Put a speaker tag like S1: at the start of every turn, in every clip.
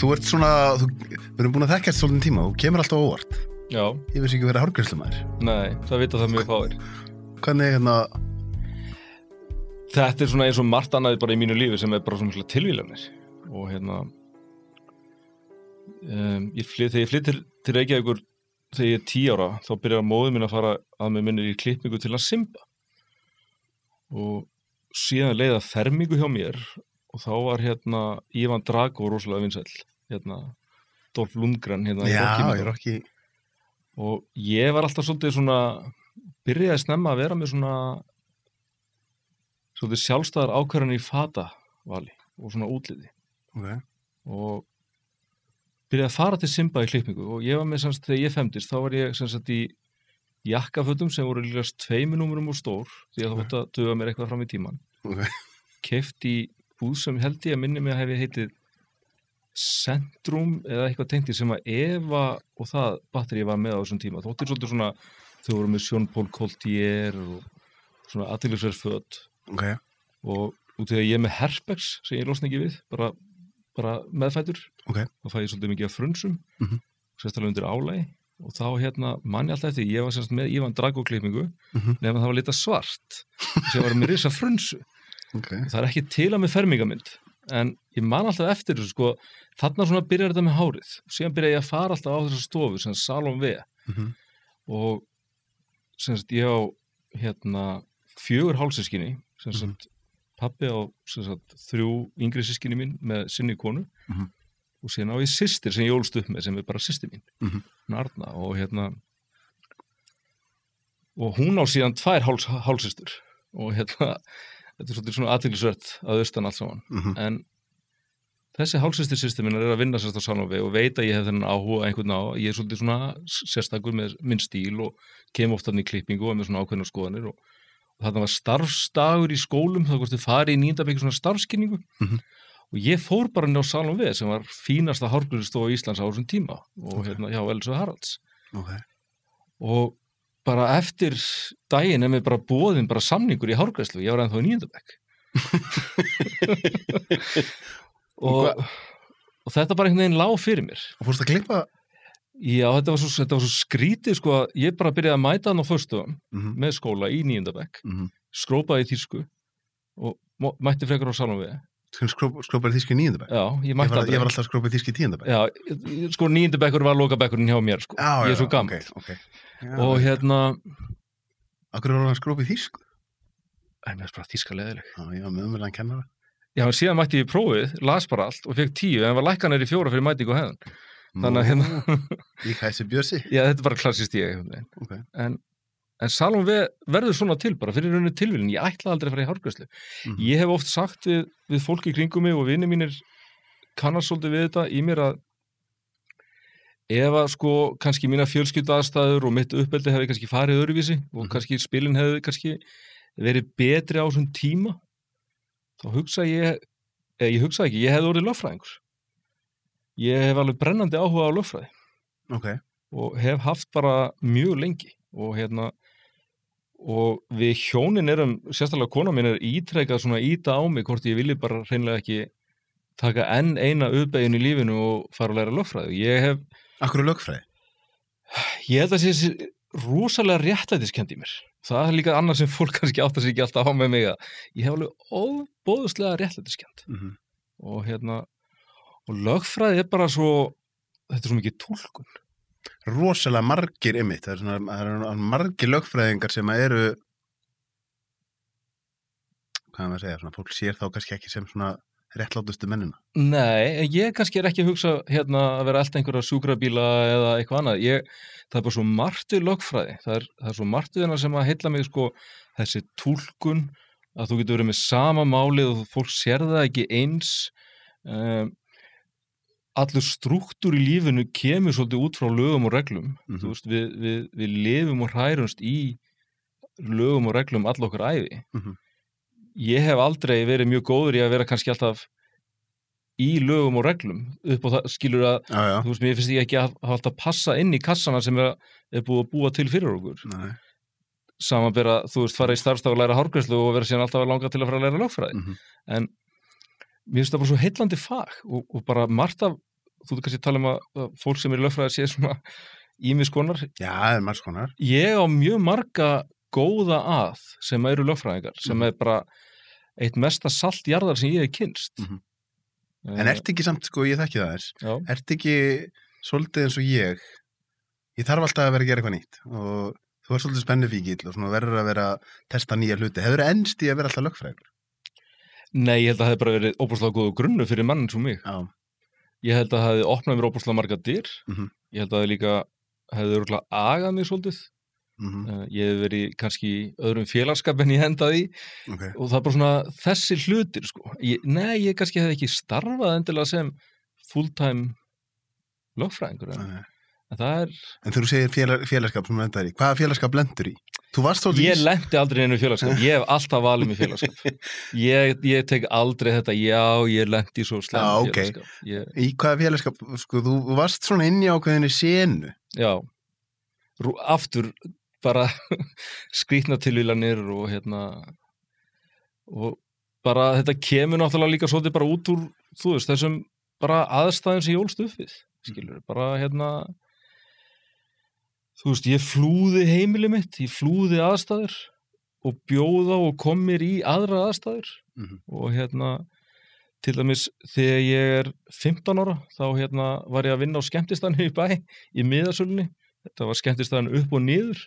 S1: þú ert svona, við erum búin að þekkjast svolítið tíma, þú kemur alltaf á óvart.
S2: Já.
S1: Ég veist ekki að vera hárgreiðslumæður.
S2: Nei, það vita það mjög fáir.
S1: Hvernig,
S2: Þetta svona eins og margt annað bara í mínu lífi sem bara svona tilvílanir. Og þegar ég flytt til Reykjavíkur þegar ég 10 ára, þá byrjar móðir mín að fara að með minni í klippingu til að symba. Og síðan leiða fermingu hjá mér og þá var Ivan Drago rosalega vinsæll. Dolph Lundgren
S1: Já, ég ekki.
S2: Og ég var alltaf svolítið svona, byrjaði snemma að vera með svona svolítið sjálfstæðar ákvarðanir í fatavali og svona útliti.
S1: Okay.
S2: Og byrjaði að fara til Simba í klippingu og ég var með þegar ég femdist, þá var ég í jakkafötum sem voru líkast 2 númerum og stór því að það átti að duga mér eitthvað fram í tíman.
S1: Okay.
S2: Keypt í búð sem held ég að minni mig að hefi heitið Centrum eða eitthvað tengti sem að Eva og það batteri var með á þessum tíma. Þóttir svolítið svona, þau voru með Jean-Paul Gaultier og svona athyglisverð föt.
S1: Okay.
S2: Og út í að ég er með herpes sem ég losna ekki við, bara meðfættur.
S1: Okay.
S2: Þá fæ ég svolítið mikið af frunsum, sérstaklega undir álagi og þá man ég alltaf eftir, ég var með Ivan Drago klippingu, nefnum það var litað svart sem var með risa frunsu.
S1: Okay.
S2: Það er ekki til að með fermingamynd, en ég man alltaf eftir þessu, sko, þarna svona byrjar þetta með hárið og síðan byrja ég að fara alltaf á þessa stofu, sem Salon V og ég á 4 hálfsystkini, pabbi á 3 yngri systkini mín með sinni konu og síðan á ég systir sem ég ólst upp með sem er bara systir mín, Arna og og hún á síðan 2 hálfsystur og þetta er svolítið svona athyglisvert að austan allt saman en þessi hálfsystir mín er að vinna sérst á Salon V og veit að ég hef þennan áhuga einhvern á, ég er svolítið svona sérstakur með minn stíl og kem ofta í klippingu og með svona ákveðnar skoðanir og þarna var starfsdagur í skólum, þá kosti farið í 9. bekk svona starfskynningu og ég fór bara inn á Salon V sem var fínasta hárgreiðslustofa í Íslands á þessum tíma og hjá Elsu Haralds og bara eftir daginn er mér bara boðin bara samningur í hárgreiðslu, ég var ennþá í 9. bekk og þetta bara einhvern veginn lá fyrir mér.
S1: Og fórst að klippa?
S2: Já, þetta var svo skrítið sko að ég bara byrjaði að mæta hann á föstudaginn með skóla í 9. bekk, skrópaði í þýsku og mætti frekar á Salon V.
S1: Skrópaði þýsku í 9. bekk?
S2: Já, ég mætti
S1: aldrei. Ég var alltaf að skrópa í þýsku í 10. bekk.
S2: Já, sko 9. bekkur var lokabekkurinn hjá mér sko. Ég er svo gammal.
S1: Okay.
S2: Og
S1: Akkur var hann að skrópa í þýsku?
S2: Mér er bara þýska leðileg.
S1: Já, með umverðan kennara.
S2: Já, síðan mætti ég prófið, las bara allt og fekk 10 en var lækkanir í 4 fyrir mætingu og hefðan. Þannig að
S1: Í hæsi bjössi?
S2: Já, þetta er bara klassist ég.
S1: Okay.
S2: En Salon V verður svona til bara fyrir rauninu tilvílin. Ég ætla aldrei að fara í hárgreiðslu. Ég hef oft sagt við fólki í kringum mig og vinir mínir kannast svolítið við þetta í mér að ef að sko kannski mína fjölskylduaðstæður og mitt uppeldi hefði kannski farið öðruvísi og kannski spilin hefði kannski verið betri á þessum tíma þá ég hefði orðið lögfræðingur. Ég hef alveg brennandi áhuga á lögfræði.
S1: Okay.
S2: Og hef haft bara mjög lengi og við hjónin erum, sérstaklega kona mín er ítrekað svona íta á mig hvort ég vilji bara hreinlega ekki taka enn eina uppbeygin í lífinu og fara að læra lögfræði.
S1: Akkur er lögfræði?
S2: Ég held að það sé rosalega réttlætiskennd í mér. Það er líka annað sem fólk kannski áttar sig ekki alltaf á með mig að ég hef alveg óbóðslega réttlætiskennd. Og lögfræði er bara svo, þetta er svo mikið túlkun.
S1: Rosalega margir einmitt, það eru margir lögfræðingar sem eru, hvað er maður að segja, svona, fólk sér þá kannski ekki sem svona réttlátustu mennina.
S2: Nei, ég kannski er ekki að hugsa að vera alltaf einhverja sjúkrabíla eða eitthvað annað. Það er bara svo margt við lögfræði, það er svo margt við hennar sem að heilla mig sko, þessi túlkun, að þú getur verið með sama málið og fólk sér það ekki eins, allur strúktúr í lífinu kemur svolítið út frá lögum og reglum. Þú veist, við lifum og hrærumst í lögum og reglum all okkar ævi. Ég hef aldrei verið mjög góður í að vera kannski alltaf í lögum og reglum upp á það, skilur að, þú veist, mér finnst ég ekki að alltaf passa inn í kassana sem er búið að búa til fyrir okkur.
S1: Nei.
S2: Samanbera, þú veist, fara í starfstaf og læra hárgreiðslu og vera síðan alltaf að langa til að fara að læra lögfræði. En mér finnst það bara svo heillandi fag og bara margt af þú kannski tala að fólk sem lögfræði sé svona ýmis konar.
S1: Já, það margs konar.
S2: Ég á mjög marga góða sem eru lögfræðingar, sem bara eitt mesta saltjarðar sem ég hef kynnst.
S1: En ertu ekki samt, sko, ég þekki það þess, ertu ekki svolítið eins og ég þarf alltaf að vera að gera eitthvað nýtt og þú er svolítið spennufíkill og svona verður að vera að testa nýja hluti. Hefur það ennst í að vera alltaf lögfræðingur?
S2: Nei, ég held að það hefði bara verið óbúrslega góð grunnu fyrir mann eins og mig.
S1: Já.
S2: Ég held að það hefði opnað mér óbúrslega marga dyr. Ég held að það líka hefði örugglega agað mig svolítið. Ég hef verið kannski í öðrum félagskap en ég endaði í og það er bara svona þessi hlutir sko. Ég kannski hefði ekki starfað endilega sem full-time lögfræðingur en það er... En
S1: þegar þú segir félagskap sem þú endaði í, hvaða félagskap lendur í? Þú varst svolítið
S2: Ég lendi aldrei í einu félagskap, ég hef alltaf valið mér félagskap. Ég tek aldrei þetta, ég lendi í svo slæm félagskap.
S1: Í hvaða félagskap, sko, þú varst svona inn í ákveðinni senu.
S2: Já, aftur bara skrýtna tilvílanir og og bara þetta kemur náttúrulega líka svolítið bara út úr, þú veist, þessum bara aðstæðum sem ég ólst upp við, skilur, bara þú veist, ég flúði heimili mitt, ég flúði aðstæður og bjóða og kom mér í aðra aðstæður og til dæmis þegar ég er 15 ára, þá var ég að vinna á skemmtistaðinu í bæ, í miðasölunni, þetta var skemmtistaðinu upp og niður.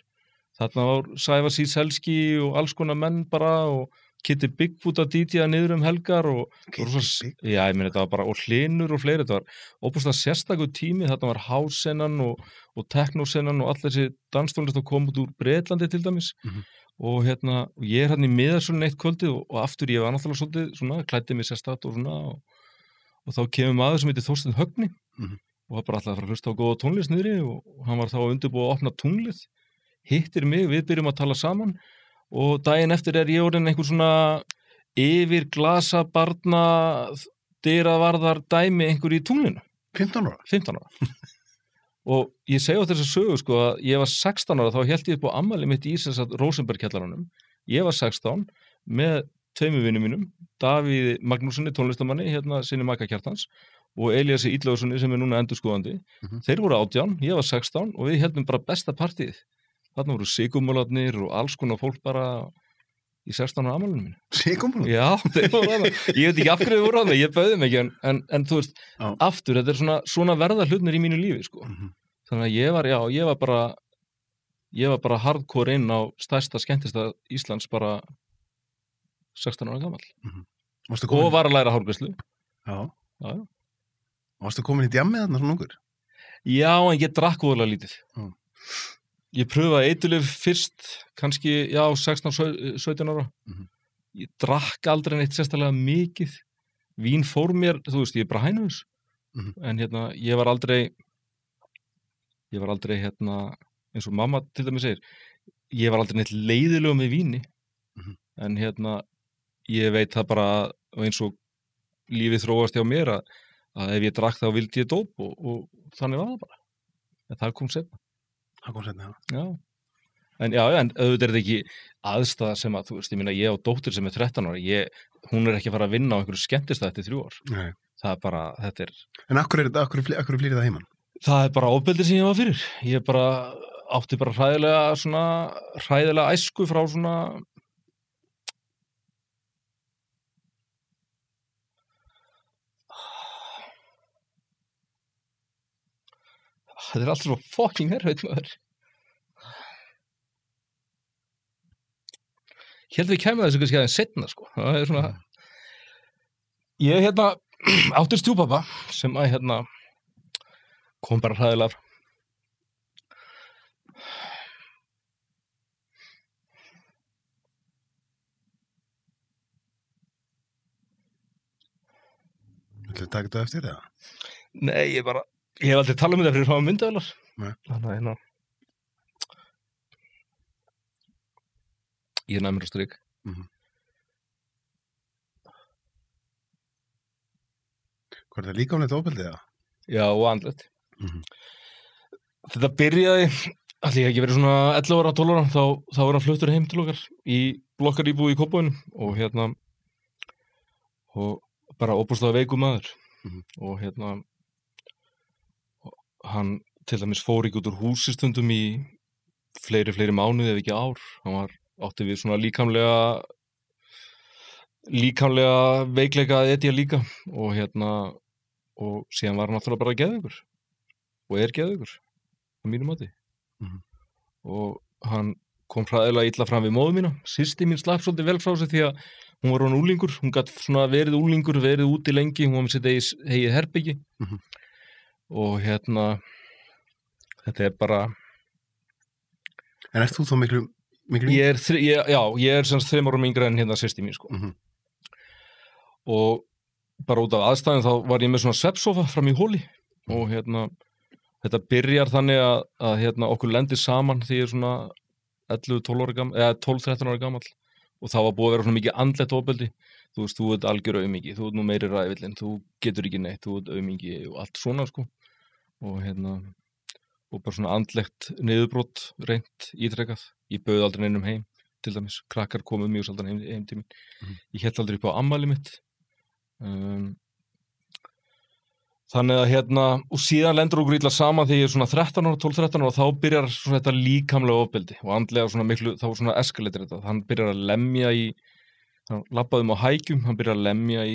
S2: Þarna var Sævar Síselski og alls konar menn bara og Kitty Bigfoot að DJ-a niður helgar og já, ég meni þetta var bara og Hlynur og fleiri, þetta var óbúslega sérstakur tími, þarna var house-sennan og techno-sennan og allir þessi danstónlist að koma út úr Bretlandi til dæmis og ég er í miðasölunni eitt kvöldið og aftur ég var náttúrulega svolítið svona, klæddi mig sérstakt og svona og þá kemur maður sem heitir Þorsteinn Högni og það bara alltaf að fara að hlusta á góða tónlist niðri og hann var þá að undirbúa að opna tunglið, hittir mig, við byrjum að tala saman og daginn eftir er ég orðinn einhver svona yfir glasa barna dyravarðar dæmi einhver í tunglinu.
S1: 15 ára?
S2: 15 ára. Og ég segi á þessu sögu sko að ég var 16 ára, þá hélt ég upp á afmæli mitt í Rósenberg-kjallaranum. Ég var 16 með tveimur vinum mínum, Davíð Magnússyni, tónlistamanni, sinni Maka Kjartans og Elíasi Illugassoni sem er núna endurskoðandi. Þeir voru 18, ég var 16 og við heldum bara besta partíð. Þarna voru sigumólarnir og alls konar fólk bara í 16 ára afmælinu mínu.
S1: Sigumólar?
S2: Já, þeir voru þarna. Ég veit ekki af hverju þau voru þarna, ég bauði mig ekki en þú veist, aftur, þetta er svona verða hlutnir í mínu lífi, sko. Þannig að ég var bara hardcore inn á stærsta skemmtista Íslands bara 16 ára gamall. Og var að læra hárgreiðslu.
S1: Já. Varstu komin í djammið þarna svona ungur?
S2: Já, en ég drakk voðalega lítið. Ég pröfaði eiturlyf fyrst, kannski, 16-17 ára. Ég drakk aldrei neitt sérstaklega mikið. Vín fór mér, þú veist, ég er bara hænus. En ég var aldrei eins og mamma til dæmis segir, ég var aldrei neitt leiðilegum með víni. En ég veit það bara, eins og lífið þróast hjá mér, að ef ég drakk þá vildi ég dóp og þannig var það bara. En það kom seinna.
S1: Það kom seinna,
S2: já. En auðvitað er þetta ekki aðstæða sem að, þú veist, ég minna, ég á dóttur sem er 13 ára, hún er ekki að fara að vinna á einhverju skemmtistað eftir 3 ár. Nei. Það er bara, þetta er...
S1: En akkur flýrið það heimann?
S2: Það er bara ofbeldi sem ég var fyrir. Ég bara átti bara hræðilega æsku frá svona... Það er alltaf svo fucking herrveit maður. Ég held að við kemum þessu kannski aðeins seinna, sko. Það er svona... Ég átti stjúpappa sem að kom bara hræðilega frá.
S1: Viltu taka þetta eftir það?
S2: Nei, ég hef aldrei talað um þetta fyrir svona myndavélar.
S1: Nei.
S2: Þannig að ég næmur á strik.
S1: Hvað er það líkamlegt ofbeldið það?
S2: Já, og andlegt. Þetta byrjaði, allir ekki verið svona 11 ára, 12 ára, þá var hann fluttur heim til okkar í blokkaríbúð í Kópavoginum og og bara óbúslega veikur maður og hann til dæmis fór ekki út úr húsi stundum í fleiri mánuði ef ekki ár. Hann átti við svona líkamlega veikleika að etja líka og og síðan var hann náttúrulega bara geðveikur og geðveikur á mínu mati. Og hann kom hræðilega illa fram við móður mína. Systir mín slapp svolítið vel frá sig því að hún var orðin úlingur, hún gat svona verið úlingur, verið úti lengi, hún var með sitt eigið herbyggi og þetta bara.
S1: En ert þú þá miklu?
S2: Ég er semst 3 árum yngri en systir mín, sko. Og bara út af aðstæðum þá var ég með svona svefnsofa fram í hóli og þetta byrjar þannig að okkur lendir saman því ég er svona 12-13 ára gamall og það var búið að vera svona mikið andlegt ofbeldi. Þú veist, þú ert algjör aumingi, þú ert nú meiri ræðvillinn, þú getur ekki neitt, þú ert aumingi og allt svona, sko. Og bara svona andlegt niðurbrot reynt ítrekkað. Ég bauð aldrei neinum heim, til dæmis. Krakkar komu mjög sjaldan heim til mín. Ég hélt aldrei upp á afmæli mitt. Þannig að og síðan lendur okkur illa saman þegar ég er svona 12-13 ára og þá byrjar svona þetta líkamlega ofbeldi og andlega svona miklu, þá svona eskaletur þetta. Hann byrjar að lemja hann labbaði á hækjum, hann byrjar að lemja í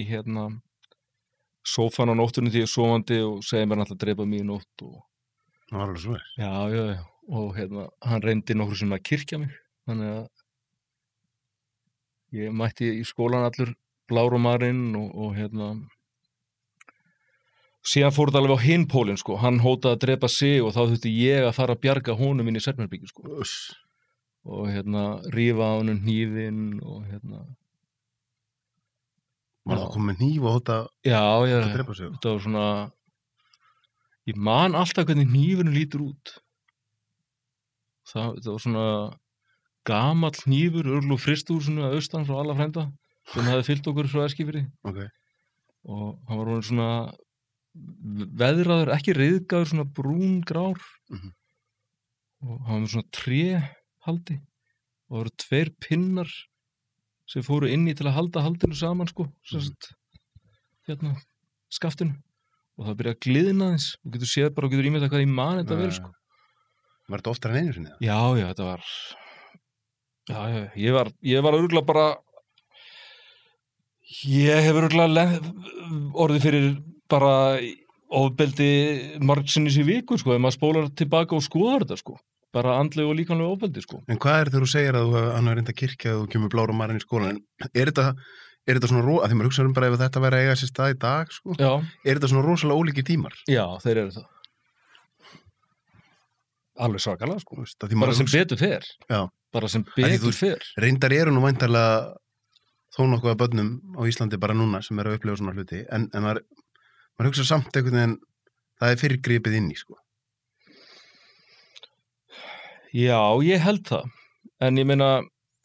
S2: sófan á nóttunni því ég er sofandi og segir mér alltaf að drepa mig í nótt og.
S1: Það var alveg svo vel.
S2: Já, og hann reyndi nokkru sem að kyrkja mig, þannig að ég mætti í skólan allur blár og marinn og síðan fór þetta alveg á hinn pólinn, sko. Hann hótaði að drepa sig og þá þurfti ég að fara að bjarga honum inn í svefnherbergi, sko. Og rífa á honum hnífinn og
S1: Var það komið hníf og hóta að drepa sig?
S2: Þetta var svona. Ég man alltaf hvernig hnífurinn lítur út. Það var svona gamall hnífur, örugglega úr frystihúsinu að austan frá alla frænda sem hafði fylgt okkur frá Eskifirði.
S1: Okay.
S2: Og hann var orðinn svona veðraður, ekki ryðgaður, svona brúngrár og hann var með svona tréhaldi og það voru 2 pinnar sem fóru inn í til að halda haldinu saman, sko, skaftinu og það byrjaði að gliðna aðeins og getur séð bara og getur ímyndað hvað ég man þetta verið, sko.
S1: Var þetta oftar en einu sinni?
S2: Já, þetta var ég var örugglega bara ég hef örugglega orðið fyrir bara ofbeldi margsinnis í viku, sko, ef maður spólar tilbaka og skoðar þetta, sko, bara andleg og líkamlega ofbeldi, sko. En
S1: hvað þegar þú segir að hann er reynda kirkja og þú kemur blár og marinn í skólan, er þetta svona að því maður hugsa bara ef þetta væri að eiga sér stað í dag, sko? Já. Er þetta svona rosalega ólíkir tímar?
S2: Já, þeir eru það. Alveg svakalega, sko. Bara sem betur fer. Já. Bara sem betur fer.
S1: Reyndar eru nú væntanlega þó nokkuð af börnum á Íslandi bara núna sem eru að upplifa svona hluti, en maður hugsa samt einhvern veginn það er fyrirgripið inn í, sko.
S2: Já, ég held það. En ég meina,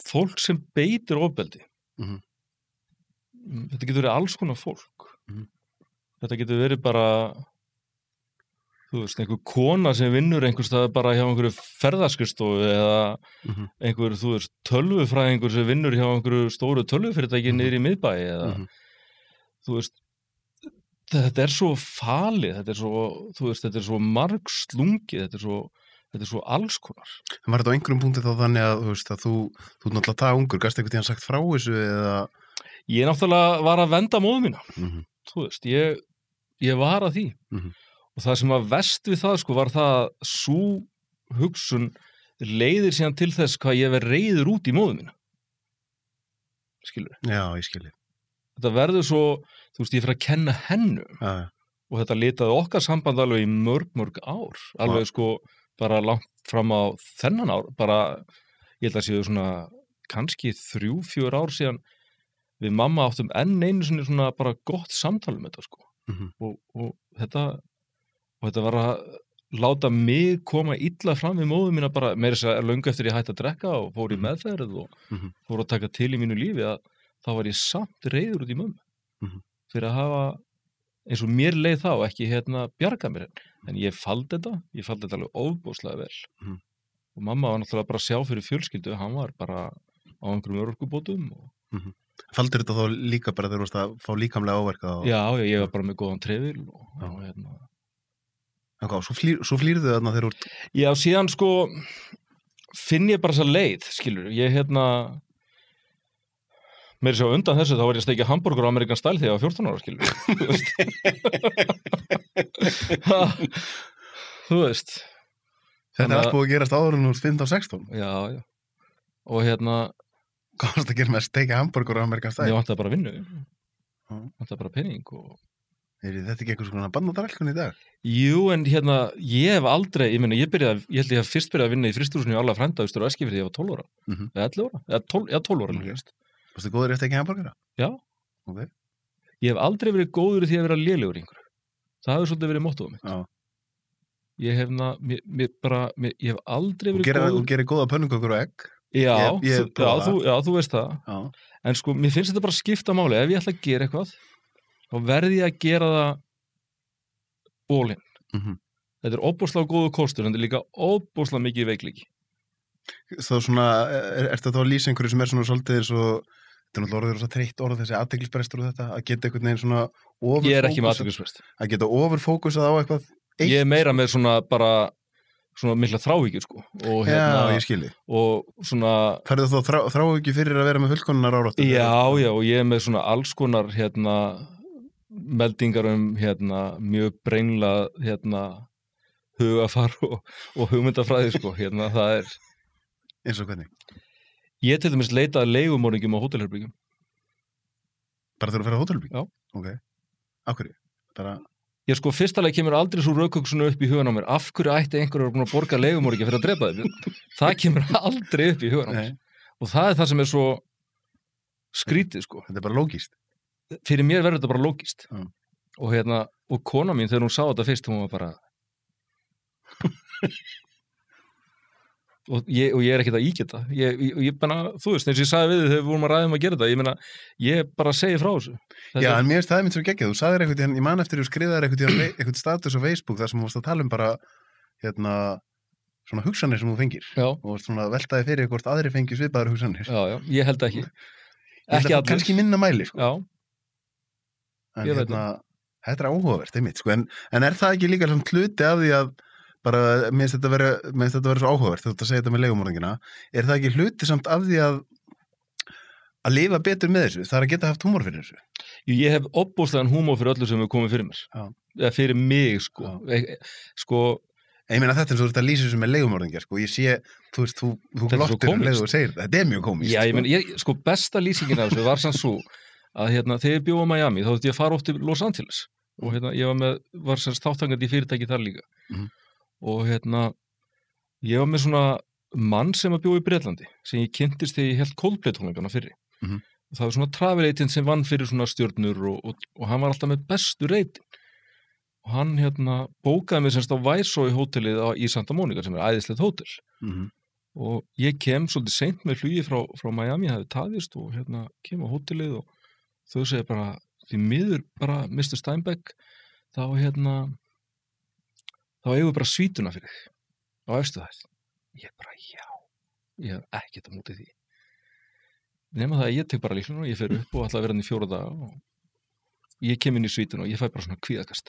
S2: fólk sem beitir ofbeldi, þetta getur verið alls konar fólk. Þetta getur verið bara, þú veist, einhver kona sem vinnur einhverstað bara hjá einhverju ferðaskrifstofu eða einhver, þú veist, tölvufræðingur sem vinnur hjá einhverju stóru tölvufyrirtæki niður í miðbæ eða, þú veist, þetta er svo falið, þetta er svo, þú veist, þetta er svo margslungið, þetta er svo alls konar.
S1: En var þetta á einhverjum punkti þá þannig að, þú veist, að þú náttúrulega það ungur, gæst einhvern tíðan sagt frá þessu eða?
S2: Ég náttúrulega var að venda móður mína, þú veist, ég var að því. Og það sem var verst við það, sko, var það að sú hugsun leiðir síðan til þess hvað ég verið reiður út í móður mína. Skilur?
S1: Já, ég skilji.
S2: Þetta verður svo, þú veist, ég fyrir að kenna hennum og þetta litaði okkar samband alveg í mörg ár, alveg sko bara langt fram á þennan ár, bara ég held að séu svona kannski 3-4 ár síðan við mamma áttum enn einu sinni svona bara gott samtal um þetta, sko. Og þetta var að láta mig koma illa fram við móður mína bara meira þess að löngu eftir ég hætti að drekka og fór í meðferð og fór að taka til í mínu lífi að þá var ég samt reiður út í mömmu fyrir að hafa eins og mér leið þá ekki bjarga mér en ég faldi þetta alveg ofboðslega vel og mamma var náttúrulega bara að sjá fyrir fjölskyldu, hann var bara á einhverjum örorkubótum
S1: Faldir þetta þá líka bara þegar þú varst að fá líkamlega áverka?
S2: Já, ég var bara með góðan trefil og
S1: Svo flýrðu þarna þegar úr...
S2: Já, síðan sko finn ég bara þessa leið, skilur. Ég meira svo undan þessu, þá var ég að steikja hamborgur á Amerikan stæl þegar ég var 14 ára, skilur. Þú veist.
S1: Þetta allt búið að gerast áður en úr 15-16.
S2: Já. Og
S1: hvað varst að gera með að steikja hamborgur á Amerikan stæl?
S2: Ég vantaði bara vinnu. Vantaði bara pening og...
S1: Þetta ekki eitthvað svona bandnotarælkun í dag?
S2: Jú, en ég hef aldrei, ég held ég hef fyrst byrjað að vinna í frystúrhúsinu í alla frænda austur og Eskifirði, ég var 12 ára. Eða 11 ára? Eða 12 ára.
S1: Varstu góður í að steikja hamborgara?
S2: Já.
S1: Ok.
S2: Ég hef aldrei verið góður í því að vera lélegur í einhverju. Það hefur svolítið verið mottóið mitt.
S1: Já.
S2: Ég hef aldrei verið góður...
S1: Þú gerir góða pönnukökur og egg.
S2: Já, þú veist það. Já. En sko, mér finnst þetta bara skipta máli. Ef ég ætla að gera eitthvað, þá verði ég að gera það bólinn. Þetta er óbúslega góðu kostur, en þetta er líka óbúslega mikið veikleiki.
S1: Þá svona, ertu þá að lýsa einhverju sem er svona svolítið eins og, þetta er náttúrulega orðið rosa þreytt orð, þessi athyglisbrestur og þetta, að geta einhvern veginn svona ofurfókus.
S2: Ég er ekki með athyglisbrest.
S1: Að geta ofurfókusað á eitthvað eitt.
S2: Ég er meira með svona bara, svona mikla þráhyggjur sko. Og
S1: já, ég skilji.
S2: Og svona...
S1: Færðu þá þráhyggju fyrir að vera með fullkonunar áráttu?
S2: Já, og ég er með svona alls konar, meldingar mjög brengla, hugafar og hugmyndafræði sko. Það er...
S1: Eins og hvernig?
S2: Ég til dæmis leitaði leigumorðingjum á hótelherbyggjum.
S1: Bara þegar þú fer á hótelherbyggjum?
S2: Já.
S1: Ok. Af hverju? Bara...
S2: Ég sko, fyrstalega kemur aldrei svo rökköksuna upp í hugan á mér. Af hverju ætti einhverjum að búin að borga leigumorðingja fyrir að drepa þig? Það kemur aldrei upp í hugan á mér. Og það er það sem er svo skrítið sko.
S1: Þetta er bara lógískt.
S2: Fyrir mér verður þetta bara lógískt. Og kona mín þegar hún sá þetta fyrst, hún var bara... og ég er ekkert að ígeta ég bara, þú veist, eins og ég sagði við þið þegar við vorum að ræða að gera þetta, ég bara segi frá þessu.
S1: Já, en mér finnst það mynd svo geggjað, þú sagðir eitthvað, ég man eftir þú skrifaðir eitthvað status á Facebook þar sem þú varst að tala um bara svona hugsanir sem þú fengir.
S2: Já.
S1: Og svona veltaði fyrir hvort aðri fengi svipaðar hugsanir.
S2: Já, ég held ekki allir.
S1: Kannski minna mæli, sko.
S2: Já.
S1: En þetta er áhugavert, einmitt, sko, en er það ekki líka svona hluti af því að bara, mér finnst þetta vera svo áhugavert þú ert að segja þetta með leigumorðingina, er það ekki hluti samt af því að lifa betur með þessu, það er að geta haft húmor fyrir þessu?
S2: Ég hef opbúslegan húmor fyrir öllu sem hefur komið fyrir mér. Já. Eða fyrir mig, sko.
S1: Ég meina þetta er svo að lýsa þessu með leigumorðingja, sko, ég sé, þú veist, þú glottir um leið og segir þetta er mjög komist.
S2: Já, ég meina, sko, besta lýsingin af þessu var sann svo að þegar ég bjó á Miami, þá þurfti ég að fara oft til Los Angeles og ég var sem þátttakandi í fyrirtæki þar líka. Og ég var með svona mann sem að bjóða í Bretlandi sem ég kynntist þegar ég held Coldplay-tónleikana fyrri. Og það var svona travel agent sem vann fyrir svona stjörnur og hann var alltaf með bestu reyting. Og hann bókaði mig semst á Viceroy hótelið í Santa Monica sem er æðislegt hótel. Og ég kem svolítið seint með flugi frá Miami, hafði tafist og kem á hótelið og þau segja bara, því miður bara Mr. Steinbeck, þá eigum við bara svítuna fyrir þig á efstu þess. Ég bara, já, ég hef ekkert á móti því. Nema það að ég tek bara líkluna og ég fer upp og ætla að vera hann í 4 daga og ég kem inn í svítuna og ég fæ bara svona kvíðakast.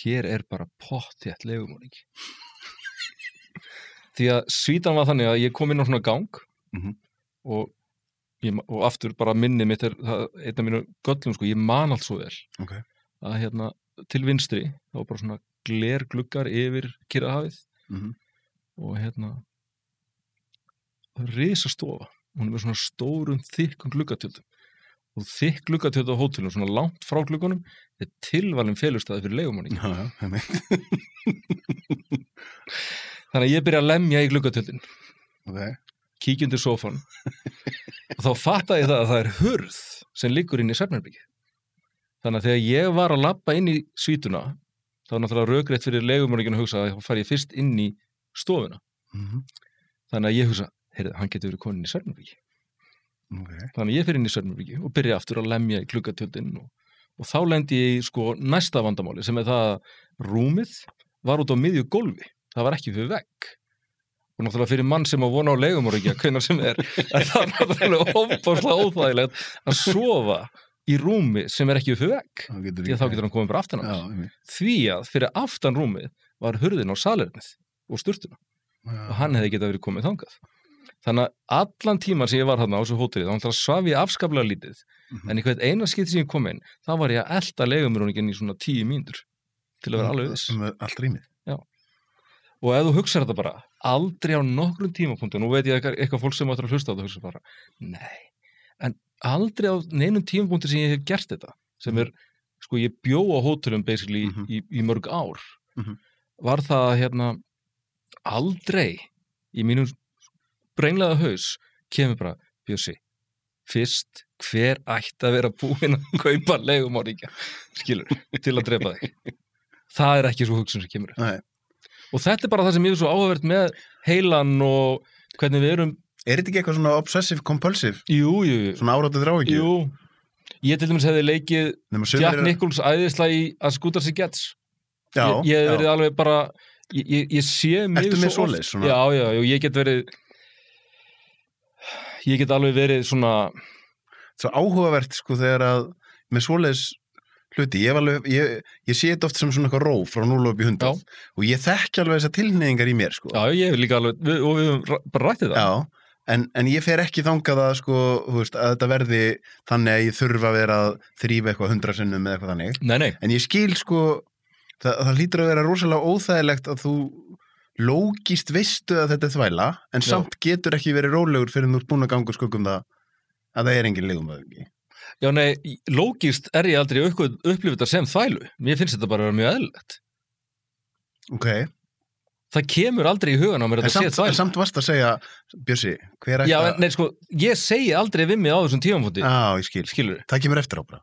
S2: Hér er bara pottþétt leigumorðingi. Því að svítan var þannig að ég kom inn á svona gang og aftur bara minni mitt er einn af mínu göllum, sko, ég man allt svo vel.
S1: Okay.
S2: Að til vinstri, þá var bara svona glergluggar yfir Kyrrahafið og risastofa, hún er með svona stórum þykkum gluggatjöldum og þykk gluggatjöld á hótelum svona langt frá gluggunum er tilvalin felustæði fyrir leigumorðingja. Þannig að ég byrja að lemja í gluggatjöldin.
S1: Okay.
S2: Kíkja undir sófan og þá fattaði ég það að það er hurð sem liggur inn í svefnherbergið. Þannig að þegar ég var að labba inn í svítuna, þá var náttúrulega rökrétt fyrir leigumorðingjana að hugsa að þá fari ég fyrst inn í stofuna. Þannig að ég hugsa, heyrðu, hann getur verið komin inn í svefnherbergi. Okay. Þannig að ég fyrir inn í svefnherbergi og byrja aftur að lemja í gluggatjöldin og þá lendi ég í sko næsta vandamáli sem er það að rúmið var út á miðju gólfi. Það var ekki fyrir vegg. Og náttúrulega fyrir mann sem að vona á leigumorðingja, hvenær sem er það náttúrulega ofboðslega óþægilegt að sofa í rúmi sem ekki upp fyrir vegg því að þá getur hann komið bara aftan á mér því að fyrir aftan rúmið var hurðin á salernið og sturtuna og hann hefði getað verið komið þangað þannig að allan tíman sem ég var þarna á þessu hóteli þá svaf ég afskaplega lítið en í hvert eina skipti sem ég kom inn þá var ég að elta leigumróningin í svona 10 mínútur til að vera alveg viss
S1: allt rýmið
S2: og ef þú hugsar þetta bara aldrei á nokkrum tímapunktum, nú veit ég eitthvað fólk sem áttur að hlusta á þetta hugsa bara, nei en aldrei á neinum tímapunkti sem ég hef gert þetta, sem sko ég bjó á hótelum basically í mörg ár var það aldrei í mínum brenglaða haus kemur bara, Bjössi fyrst hver ætti að vera búinn að kaupa leigumorðingja skilur, til að drepa þig það ekki svo hugsun sem kemur
S1: nei.
S2: Og þetta bara það sem ég svo áhugavert með heilan og hvernig við erum
S1: þetta ekki eitthvað svona obsessive compulsive?
S2: Jú.
S1: Svona áráttið þráhyggju?
S2: Jú. Ég til dæmis hefði leikið Jack Nicholls æðisla í As Good As It Gets.
S1: Já.
S2: Ég hef verið alveg bara ég sé mig
S1: Ertu með svoleiðis svona?
S2: Já, ég get alveg verið svona
S1: svo áhugavert sko þegar að með svoleiðis hluti, ég sé þetta oft sem svona eitthvað róf frá 0 upp í 100 og ég þekki alveg þessar tilhneigingar í mér sko.
S2: Já, ég hef líka alveg, og við höfum bara rættið það.
S1: Já, en ég fer ekki þangað að sko, þú veist, að þetta verði þannig að ég þurfa að vera að þrífa eitthvað 100 sinnum með eitthvað þannig.
S2: Nei.
S1: En ég skil sko, það hlýtur að vera rosalega óþægilegt að þú lógist veistu að þetta er þvæla, en samt getur ekki verið rólegur fyrir þú ert búin að ganga skuggum það að það engin leigumorðingi.
S2: Já, nei, lógist ég aldrei upplifið þetta sem þvælu. Mér finnst þetta bara að vera mjög eðlilegt.
S1: Ok.
S2: Það kemur aldrei í hugan á mér að þetta sé þvælu.
S1: En samt varst að segja, Bjössi, hver ætti að...
S2: Já, nei, sko, ég segi aldrei við mig á þessum tímafóti.
S1: Já, ég skil.
S2: Skilur.
S1: Það kemur eftir á bara.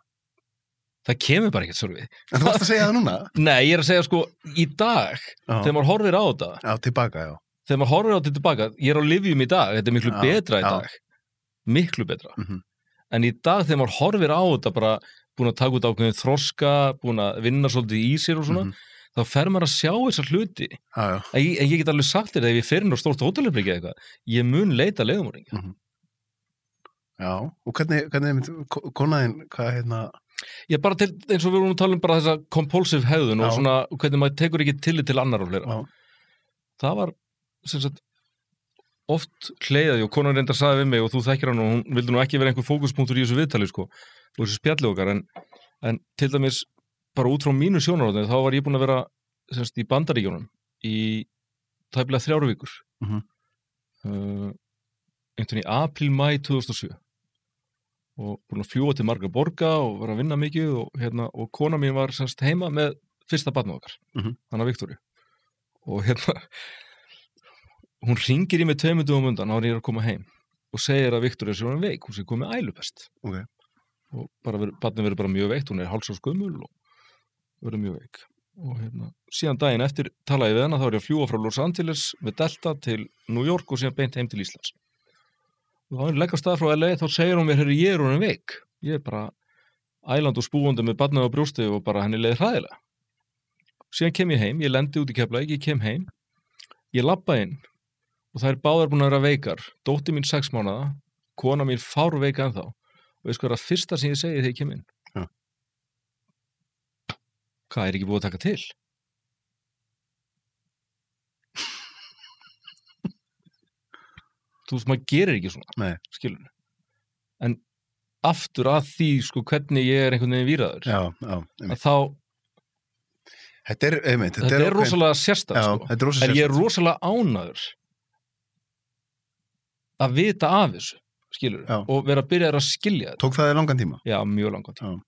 S2: Það kemur bara ekkert Sölvi.
S1: En þú varst að segja það núna?
S2: Nei, ég er að segja, sko, í dag, þegar maður horfir á þetta...
S1: Já, tilbaka, já.
S2: Þegar maður horfir á þetta tilbaka, ég er á Lyfjum í dag, þetta er miklu betra í dag. Miklu betra. En í dag þegar maður horfir á þetta bara búin að taka út ákveðin þroska, búin að vinna svolítið í sér og svona, þá fer maður að sjá þessar hluti. En ég get alveg sagt þér að ef ég fer inn á stórt hótelherbergi eða eitthvað, ég mun leita leigumorðingja.
S1: Já, og hvernig konaðinn, hvað
S2: Ég bara til, eins og við vorum að tala um bara þessa compulsive hegðun og svona, hvernig maður tekur ekki tillit til annar og fleira. Það var, sem sagt, oft hleiðaði og konan reyndar sagði við mig og þú þekkir hann og hún vildi nú ekki vera einhver fókuspunktur í þessu viðtali sko og þessu spjalli okkar en til dæmis bara út frá mínu sjónarhorni þá var ég búin að vera semst í Bandaríkjunum í tæplega 3 vikur einhvern í apríl-maí 2007 og búin að fljúga til marga borga og vera að vinna mikið og kona mín var semst heima með fyrsta barnið okkar hana Viktoríu og hún ringir í mig 2 dögum undan áður ég að koma heim og segir að Viktoríu sé hún veik, hún sé komið ælupest og barnið verður bara mjög veikt, hún er hálfs árs gömul og verður mjög veik og síðan daginn eftir talaði ég við hana þá er ég að fljúga frá Los Angeles með Delta til New York og síðan beint heim til Íslands og þá er ég legg á stað frá LA þá segir hún mér, ég er hún veik ég er bara ælandi og spúandi með barnið á brjósti og bara henni leið hræðilega síðan kem ég heim, ég lendi út í Keflavík, ég kem heim ég labba inn og það er báðar búin að vera veikar, dóttir mín 6 mánaða, kona mín fárveika ennþá og ég sko það fyrsta sem ég segi þegar ég kem inn. Hvað er ekki búið að taka til? Þú veist, maður gerir ekki svona, skilur. En aftur að því, sko, hvernig ég er einhvern veginn víraður.
S1: Já.
S2: Að þá...
S1: Þetta er
S2: rosalega sérstakt, sko. En ég er rosalega ánæður að vita af þessu, skilur, og vera að byrja að skilja þetta.
S1: Tók það í langan tíma?
S2: Já, mjög langan tíma.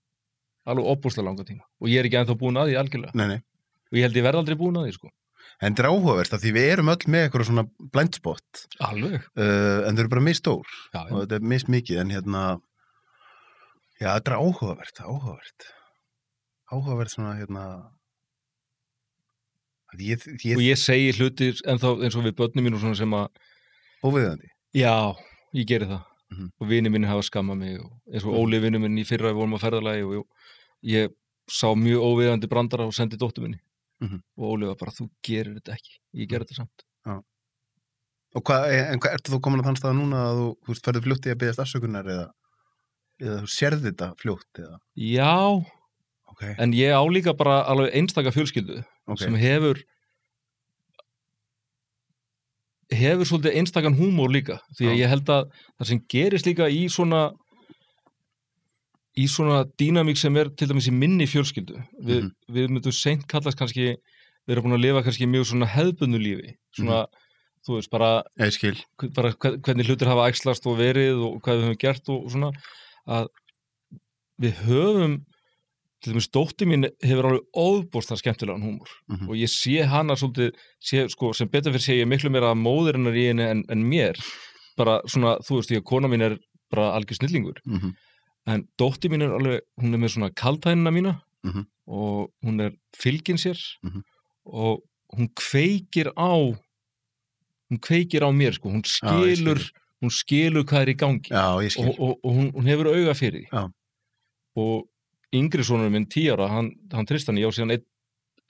S2: Alveg óbúslega langan tíma. Og ég er ekki ennþá búin að því algjörlega.
S1: Nei.
S2: Og ég held ég verð aldrei búin að því, sko.
S1: En þetta er áhugavert að því við erum öll með eitthvað svona blind spot.
S2: Alveg.
S1: En þau eru bara misstór.
S2: Já.
S1: Og þetta er mismikið, en já, þetta er áhugavert svona,
S2: Og ég segi hluti ennþá eins og við börnum mínu svona sem að...
S1: Óviðandi?
S2: Já, ég geri það. Og vinir minni hafa skammað mig og eins og Óli vinur minn í fyrra við vorum að ferðalagi og ég sá mjög óviðandi brandara og sendi dóttur minni. Og Óli var bara, þú gerir þetta ekki. Ég ger þetta samt.
S1: Já. Og hvað ertu þú komin að þann stað núna að þú ferðu flutti að biðjast afsökunar eða? eða þú sérð þetta fljótt eða?
S2: Já, okay. En ég á líka bara alveg einstaka fjölskyldu sem hefur svolítið einstakann húmór líka, því að ég held að það sem gerist líka í svona dýnamík sem til dæmis í minni fjölskyldu, við myndum seint kallast kannski, við erum búin að lifa kannski mjög svona hefðbundnu lífi, svona þú veist, bara hvernig hlutir hafa æxlast og verið og hvað við höfum gert og svona, að við höfum til dæmis dóttir mín hefur alveg óbóðslega skemmtilegan húmor og ég sé hana svolítið, sem betur fyrir sé ég miklu meira móðurinnar í henni en mér, bara svona, þú veist, því að kona mín bara algjör snillingur, en dóttir mín alveg, hún með svona kaldhænina mína og hún fylgin sér og hún kveikir á mér, sko, hún skilur hvað í gangi. Já, ég skil. Og hún hefur auga fyrir því. Já. Og yngri sonur minn 10 ára, hann Tristan, ég á síðan einn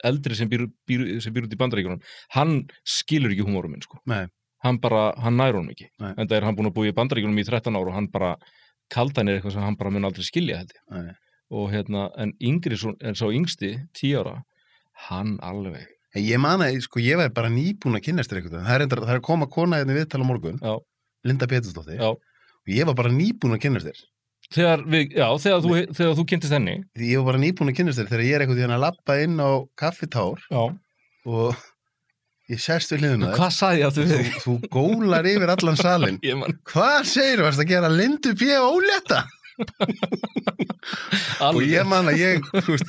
S2: eldri sem býr út í Bandaríkjunum, hann skilur ekki húmórum minn, sko. Nei. Hann nær honum ekki. Nei. En það hann búin að búa í Bandaríkjunum í 13 ára og hann bara kaldhæn eitthvað sem hann bara mun aldrei skilja, held ég. Nei. Og en yngri sá yngsti 10 ára, hann alveg.
S1: Ég man að, sko, ég var bara nýbúin að kynnast þér eitthvað. Það er að koma kona hérna í viðtal á morgun. Já. Linda Pétursdóttir. Já. Og ég var bara nýbúin að kynnast þér. Þegar þú kynntist henni. Ég var bara nýbúin að kynnast þér þegar ég eitthvað að labba inn á kaffitár. Já. Og ég sérst við hliðina þér.
S2: Hvað sagði ég aftur við?
S1: Þú gólar yfir allan salin. Hvað segir varst að gera Lindu P. ólétta? Og ég man að þú veist,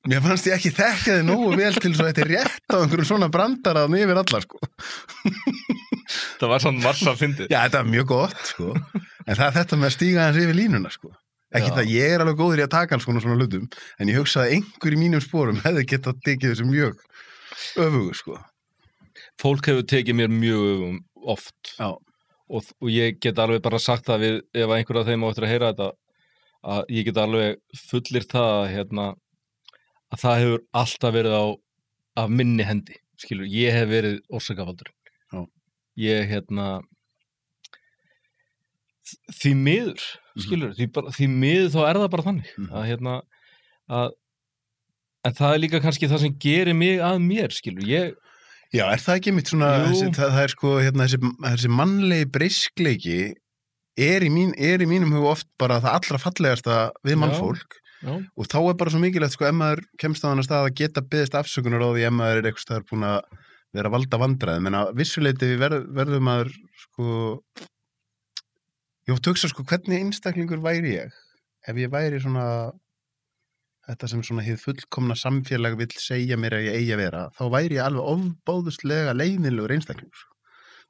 S1: mér fannst ég ekki þekka þið nógu vel til svo þetta rétt á einhverjum svona brandaraðan yfir allar, sko.
S2: Það var svona marsa fyndið.
S1: Já, þetta var mjög gott, sko. En það þetta með að stíga hans yfir línuna, sko. Ekki það, ég alveg góður í að taka alls svona hlutum, en ég hugsa að einhver í mínum sporum hefði getað tekið þessu mjög öfugur, sko.
S2: Fólk hefur tekið mér mjög öfugum oft. Já. Og ég get alveg bara sagt það við, ef einhver af þeim á eftir að heyra þetta, að ég get alveg fullir það að það hefur alltaf verið af minni hendi, skilur, ég hef verið orsakavaldurinn. Ég, því miður, skilur, því miður þá það bara þannig, en það líka kannski það sem gerir mig að mér, skilur,
S1: Já, það ekki mitt svona, það sko, þessi mannlegi breiskleiki í mínum hug oft bara það allra fallegasta við mannfólk. Já. Og þá bara svo mikilvægt, sko, ef maður kemst á þannig stað að geta beðist afsökunar á því ef maður eitthvað staðar búin að vera að valda vandræðum, en að vissuleiti verður maður, sko, ég hótt hugsa, sko, hvernig einstaklingur væri ég ef ég væri svona, þetta sem svona hið fullkomna samfélag vill segja mér að ég eigi að vera, þá væri ég alveg ofbóðslega leiðinlegur einstaklingur.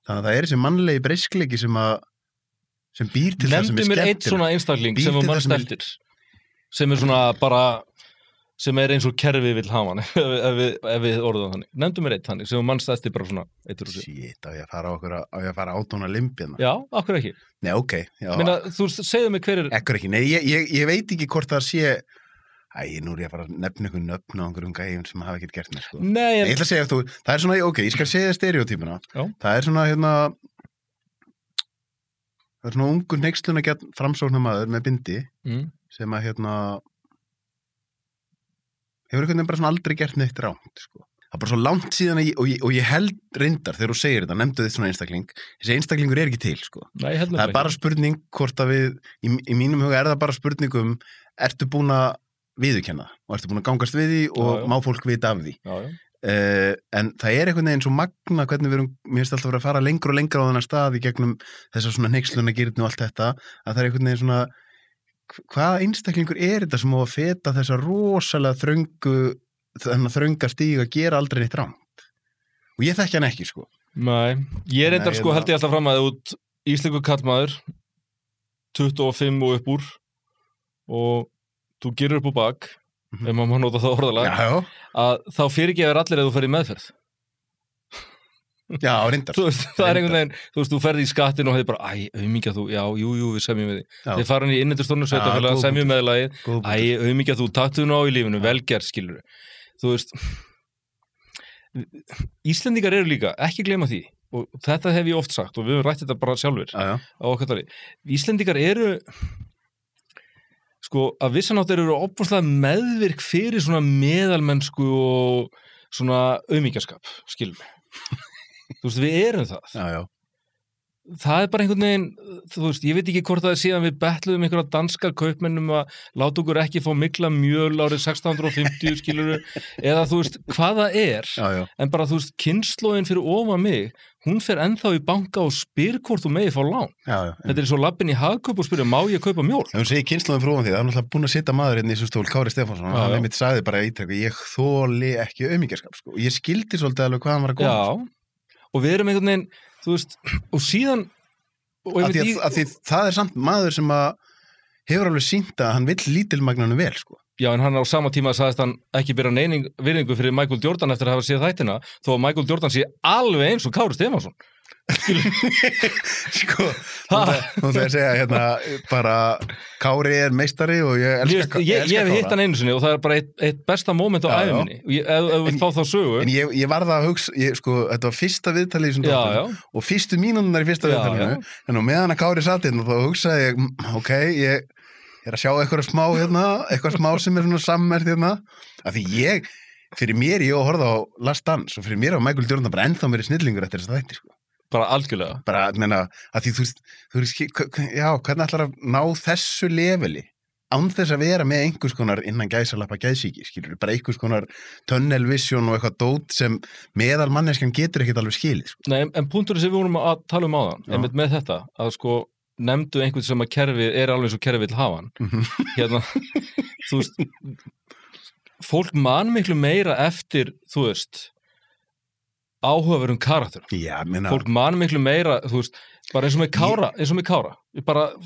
S1: Þannig að það þessi mannlegi breiskleiki sem býr til það sem
S2: skemmtilegt. Nefndu mér eitt svona einstakling sem mannst eftir, sem svona bara, sem eins og kerfið vill hafa hann, ef við orðum þannig. Nefndu mér eitt þannig, sem mannst eftir bara svona,
S1: Shit, á ég að fara átona limbina.
S2: Já, akkur ekki.
S1: Nei, ok.
S2: Meina, þú segðu mig hver
S1: Ekkur ekki, nei, ég veit ekki hvort það sé, nú er ég að fara að nefna einhvern nöfn á einhverjum gæjum sem hafa ekkert gert mér, sko.
S2: Nei,
S1: ég ætla að segja eftir, það er svona, ok, ég skal segja stereotypuna. Já. Það er svona, það er svona ungur hneykslunargjarn framsóknarmaður með bindi, sem að, hefur einhvern veginn bara svona aldrei gert neitt rangt, sko. Það er bara svo langt síðan og ég held reyndar þegar þú segir þetta, nefndu þitt svona einstakling, þessi einstaklingur er ekki til, sko.
S2: Nei, það
S1: er bara spurning hvort að við, í mínum huga það bara spurning ertu búin að viðurkenna og ertu búin að gangast við því og má fólk vita af því. En það er einhvern veginn svo magna hvernig mér finnst alltaf að fara lengur og lengur á þennan stað í gegnum þessar svona hneykslunargirni og allt þetta, að það er einhvern veginn svona, hvaða einstaklingur er þetta sem á að feta þessa rosalega þrönga stíg að gera aldrei neitt rangt? Og ég þekki hann ekki, sko.
S2: Nei, ég er reyndar, sko, held ég alltaf fram að út íslenskur kallmaður 25 og upp úr og þú gerir upp úr bak, ef maður má nota það orðalag, að þá fyrirgefur allir að þú fer í meðferð.
S1: Já, reyndar.
S2: Það er einhvern veginn, þú ferði í skattin og hefði bara, auðmíkja þú, jú, við semjum við því. Þið farin í innendurstofnum sveitafélag, semjum meðlagið, auðmíkja þú, taktu nú á í lífinu, velgerð, skilur. Þú veist, Íslendingar eru líka, ekki gleyma því, og þetta hef ég oft sagt, og við höfum rætt þetta bara sjálfur á okkar tali. Íslendingar eru, sko, að vissanáttir eru opaslega meðvirk fyrir svona meðalmennsku og svona aumingjaskap, skilum þú veist, við erum það
S1: já
S2: það bara einhvern veginn, þú veist, ég veit ekki hvort það síðan við betluðum einhverja danska kaupmennum að láta okkur ekki fá mikla mjöl árið 1650 skiluru, eða þú veist, hvað það
S1: já.
S2: En bara þú veist, kynslóðin fyrir ofan mig, hún fer ennþá í banka og spyr hvort þú megi fá lán.
S1: Já.
S2: Þetta er svo labbin í hagkaup og spyrir, má ég kaupa mjól?
S1: Þú segir kynslóðin fyrir ofan því, það er náttúrulega búin að sitja maður hérna í þessum stól, Kári Stefánsson, hann einmitt sagði bara ítrekku, ég þoli ekki aumingjaskap, sko. Ég skildi svolítið alveg hvað hann var að koma.
S2: Já, og við erum einhvern veginn, þú veist, og síðan
S1: að því það er samt maður sem að hefur alveg sýnt að hann vill lítilmagnanum vel, sko.
S2: Já, en hann á sama tíma sagðist hann ekki byrja virðingu fyrir Michael Jordan eftir að hafa séð þættina, þó að Michael Jordan sé alveg eins og Kári Stefánsson.
S1: Sko, þú þegar segja hérna bara Kári er meistari og ég elska Kára.
S2: Ég hef hitt hann einu sinni og það er bara eitt besta moment á æfinni. Ef þú vilt fá þá sögu.
S1: En ég varð að hugsa, sko, þetta var fyrsta viðtalið í þessum þáttum og fyrstu mínúturnar í fyrsta viðtalinu, en á meðan að Kári satt hérna þá hugsaði ég, ok, ég er að sjá eitthvað smá hérna, eitthvað smá sem er svona sammert hérna, af því fyrir mér ég horfði á Last Dance og fyrir mér á Michael Jordan bara ennþá meiri snillingur eftir þess að þætti, sko.
S2: Bara algjörlega.
S1: Bara, meina, að því þú já, hvernig ætlar að ná þessu leveli án þess að vera með einhvers konar innan gæsalappa gæðsíki, skilur, bara einhvers konar tunnel vision og eitthvað dót sem meðal manneskjan getur ekkert alveg skilið, sko.
S2: Nei, en punkturinn sem við vorum að tala um áðan, einmitt með þetta, að sko nefndu einhvern sem að kerfið er alveg eins og kerfið vill hafa hann. Hérna, þú veist, fólk man miklu meira eftir, þú veist, áhugaverðum karakter.
S1: Já, minna.
S2: Fólk man miklu meira, þú veist, bara eins og með Kára.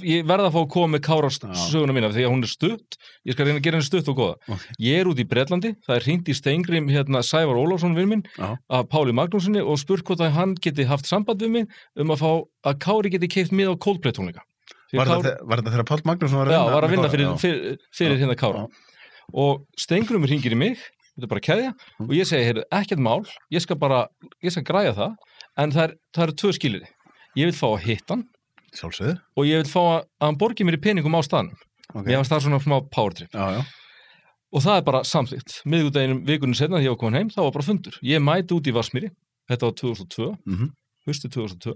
S2: Ég verða að fá að koma með Kára söguna mína, því að hún er stutt, ég skal reyna að gera henni stutt og góða. Okay. Ég er út í Bretlandi, það er hringt í Steingrim, hérna, Sævar Ólafsson vinn minn, af Páli Magnúsinni og spurt hvort að hann geti haft samband við mig að fá að Kári geti keypt mið á Coldplay tónleika.
S1: Var þetta þegar Páll Magnússon var að vinna?
S2: Já, var að vinna fyrir hérna Kára. Og Steingrim hringir í mig, þetta er bara keðja, og ég segi, heyrðu, ekkert mál, ég skal græja það, en það eru tvö skilyrði. Ég vil fá að hitta hann,
S1: sjálfsögðu,
S2: og ég vil fá að hann borgi mér í peningum á staðnum. Okay. Mér fannst það svona smá power trip.
S1: Já.
S2: Og það er bara samþykkt. Miðvikudeginum vikunum seinna þegar ég var komin heim, þá var bara fundur. Ég mæti út í Vatnsmýri, þetta var 2002, haustið 2002.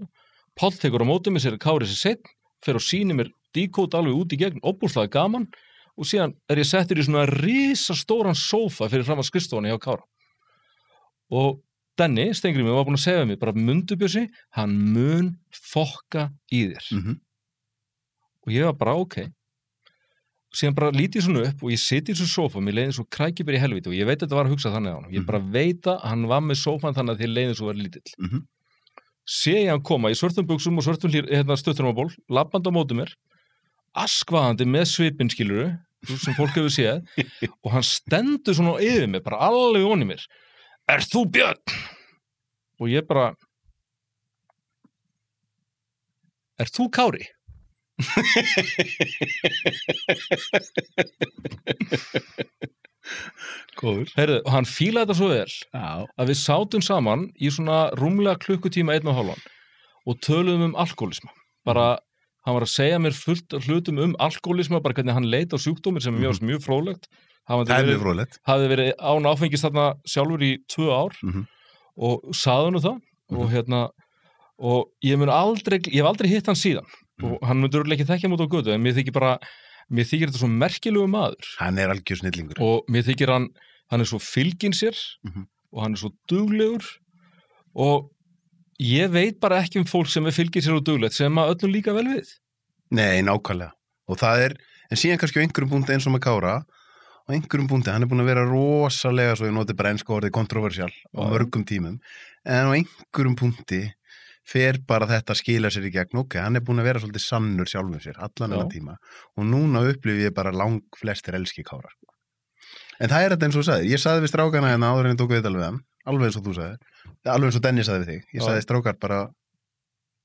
S2: Páll tekur á móti mig, sér Kári sér seinna, fer og sýnir mér díkót alveg út í gegn, óbúslega gaman, og síðan er ég settur í svona risastóran sófa fyrir fram að skrifstofunni hjá Kára. Og Denni, Steingrímur, var búin að segja mér, bara mundu Bjössi, hann mun fokka í þér. Og ég var bara, ok. Síðan bara lítið svona upp og ég siti í þessu sófa, mér leiði svo krækibir í helviti og ég veit að þetta var að hugsa þannig á hann. Ég bara veit að hann var með sófan þannig að þér leiði svo verið lítill. Sé ég hann koma í svörtum buxum og svörtum stutturmaból, labbandi á móti mér, askvaðandi með svipinn, skiluru, sem fólk hefur séð, og hann stendur svona yfir mig, bara alveg onni mér. Er þú Björn? Og ég bara, er þú Kári?
S1: Góður.
S2: Heyrðu, og hann fílaði þetta svo vel að við sátum saman í svona rúmlega klukkutíma 1,5 og töluðum alkoholisma. Bara, hann var að segja mér fullt hlutum alkoholisma, bara hvernig hann leit á sjúkdómir sem er mjög fróðlegt. Hafði verið án áfengist þarna sjálfur í 2 ár og saði hann það og hérna og ég hef aldrei hitt hann síðan og hann myndi örugglega ekki þekkja mig út á götu en mér þykir þetta svo merkilegu maður.
S1: Hann er algjör snillingur.
S2: Og mér þykir hann er svo fylginn sér og hann er svo duglegur og ég veit bara ekki fólk sem fylgir sér og duglegt sem að öllum líka vel við.
S1: Nei, nákvæmlega. Og það er, en síðan kannski á einhverjum punkti eins og með Kára, á einhverjum punkti, hann er búin að vera rosalega, svo ég noti bara enska orðið kontroversial á mörgum tímum, en á einhverjum punkti fer bara þetta að skila sér í gegn, ok, hann er búin að vera svolítið sannur sjálfum sér, allan enn tíma, og núna upplifi ég bara flestir elski Kára. En það er þetta eins og þú sagðir, ég sagði við strákana hérna áður en ég tók viðtal við hann, alveg eins og þú sagðir, alveg eins og Dennis sagði við þig, ég sagði strákar bara,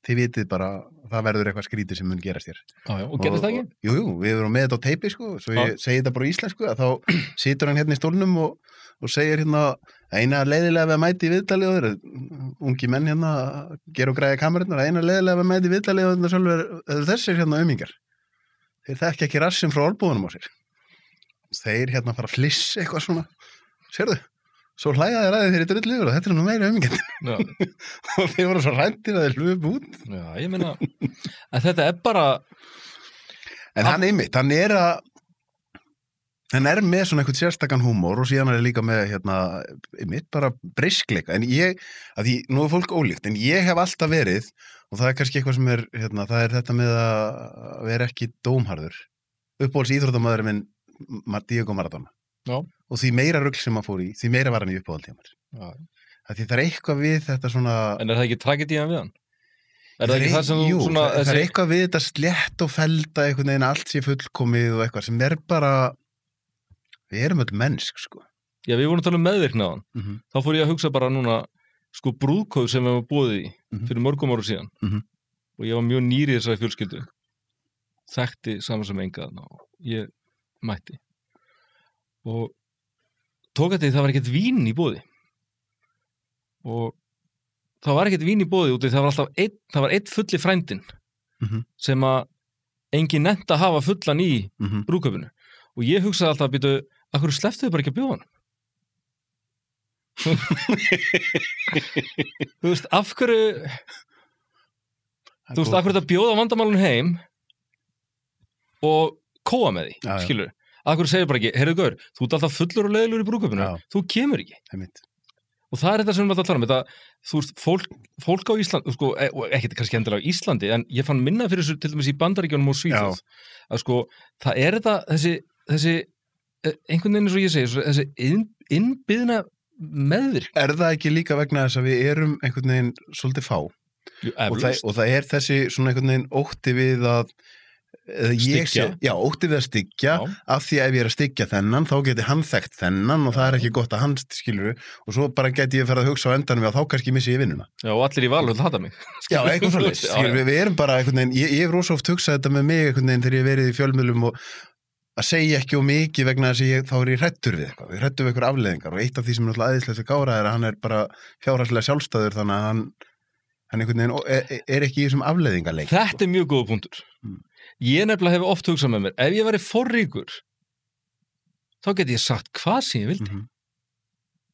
S1: þið vitið bara, það verður eitthvað skrítið sem mun gerast hér.
S2: Og gerist það ekki?
S1: Jú, við erum með þetta á teipi, sko, svo ég segi þetta bara í íslensku, að þá situr hann hérna í stólnum og segir hérna, eina leiðilega við að mæti í viðtalið og ungi menn hérna, gera og græða kamerunnar, eina leiðilega við að mæti í viðtalið og þessir hérna aumingar. Þeir þekki ekki rassinn frá olbúðunum á sér. þeir hérna fara að fliss eitthvað svona, sérðu, svo hlæða þeir þeir í drulliður og þetta nú meira umgændin. Og þeir voru svo hrættir að þeir hlupu út.
S2: Já, ég meina, að þetta bara...
S1: En hann einmitt, hann er með svona eitthvað sérstakann húmor og síðan er líka með, hérna, einmitt bara briskleika. En nú er fólk ólíkt, en ég hef alltaf verið, og það er kannski eitthvað sem hérna, það er þetta með að vera ekki dómharður. Uppáhalds íþróttamaðurinn minn, Diego Maradona.
S2: Já.
S1: Og því meira rugl sem hann fór í, því meira var hann í uppáhaldi hjá mér.
S2: Já.
S1: Það er eitthvað við þetta svona...
S2: En er það ekki tragedían við hann? Er það ekki það sem
S1: jú,
S2: svona...
S1: það er eitthvað við þetta slétt og felda einhvern veginn allt sé fullkomið og eitthvað sem bara... Við erum öll mennsk, sko.
S2: Já, við vorum að tala um meðvirknaðan. Þá fór ég að hugsa bara núna, sko, brúðkaup sem við varum búið í fyrir mörgum árum síðan. Og ég var mjög nýr í þessari fjölskyldu. Þekkti saman sem enga þarna og ég mætti. Og tók eftir því það var ekkert vín í boði. Og það var ekkert vín í boði út í það var alltaf það var einn fulli frændinn sem að engin nefnt að hafa fullan í brúðkaupinu. Og ég hugsaði alltaf að býtu, af hverju slepptu þau bara ekki að bjóða hann? Þú veist, af hverju þetta bjóða vandamálun heim og kóa með því, skilur? Af hverju segir bara ekki, heyrðu gaur, þú ert alltaf fullur og leiðilegur í brúðkaupinu, þú kemur ekki. Og það er þetta sem við alltaf tala um, þetta, þú veist, fólk á Íslandi, sko, ekki kannski endilega á Íslandi, en ég fann minna fyrir þessu til dæmis í Bandaríkjunum og Svíþjóð, að sko, það er þetta, þessi einhvern veginn eins og ég segi, þessi innbyðna meðvirk. Er það ekki líka vegna þess að við erum einhvern veginn svolítið fá? Jú, og það er þessi svona einhvern veginn ótti við að ótti við að styggja af því að ef ég er að styggja þennan þá geti hann þekkt þennan og það er ekki gott að hann skilur og svo bara geti ég ferð að hugsa á endanum og þá kannski missi ég vinnuna. Já, og allir í Valhöll hata mig. Já, eitthvað svolítið. Við erum bara einhvern veginn, ég hef rosa oft hugsað þetta með mig einhvern veginn þegar ég verið í fjölmiðlum og að segja ekki mikið vegna þess að þá er ég hræddur við eitthvað, ég hræddur við eitthvað afleiðingar og eitt af því sem er náttúrulega æðislegt við Kára er að hann er bara fjárhagslega sjálfstæður þannig að hann einhvern veginn er ekki í þessum afleiðingarleik. Þetta er mjög góða punktur. Ég nefnilega hef oft hugsað með mér, ef ég væri forríkur, þá geti ég sagt hvað sem ég vildi.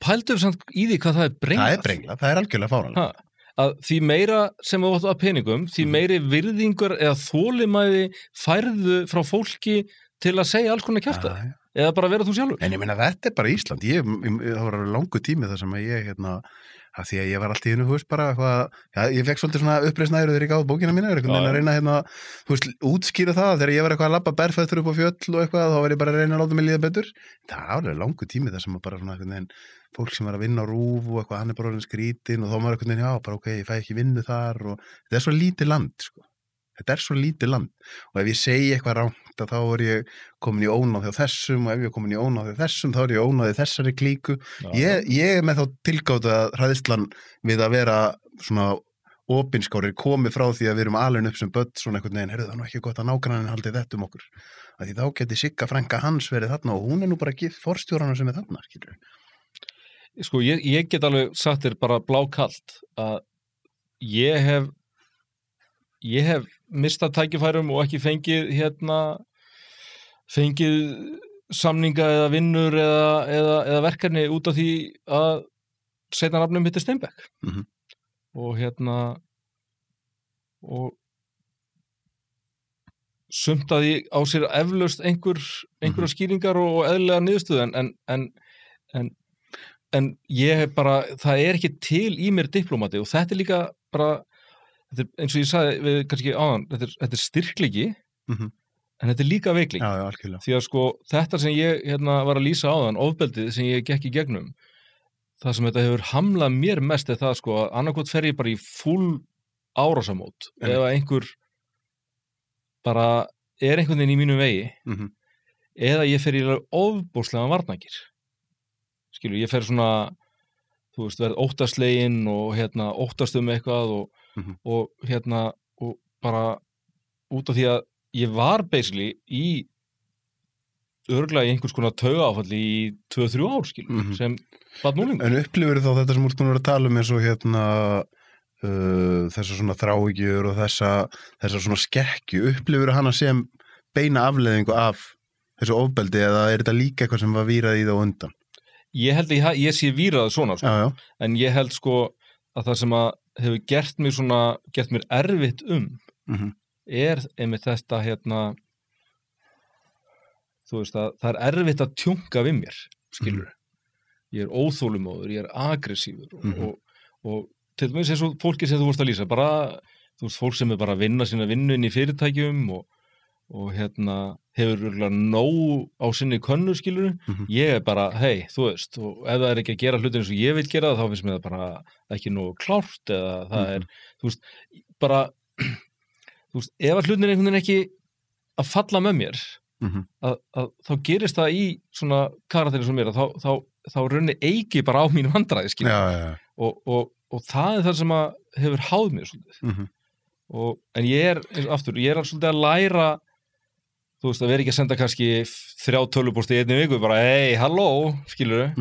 S2: Pældu við samt í því hvað það er brenglað. Það er brenglað, það er algjörlega fáránlegt. Að því meira sem við áttu að peningum, því meiri virðingur eða þolinmæði færðu frá fólki til að segja alls konar kjafta. Eða bara vera þú sjálfur. En ég meina þetta er bara Ísland. Það var langu tími þar sem að ég að því að ég var alltaf í hennu, þú veist, bara ég fekk svolítið svona uppreisnæður þegar ég gáði bókina mína, einhvern veginn að reyna þú veist, útskýra það, þegar ég var eitthvað að labba berfættur upp á fjöll og eitthvað, þá var ég bara að reyna að láta mig líða betur. Það var alveg langu tími þar sem að bara svona einhvern veginn, fólk sem var að vinna á RÚV og eitthvað, hann er bara orðinn skrítinn og þá var einhvern veginn, já, bara ok, ég fæ ekki vinnu þar og þetta er svo lítið land, sko. Þetta er svo lítið land og ef ég segi eitthvað rangt þá er ég komin í ónáð hjá þessum og ef ég er komin í ónáð hjá þessum þá er ég ónáð í þessari klíku. Ég er með þá tilgátt að hræðslan við að vera svona opinskárir komið frá því að við erum alveg upp sem börn svona einhvern veginn, heyrðu það nú ekki gott að nágrannin haldi þetta okkur. Að því þá geti Sigga frænka hans verið þarna og hún er nú bara forstjóranum sem er þarna, skilur. Sko, ég get alveg sagt þér bara blákalt að ég hef mistað tækifærum og ekki fengið samninga eða vinnur eða verkefni út af því að seinna nafnum hittir Steinbeck. Og og sumt að því á sér eflaust einhverja skýringar og eðlilega niðurstöðu en ég hef bara, það er ekki til í mér diplómati og þetta er líka bara eins og ég sagði við kannski áðan, þetta er styrklegi en þetta er líka veikling. Já, því að sko þetta sem ég var að lýsa áðan, ofbeldið sem ég gekk í gegnum, það sem þetta hefur hamlað mér mest er það sko að annarkot fer ég bara í full árásamót ef einhver bara er einhvern veginn í mínu vegi eða ég fer í ofbóðslega varnagir. Skilur, ég fer svona þú veist, verð óttaslegin og óttast eitthvað og bara út af því að ég var basically örugglega í einhvers konar taugaáfalli í 2-3 ár, skilur, sem barn núlingur. En upplifir þá þetta sem úr að tala um eins og þessar svona þráhyggjur og þessa svona skekkju, upplifir hana sem beina afleiðingu af
S1: þessu ofbeldi eða þetta líka eitthvað sem var vírað í það og undan?
S2: Ég held að ég sé vírað svona sko.
S1: Já.
S2: En ég held sko að það sem að hefur gert mér erfitt einmitt þetta þú veist að það erfitt að tjunga við mér, skilur. Ég óþolumóður, ég aggressífur og til dæmis eins og fólki sem þú vorst að lýsa, bara, þú veist, fólk sem bara að vinna sína vinnu inn í fyrirtækjum og hefur örugglega nóg á sinni könnu, skilur. Ég bara, hei, þú veist, og ef það ekki að gera hlutin eins og ég vil gera það, þá finnst mér það bara ekki nógu klárt eða það þú veist, bara, þú veist, ef að hlutin einhvern veginn ekki að falla með mér, að þá gerist það í svona karakterinn sem mér, að þá raunni eigi bara á mín vandræði, skilur. Og það það sem að hefur háð mér svolítið. En ég svolítið að læra, þú veist, að vera ekki að senda kannski 3 tölvupósti í einni viku, bara, hei, halló, skilur,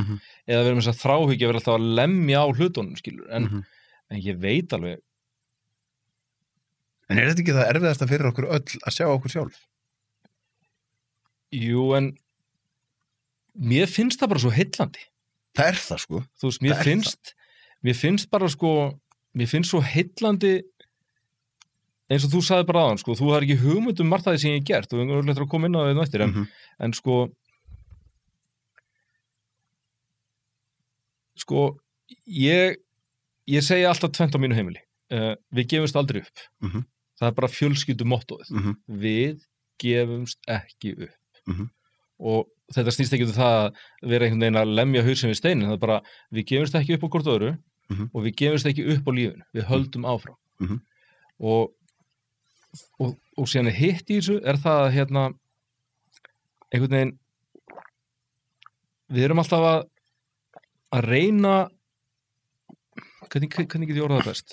S2: eða vera með þess að þráhyggja, vera alltaf að lemja á hlutunum, skilur, en ég veit alveg.
S1: En þetta ekki það erfiðasta fyrir okkur öll að sjá okkur sjálf?
S2: Jú, en mér finnst það bara svo heillandi.
S1: Það það, sko.
S2: Þú veist, mér finnst bara, sko, mér finnst svo heillandi eins og þú sagði bara aðan, sko, þú har ekki hugmynd margt af því sem ég hef gert og við erum að koma inn á því nættir, en sko, ég segi alltaf tvennt á mínu heimili. Við gefumst aldrei upp. Það bara fjölskyldumottóið. Við gefumst ekki upp. Og þetta snýst ekki um það að vera einhvern veginn að lemja hausinn við steinin, það bara, við gefumst ekki upp á hvort öðru og við gefumst ekki upp á lífinu. Við höldum áfram. Og síðan hitt í þessu það að einhvern veginn við erum alltaf að reyna hvernig get ég orðað það best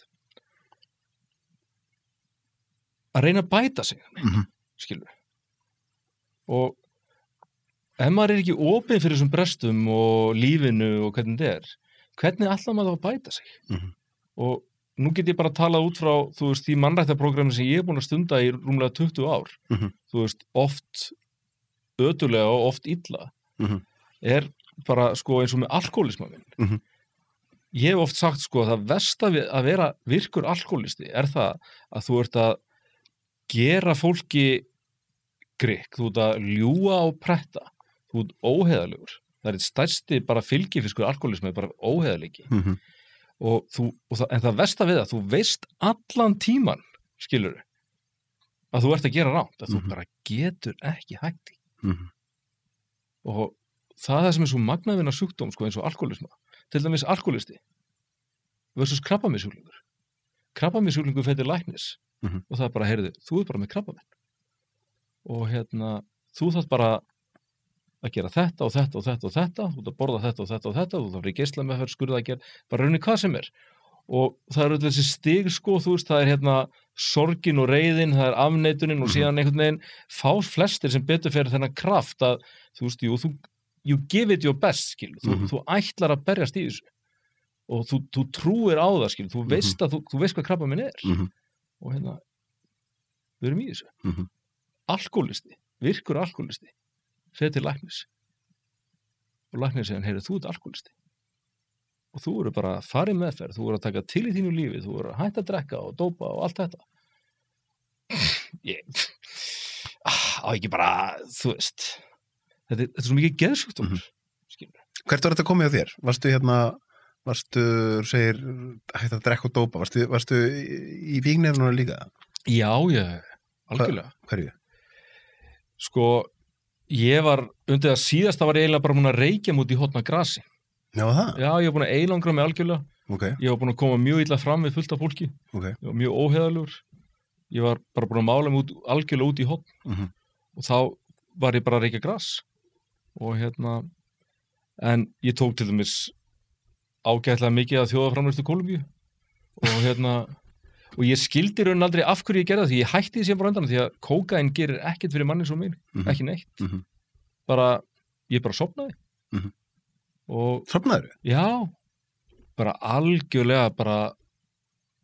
S2: að reyna að bæta sig skilur og ef maður ekki opinn fyrir þessum brestum og lífinu og hvernig þetta hvernig ætlar maður að bæta sig og nú get ég bara talað út frá, þú veist, því mannrættaprógrammi sem ég búin að stunda í rúmlega 20 ár. Þú veist, oft ötulega og oft illa. Bara, sko, eins og með alkoholisma minn. Ég hef oft sagt, sko, það versta við að vera virkur alkoholisti það að þú ert að gera fólki grikk, þú ert að ljúga og pretta, þú ert óheiðalegur. Það eitt stærsti bara fylgifiskur alkoholismi, bara óheiðalegi. En það versta við það, þú veist allan tíman, skilur að þú ert að gera rátt, að þú bara getur ekki hægt í. Og það sem svo magnaðvinna sjúkdóm, sko, eins og alkoholisma, til dæmis alkoholisti versus krabbameinssjúklingur. Krabbameinssjúklingur fer til læknis og það bara, heyrðu, þú bara með krabbamein. Og þú þarft bara að gera þetta og þetta og þetta og þetta, þú þarf að borða þetta og þetta og þetta, þú þarf að geislameðferð, skurðaðgerð, bara raunir hvað sem og það eru þessi stig, sko, þú veist, það sorgin og reiðin, það afneitunin og síðan einhvern veginn fá flestir sem betur fyrir þennan kraft að, þú veist, you give it your best, skil, þú ætlar að berjast í þessu og þú trúir á það, skil, þú veist að þú veist hvað krabbamein og við erum í þessu. Alkoholisti, virkur alkoholisti fer til læknis og læknir segir, heyrðu, þú ert alkoholisti og þú eru bara að fara í meðferð, þú eru að taka til í þínu lífi, þú eru að hætta að drekka og dópa og allt þetta á ekki bara, þú veist þetta er svo mikið geðsjúkdómur
S1: Hvert var þetta komið á þér? Varstu, segir hætta að drekka og dópa, varstu í vígnefnuna líka?
S2: Já, algjörlega.
S1: Hverju?
S2: Sko ég var, undir það síðasta var ég eiginlega bara búin að reykja múti í hotna grasi.
S1: Já, það?
S2: Já, ég var búin að einangra mig algjörlega.
S1: Okay.
S2: Ég var búin að koma mjög illa fram við fullt af fólki.
S1: Okay.
S2: Ég var mjög óheiðalegur. Ég var bara búin að mála mig algjörlega út í hotn. Og þá var ég bara að reykja gras. Og en ég tók til dæmis ágætlega mikið að þjóðaframleiðslu Kólumbíu. Og ég skildi raun aldrei af hverju ég gerði það, því ég hætti því sem bara undan, því að kókaín gerir ekkert fyrir manni svo mig, ekki neitt. Ég bara sofnaði.
S1: Sofnaður?
S2: Já, bara algjörlega bara,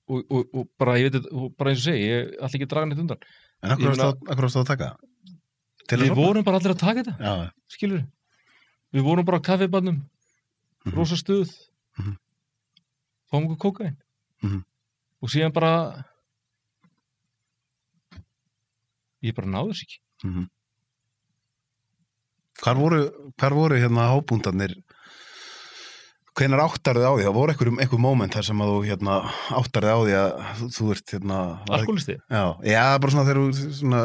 S2: og bara, ég veit þetta, bara eins og segi, ég ætla ekki að draga neitt undan.
S1: En akkur varst það að taka það?
S2: Við vorum bara allir að taka þetta, skilur. Við vorum bara á kaffibannum, rosa stuð, fáum okkur kókaín. Og síðan bara, ég bara náði þess ekki.
S1: Hvar voru hérna hábúndarnir? Hvenær áttarðu á því? Það voru einhver moment þar sem að þú áttarðu á því að þú ert
S2: alkoholisti?
S1: Já, bara svona þegar þú svona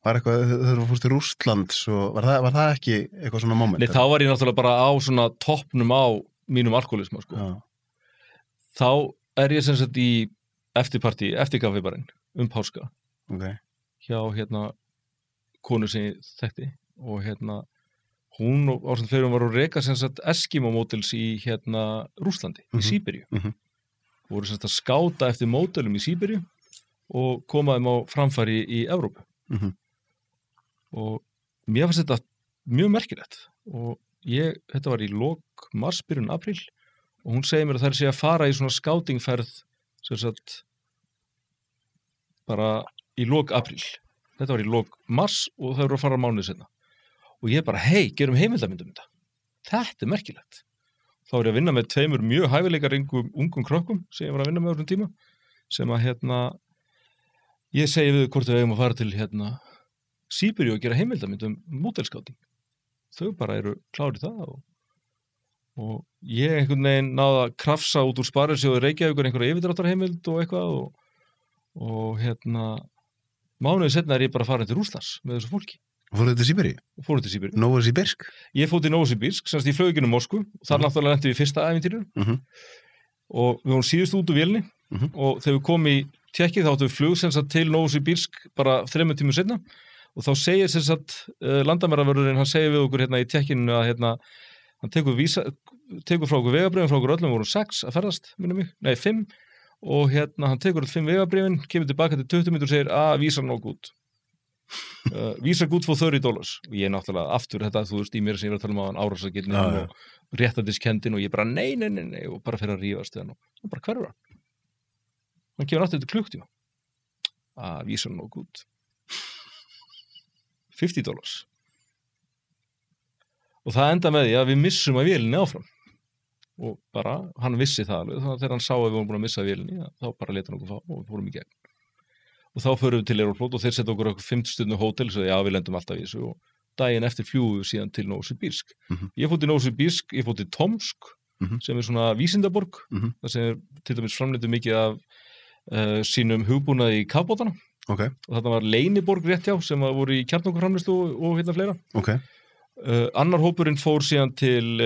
S1: var eitthvað, þegar þú fórst í Rússland var það ekki eitthvað svona moment?
S2: Nei, þá var ég náttúrulega bara á svona toppnum á mínum alkoholisma, sko. Þá ég sem sagt í eftirpartí, eftir kaffibarinn páska. Hjá konu sem ég þekkti og hún og ásamt fyrir var að reka sem sagt Eskimo módels í Rússlandi, í Síberíu. Voru sem sagt að skáta eftir módelum í Síberíu og koma þeim á framfæri í Evrópu. Og mér fannst þetta mjög merkilegt og þetta var í lok mars, byrjun apríl og hún segir mér að þær sé að fara í svona skátingferð sem sagt bara í lok apríl. Þetta var í lok mars og þau eru að fara mánuði seinna. Og ég bara, gerum heimildamyndum þetta. Þetta merkilegt. Þá ég að vinna með 2 mjög hæfileikar ungum krökkum sem ég var að vinna með á þessum tíma sem að ég segi við hvort við eigum að fara til Síberíu og gera heimildamyndum módelskáting. Þau bara eru klárið það og ég einhvern veginn náði að krafsa út úr Sparisjóði Reykjavíkur einhverja yfirdráttarheimild og eitthvað og mánuði seinna ég bara farin til Rússlands með þessu fólki.
S1: Fóruð til Síberíu?
S2: Fóruð til Síberíu.
S1: Novosibirsk?
S2: Ég fór til Novosibirsk, semst ég flög ekki Moskvu og þar náttúrulega lenti við fyrsta ævintýrinu og við vorum síðust út úr vélni og þegar við komum í Tékkið þá áttum við flug semst til Novosibirsk bara 3 tímum seinna og þá segir semst landamæravörðurinn, hann segir við okkur í Tékkinu að hann tekur frá okkur vegabrifin frá okkur öllum, vorum 6 að ferðast, minnum mig, nei 5 og hann tekur 5 vegabrifin, kemur tilbaka til 20 mínútur og segir, vísan nóg út. Visa good for $30 og ég náttúrulega aftur þetta, þú veist, í mér sem ég var að tala um á árásagirnin og réttadiskendin og ég bara nei og bara fyrir að rífast við hann og bara hverfur hann kemur aftur til klukktíma vísa nóg good $50 og það enda með því að við missum að vélinni áfram og bara, hann vissi það alveg, þannig að þegar hann sá að við vorum búin að missa vélinni, þá bara leta hann okkur fá og við fórum í gegn og þá förum við til Aeroflot og þeir setja okkur 5 stundum hótel og já, við lendum alltaf í þessu og daginn eftir fljúum við síðan til Novosibirsk. Ég fór til Novosibirsk, ég fór til Tomsk sem svona vísindaborg það sem til dæmis framleitu mikið af sínum hugbúnaði í kafbátana og þarna var leyniborg rétt hjá sem voru í kjarnorkuframleiðslu og fleira. Annar hópurinn fór síðan til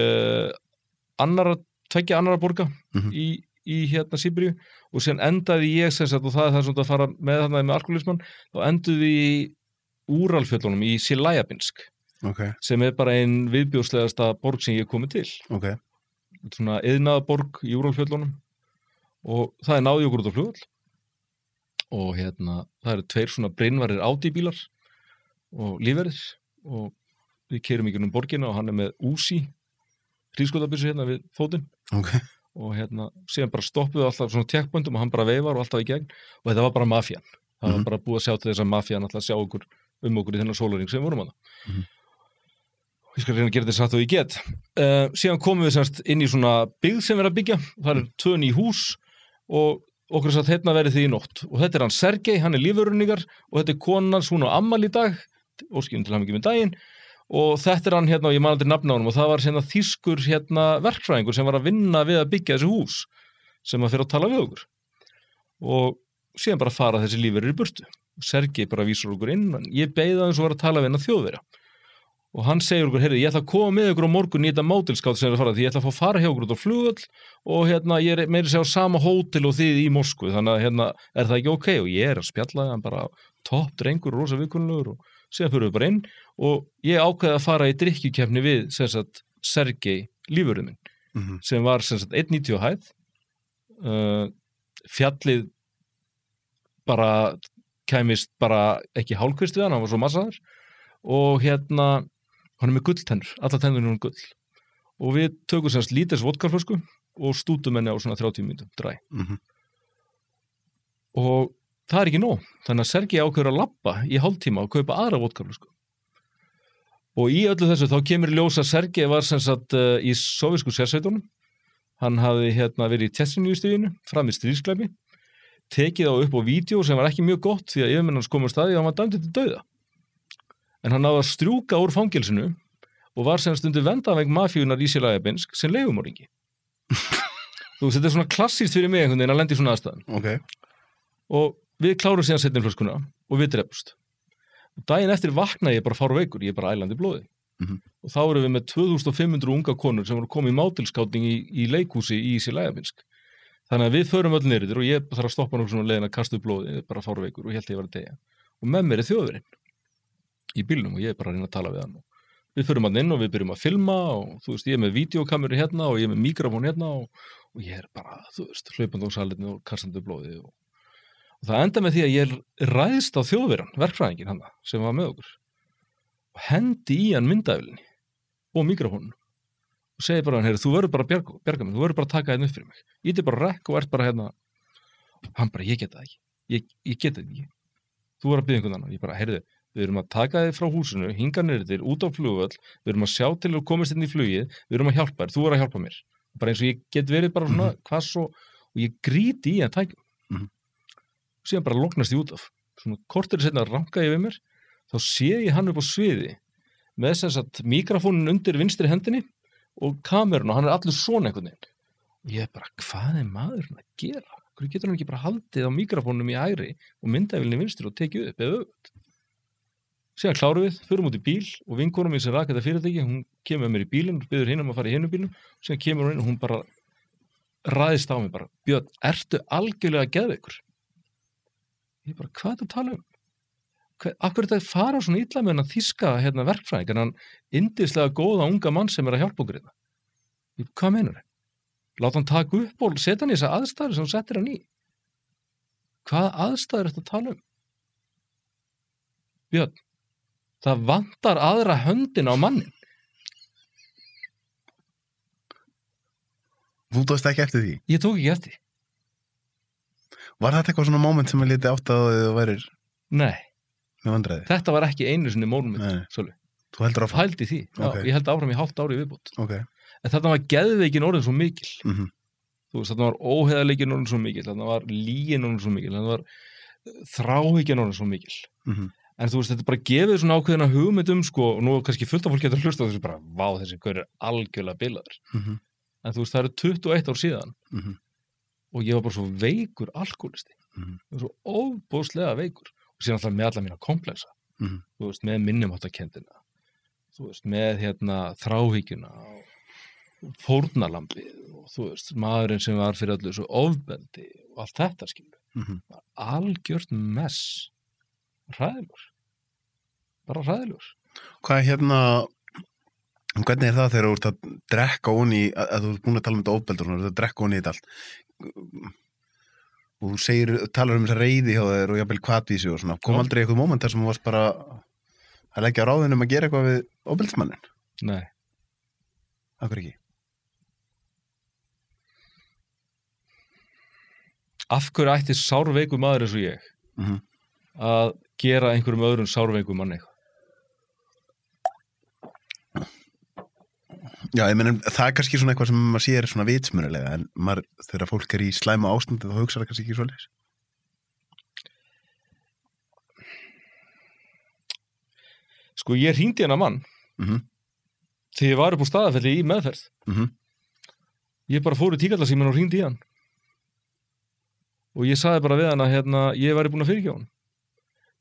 S2: 2 annarra borga í Síberíu og síðan endaði ég sem sagt og það er svona að fara með alkoholismann þá enduði við í Úralfjöllunum í Siljabinsk sem bara ein viðbjóðslegasta borg sem ég komið til svona iðnaðarborg í Úralfjöllunum og það náði okkur út á flugvöll og það eru 2 svona brennvarir Audi-bílar og lífverðir og við keyrum í gegnum borgina og hann með Uzi hríðskotabyssu við fótinn og síðan bara stoppuðu alltaf svona tékkböndum og hann bara veifar og alltaf í gegn og þetta var bara mafían. Það var bara búið að sjá til þess að mafían alltaf sjá okkur í þennan sólarhring sem vorum að það. Ég skal reyna að gera þetta satt og ég get. Síðan komum við semst inn í svona byggð sem við að byggja. Það 2 ný hús og okkur satt verið því í nótt. Og þetta hann Sergei, hann lífvörunningar og þetta konans, hún á afmæli í dag, óskilum til hamingju með daginn. Og þetta hann og ég man aldrei nafna á honum og það var þýskur verkfræðingur sem var að vinna við að byggja þessi hús sem að fyrir að tala við okkur og síðan bara fara þessi lífverðir í burtu og Sergei bara vísur okkur inn ég beið aðeins og var að tala við Þjóðverja og hann segir okkur, heyrðu, ég ætla að koma með okkur á morgun í þetta módelskátt sem er að fara því ég ætla að fá fara hjá okkur út á flugvöll og ég meiri segja á sama hótel og þið í Moskvu þannig að er það ekki ok og ég að spjalla hann bara topp drengur og rosa viðkunnulegur og síðan fyrir við bara inn og ég ákveði að fara í drykkjukeppni við Sergei lífvörðinn minn sem var 1,90 hæð fjallið bara kæmist bara ekki hálfkvist við hann var svo massaður og hann með gulltennur, alla tennur gull og við tökum lítils vodkaflösku og stútum henni á svona 30 mínútum dræ og það ekki nóg, þannig að Sergei ákveður að labba í hálftíma og kaupa aðra vodkaflösku Og í öllu þessu þá kemur í ljós að Sergej var sem sagt í sovísku sérsveitunum. Hann hafði verið í Tsjetsjeníu-stríðinu, fram í stríðsglæpi, tekið á upp á vídeo sem var ekki mjög gott því að yfirmenn hans komur staði og hann var dæmdur til dauða. En hann náði að strjúka úr fangelsinu og var sem stundu vendavæng mafíunar í Chelyabinsk sem leigumorðingi. Þú veist, þetta er svona klassískt fyrir mig einhvern veginn að lenda í svona aðstæðum.
S1: Okay.
S2: Og við klárum síðan seinni flöskuna og við drepust. Og daginn eftir vakna ég bara fárveikur, ég er bara ælandi blóði. Og þá erum við með 2500 unga konur sem voru komið í mátilskáting í leikhúsi í Chelyabinsk. Þannig að við förum öll niður og ég þarf að stoppa nokkuð svona leiðin að kasta upp blóði, bara fárveikur og ég held ég var að deyja. Og með mér er Þjóðverinn í bílnum og ég er bara að reyna að tala við hann. Við förum hann inn og við byrjum að filma og þú veist, ég er með vídeokameru hérna og ég er með mikrofón hérna og ég er bara, þú veist, hlaupandi á salinu og kastandi blóði og það enda með því að ég ræðst á Þjóðverjann, verkfræðinginn hann sem var með okkur og hendi í hann myndavélinni og mikrofónun og segi bara hann, þú verður bara að bjarga mig, þú verður bara að taka hérna upp fyrir mig. Ég er bara rekk og ert bara hérna. Hann bara, ég get það ekki. Ég get það ekki. Þú verður að biðja einhvern annan. Ég bara, við erum að taka þig frá húsinu, hinga niður út á flugvöll, við erum að sjá til að komast inn í flugið, við erum að hjálpa þér, þú verður að hjálpa mér. Bara eins og ég get verið bara svona hvass og ég gríti í hann tækjum. Síðan bara loknast ég út af. Svona kortur seinna ranka ég við mér, þá sé ég hann upp á sviði með þess að mikrofónin undir vinstri hendinni og kamerun og hann er allur svona einhvern veginn. Og ég bara, hvað er maðurinn að gera? Hvernig getur hann ekki bara haldið á mikrofónum í hægri og myndavélinni vinstri og tekið upp eða öfugt? Síðan klárum við, förum út í bíl og vinkonum mín sem rak þetta fyrirtæki, hún kemur með mér í bílinn og biður hinn að fara í hinum bílnum. Síðan kemur hún inn og hún bara ræðist á mig bara, Björn, ertu algjörlega geðveikur? Ég bara, hvað er þetta að tala um? Akkur er þetta að fara svona illa með hann að þýska verkfræðing, en hann yndislega góða unga mann sem er að hjálpa okkur hérna. Hvað meinar þið? Láta hann taka upp og setja hann í þessa aðstæður sem hann settir hann í. Hvaða aðstæður er þetta að tala um? Björn, það vantar aðra höndin á mannin.
S1: Þú tókst ekki eftir því?
S2: Ég tók ekki eftir því.
S1: Var þetta eitthvað svona moment sem að liti átt að þið værir?
S2: Nei.
S1: Með vandræði?
S2: Þetta var ekki einu sinni moment, Sölvi.
S1: Þú heldur áfram?
S2: Hældi því, okay. Já, ég held áfram í hálft ári viðbútt.
S1: Okay.
S2: En þetta var geðveikin orðin svo mikil.
S1: Þú
S2: veist, þetta var óheðaleikin orðin svo mikil, þetta var lygin orðin svo mikil, þetta var þráhyggjan orðin svo mikil. En þú veist, þetta bara gefið svona ákveðina hugmynd sko, og nú kannski fullt af fólk getur hlusta á þessu bara, vá, þessi gaur er algjörlega bilaður. En þú veist, það eru 21 ár síðan og ég var bara svo veikur alkoholisti. Ég var svo ofboðslega veikur. Og síðan alltaf með alla mína komplexa. Þú veist, með minnumáttakendina. Þú veist, með þráhyggjuna og fórnarlambið og þú veist, maðurinn sem var fyrir öllu svo ofbeldi og allt þetta skilur. Algjört mess. Hræðilegur. Bara hræðilegur.
S1: Hvað hvernig er það þegar þú ert að drekka onni að þú ert búin að tala um þetta ofbeldur og þú ert að drekka onni í þetta allt og þú talar um þessa reiði hjá þér og jafnvel hvatvísi og svona, kom aldrei eitthvað moment þar sem þú varst bara að leggja á ráðinu að gera eitthvað við ofbeldismannin?
S2: Nei.
S1: Akkur ekki?
S2: Af hverju ætti sárveikur maður eins og ég að gera einhverjum öðrum sárveikum manni eitthvað?
S1: Já, ég meina, það er kannski svona eitthvað sem maður sér svona vitsmunulega, en þegar fólk er í slæma ástandi þá hugsa það kannski ekki svoleiðis.
S2: Sko, ég hringdi hennar mann þegar ég var upp á Staðarfelli í meðferð. Ég bara fór í tíkallasímann og hringdi í hann. Og ég sagði bara við hann að ég væri búin að fyrirgefa hann.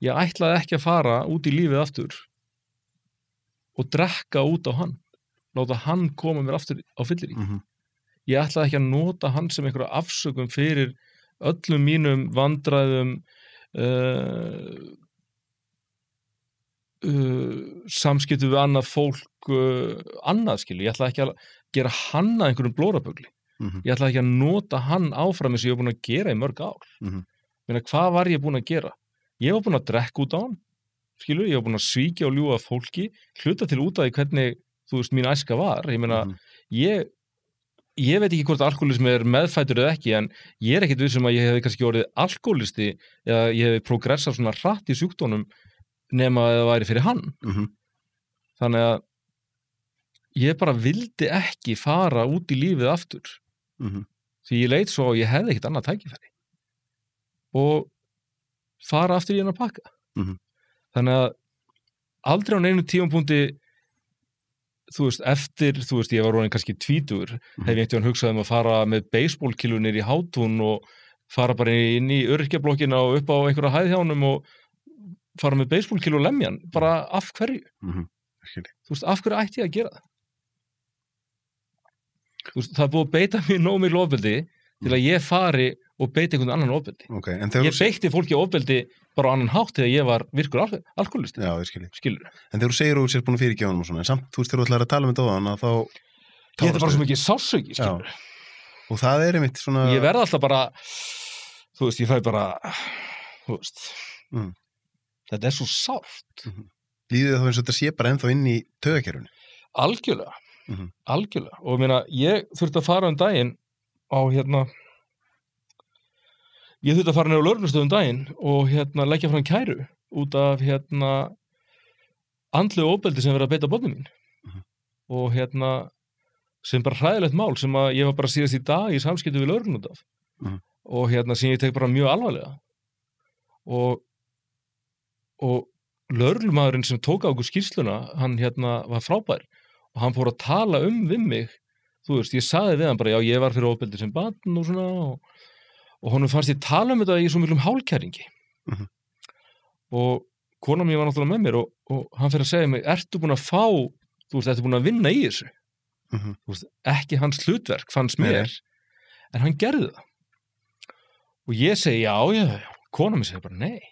S2: Ég ætlaði ekki að fara út í lífið aftur og drekka út á hann. Láta hann koma mér aftur á fyllir í. Ég ætlaði ekki að nota hann sem einhverja afsökum fyrir öllum mínum vandræðum, samskiptum við annað fólk, annað skilur. Ég ætlaði ekki að gera hann að einhverjum blórabögli. Ég ætlaði ekki að nota hann áfram eins og ég var búin að gera í mörg ár. Meina, hvað var ég búin að gera? Ég var búin að drekka út á hann, skilur, ég var búin að svíkja og ljúga fólki, hluta til út af því hvernig þú veist, mín æska var, ég meina, ég veit ekki hvort alkoholismi er meðfæddur eða ekki, en ég er ekkit vissum að ég hef kannski orðið alkoholisti eða ég hef progressað svona hratt í sjúkdónum nema að það væri fyrir hann. þannig að ég bara vildi ekki fara út í lífið aftur því ég leit svo og ég hefði ekkert annað tækifæri og fara aftur í hennar pakka þannig að aldrei á neinu tímapunkti eftir, ég var orðinn kannski 20 hef ég einhvern hugsað að fara með baseballkilunir í Hátún og fara bara inn í öryrkjablokkina og upp á einhverja hæð hjá honum og fara með baseballkilu og lemja hann, bara af hverju? Af hverju ætti ég að gera það? Það er búið að beita mér nóg miklu ofbeldi til að ég fari og beiti einhvern annan ofbeldi. Ég beitti fólki ofbeldi bara á annan hátt þegar ég var virkur alkoholisti.
S1: Já, ég skilur. En þegar þú segir að þú sér búin að fyrirgefa honum og svona, en samt, þegar þú ætlar að tala um þetta á þann, þá...
S2: Ég þetta bara svo mikið sásauki, skilur.
S1: Og það einmitt svona...
S2: Ég verð alltaf bara, ég fæ bara, þetta er svo sárt.
S1: Líður þá eins og þetta sé bara ennþá inn í taugakerfinu?
S2: Algjörlega. Algjörlega. Og ég þurfti að fara daginn á ég þurfti að fara niður á lögreglustöð daginn og leggja fram kæru út af andlegu ofbeldi sem verið að beita börnum mín og sem bara hræðilegt mál sem að ég var bara síðast í dag í samskipti við lögregluna út af og sem ég tek bara mjög alvarlega og lögreglumaðurinn sem tók á okkur skýrsluna hann var frábær og hann fór að tala við mig ég sagði við hann bara, já ég var fyrir ofbeldi sem barn og svona og honum fannst ég tala þetta í svo miklum hálkæringi og konan mín var náttúrulega með mér og hann fyrir að segja mig, ertu búin að fá ertu búin að vinna í þessu ekki hans hlutverk fannst mér en hann gerði það og ég segi já, konan mín segi bara nei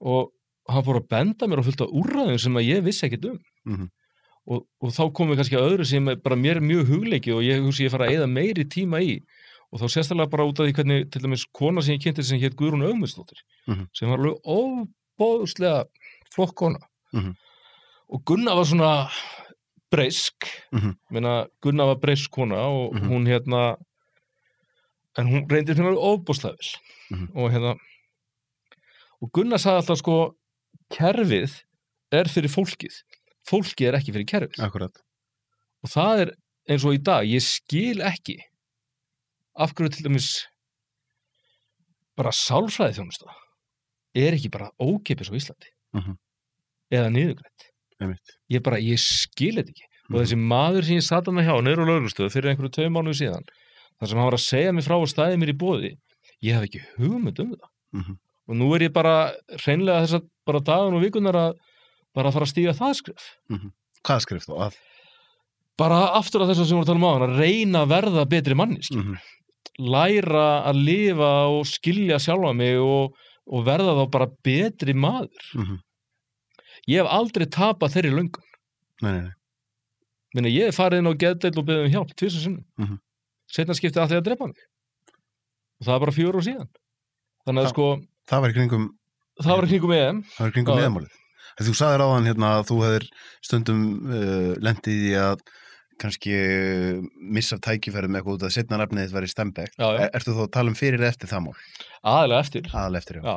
S2: og hann fór að benda mér á fullt af úrræðum sem að ég vissi ekkert og þá komum við kannski að öðru sem bara mér er mjög hugleiki og ég hugsi ég fara að eyða meiri tíma í og þá sérstaklega bara út af því hvernig til dæmis kona sem ég kynnti sem hét Guðrún Ögmundsdóttir sem var alveg óbóðslega flott kona og Gunna var svona breisk Gunna var breisk kona og hún en hún reyndi hérna óbóðslega vel og Gunna sagði alltaf kerfið er fyrir fólkið er ekki fyrir kerfið.
S1: Akkurat.
S2: Og það er eins og í dag, ég skil ekki af hverju til dæmis bara sálfræði þjónusta er ekki bara ókeypis á Íslandi eða niðurgreitt. Ég skil þetta ekki og þessi maður sem ég sat hann hjá niður á lögreglustöðu fyrir einhverju 2 mánuði síðan þar sem hann var að segja mig frá og staðið mér í boði ég hef ekki hugmynd það og nú er ég bara hreinlega þess að bara dagan og vikunar að bara að fara að stíga það skref.
S1: Hvað skref þú að?
S2: Bara aftur að þess að sem við vorum að tala um á að reyna að verða betri manneski. Læra að lifa og skilja sjálfa mig og verða þá bara betri maður. Ég hef aldrei tapað þeirri löngun. Nei. Ég hef farið inn á geðdeild og beðið hjálp 2 sinnum. Seinna skipti allir að drepa mig. Og það var bara 4 ár síðan. Þannig að
S1: Það var í kringum
S2: EM.
S1: Það var í kringum EM-málið. Þú sagðir á hann að þú hefðir stundum lendið í að kannski missa tækifæri með eitthvað út að setna nafnið þitt var í Stembæk. Ertu þá að tala um fyrir eða eftir það mál?
S2: Aðalega eftir.
S1: Já.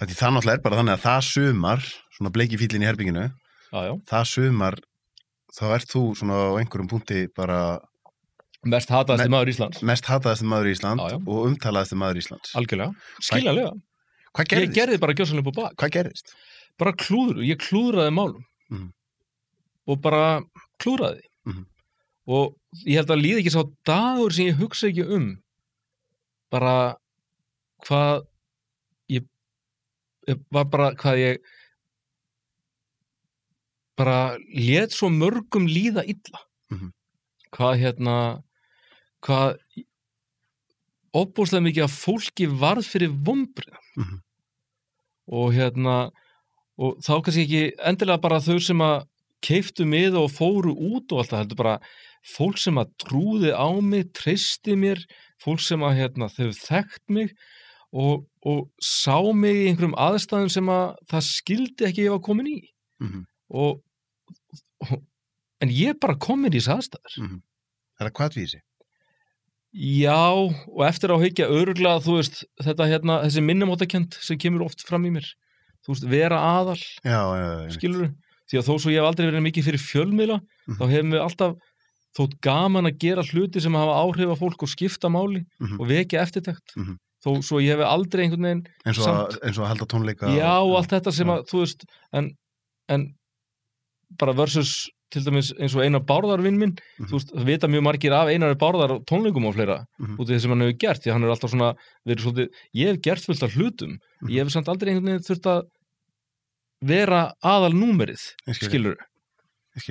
S1: Það náttúrulega er bara þannig að það sumar, svona bleiki fíllinn í herbygginu, það sumar, þá ert þú svona á einhverjum punkti bara...
S2: Mest hataðasti maður Íslands.
S1: Mest hataðasti maður Íslands og umtalaðasti maður Íslands.
S2: Algjörlega. Skiljanlega.
S1: Hvað gerðist?
S2: Ég gerði bara gjörsamlega upp á bak.
S1: Hvað gerðist?
S2: Bara ég klúðraði málum og bara klúðraði og ég held að líði ekki sá dagur sem ég hugsa ekki bara hvað ég bara lét svo mörgum líða illa hvað óbúslega mikið að fólki varð fyrir vonbrigðum og þá kannski ekki endilega bara þau sem að keyptu með og fóru út og allt það heldur bara fólk sem að trúði á mig, treysti mér fólk sem að þau þekkt mig og sá mig í einhverjum aðstæðum sem að það skildi ekki ég var komin í en ég bara komin í þessi aðstæður
S1: Er það hvatvísi?
S2: Já, og eftir á hyggja örugglega, þú veist, þetta þessi minnumáttakend sem kemur oft fram í mér þú veist, vera aðal skilurðu, því að þó svo ég hef aldrei verið mikið fyrir fjölmiðla, þá hefum við alltaf þótt gaman að gera hluti sem hafa áhrif á fólk og skipta máli og vekja eftirtekt, þó svo ég hef aldrei einhvern veginn
S1: eins og að halda tónleika
S2: og allt þetta sem að, þú veist, en bara versus til dæmis eins og Einar Bárðar-vinn minn, þú veist, það vita mjög margir af Einari Bárðar og tónleikum og fleira út af því sem hann hefur gert, því hann er alltaf svona verið svolítið, ég hef gert fullt af hlutum ég hef samt aldrei einhvern veginn þurft að vera aðal númerið skilur,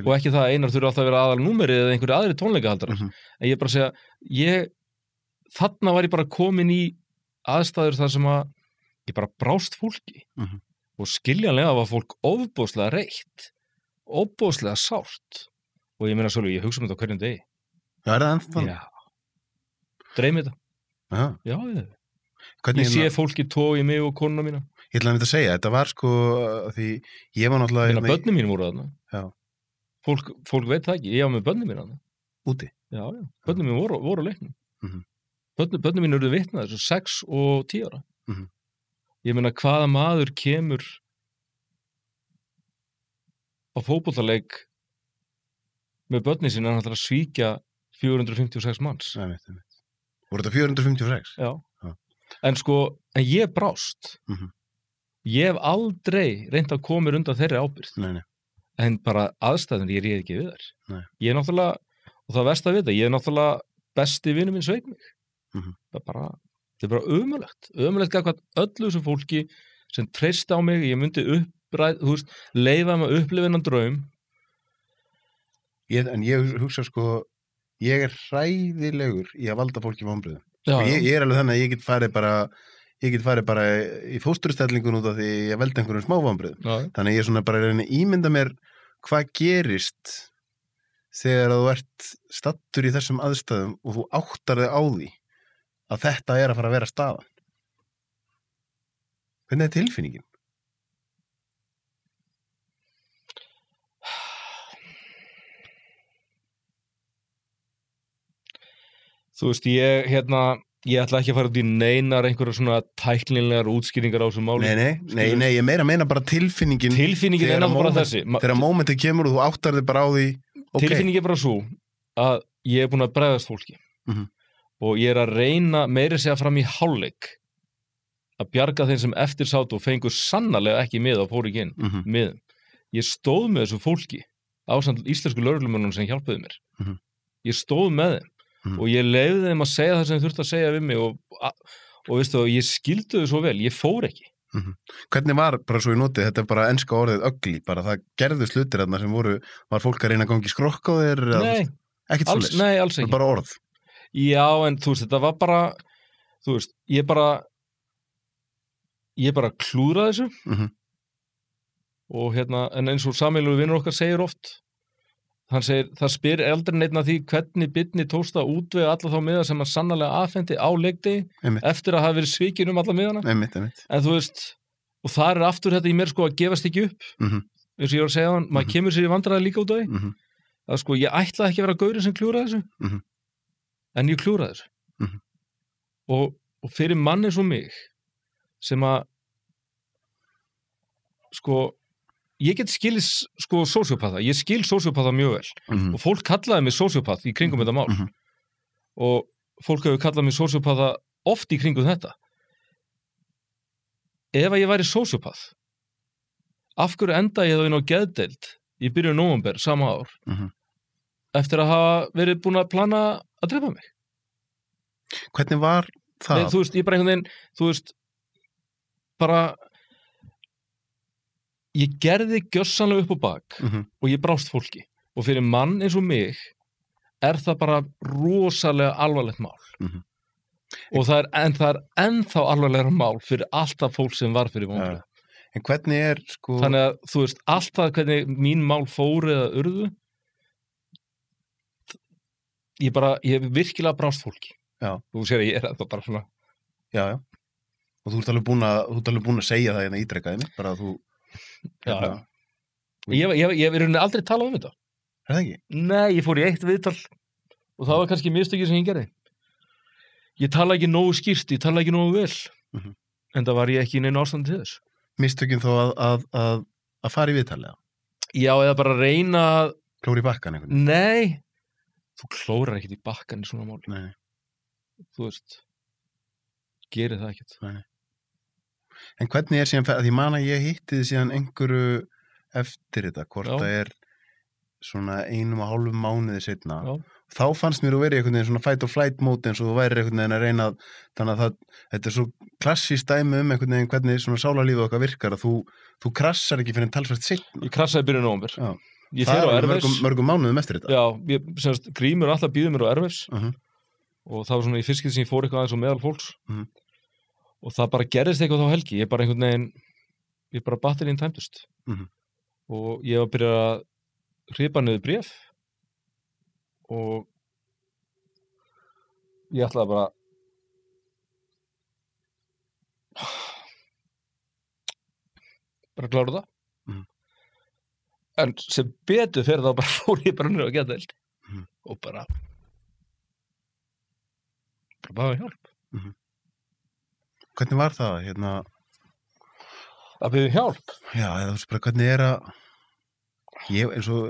S2: og ekki það að Einar þurfi alltaf að vera aðal númerið eða einhverju aðri tónleikahaldarar, en ég bara segja þarna var ég bara komin í aðstæður þar sem að ég bara brást fólki og skiljanlega var fólk ofboðslega reitt óbúðslega sárt og ég meina svolítið, ég hugsa þetta á hverjum degi.
S1: Já, er það ennþá?
S2: Já. Dreymi þetta. Já. Ég sé fólki tói mig og konuna mína.
S1: Ég ætla að segja, þetta var sko því ég var náttúrulega...
S2: Ég meina, börnum mín voru þarna.
S1: Já.
S2: Fólk veit það ekki, ég var með börnum mín þarna.
S1: Úti?
S2: Já. Börnum mín voru leiknum. Börnum mín eru vitnað þessu 6 og 10 ára. Ég meina, hvaða maður kemur á fótboltaleik með börnin sína hann ætlar að svíkja 456 manns.
S1: Voru þetta 456?
S2: Já. En ég brást. Ég hef aldrei reynt að koma undan þeirri ábyrgð.
S1: Nei.
S2: En bara aðstæðan, ég réð ekki við þær.
S1: Nei.
S2: Ég er náttúrulega, og það verst að vita, ég er náttúrulega besti vinur minn sveik mig. Það er bara ömurlegt gagnvart öllu þessu fólki sem treysti á mig, ég myndi leifa með upplifinnan draum.
S1: En ég hugsa ég er hræðilegur í að valda fólki vonbrigðum. Ég er alveg þannig að ég get farið bara í fósturstellingun út af því ég veldi einhverjum smá vonbrigðum. Þannig að ég svona bara reyni ímynda mér hvað gerist þegar þú ert stattur í þessum aðstæðum og þú áttar þig á því að þetta er að fara að vera staðan. Hvernig er tilfinningin?
S2: Þú veist, ég ætla ekki að fara út í neinar einhverja svona tæknilegar útskýringar á þessu máli.
S1: Nei, ég meina bara tilfinningin.
S2: Tilfinningin er náttúrulega bara þessi.
S1: Þegar mómentið kemur og þú áttar þig bara á því,
S2: Tilfinningin er bara svo að ég er búin að bregðast fólki. Og ég er að reyna meira segja fram í hálfleik að bjarga þeim sem eftir sátu og fengur sannarlega ekki með og fór ekki inn með. Ég stóð með þessu fólki ásamt íslensku lögreglumönnum sem hjálpuðu mér. Ég stóð með þeim. Og ég leyfði þeim að segja það sem þeim þurfti að segja við mig og veistu, ég skildi þau svo vel, ég fór ekki.
S1: Hvernig var, bara svo ég notið, þetta er bara enska orðið ugly, bara það gerðu slutir þarna sem var fólk að reyna að gangi skrokk á þér?
S2: Nei,
S1: ekkert svoleiðis?
S2: Nei, alls ekki.
S1: Bara orð?
S2: Já, en þú veist, þetta var bara, þú veist, ég bara klúðraði þessu og en eins og sameiginlegur vinur okkar segir oft, hann segir, það spyr aldrei neitt að því hvernig Bitni tókst að útvega alla þá miða sem hann sannarlega afhendi á leikdegi eftir að hafa verið svikin alla miðana. En þú veist, og það aftur þetta í mér að gefast ekki upp. Eins og ég var að segja hann, maður kemur sér í vandræði líka út af því. Það ég ætlaði ekki að vera gaurinn sem klúraði þessu. En ég klúraði þessu. Og fyrir mann eins og mig, sem að, ég get skilið sósíópatha, ég skil sósíópatha mjög vel og fólk kallaði mig sósíópath í kringum þetta mál og fólk hefur kallað mig sósíópatha oft í kringum þetta. Ef að ég væri sósíópath, af hverju enda ég þá inn á geðdeild í byrjun nóvember sama ár eftir að hafa verið búin að plana að drepa mig?
S1: Hvernig var það?
S2: Þú veist, ég bara einhvern veginn, þú veist, bara ég gerði gjörsamlega upp á bak og ég brást fólki og fyrir mann eins og mig er það bara rosalega alvarlegt mál og það er ennþá alvarlegra mál fyrir alltaf fólk sem var fyrir vonbrigðum.
S1: En hvernig er
S2: þannig að þú veist, alltaf hvernig mín mál fóru eða urðu ég hef virkilega brást fólki. Þú sér að ég er þetta bara svona.
S1: Já. Og þú ert alveg búin að segja það hérna ítrekkaði mig, bara að þú
S2: Ég hef aldrei talað um þetta.
S1: Er það ekki?
S2: Nei, ég fór í eitt viðtal og það var kannski mistökið sem ég gerði. Ég tala ekki nógu skýrt, ég tala ekki nógu vel en það var ég ekki í neinu ástandi til þess.
S1: mistökin þó að fara í viðtalið?
S2: Já, eða bara reyna að...
S1: Klóra í bakkan einhvern veginn?
S2: Nei, þú klórar ekkert í bakkan í svona máli.
S1: Nei.
S2: Þú veist, gerir það ekkert.
S1: Nei. En hvernig síðan, að ég man að ég hitti þið síðan einhverju eftir þetta, hvort það svona 1,5 mánuði seinna.
S2: Já.
S1: Þá fannst mér að vera einhvern veginn svona fight or flight móti eins og þú væri einhvern veginn að reyna þannig að þetta svo klassískt dæmi einhvern veginn hvernig svona sálarlífið okkar virkar að þú krassar ekki fyrir en talsvært seinna.
S2: Ég krassaði byrjun nóvember.
S1: Já.
S2: Það er
S1: mörgum mánuðum eftir þetta.
S2: Já, Grímur alltaf býður mér á Erfis og það var svona í fyrskið sem ég fór eitthvað aðeins á meðal fólks og það bara gerðist eitthvað þá helgi. Ég bara einhvern veginn, batterín tæmdust og ég var að byrja að hripa niður bréf og ég ætlaði bara að klára það. En sem betur fyrir þá bara fór ég bara niður á geðdeild og bara báði hjálp.
S1: Hvernig var það?
S2: Að biðja hjálp?
S1: Já, eða þú veist bara hvernig að ég, eins og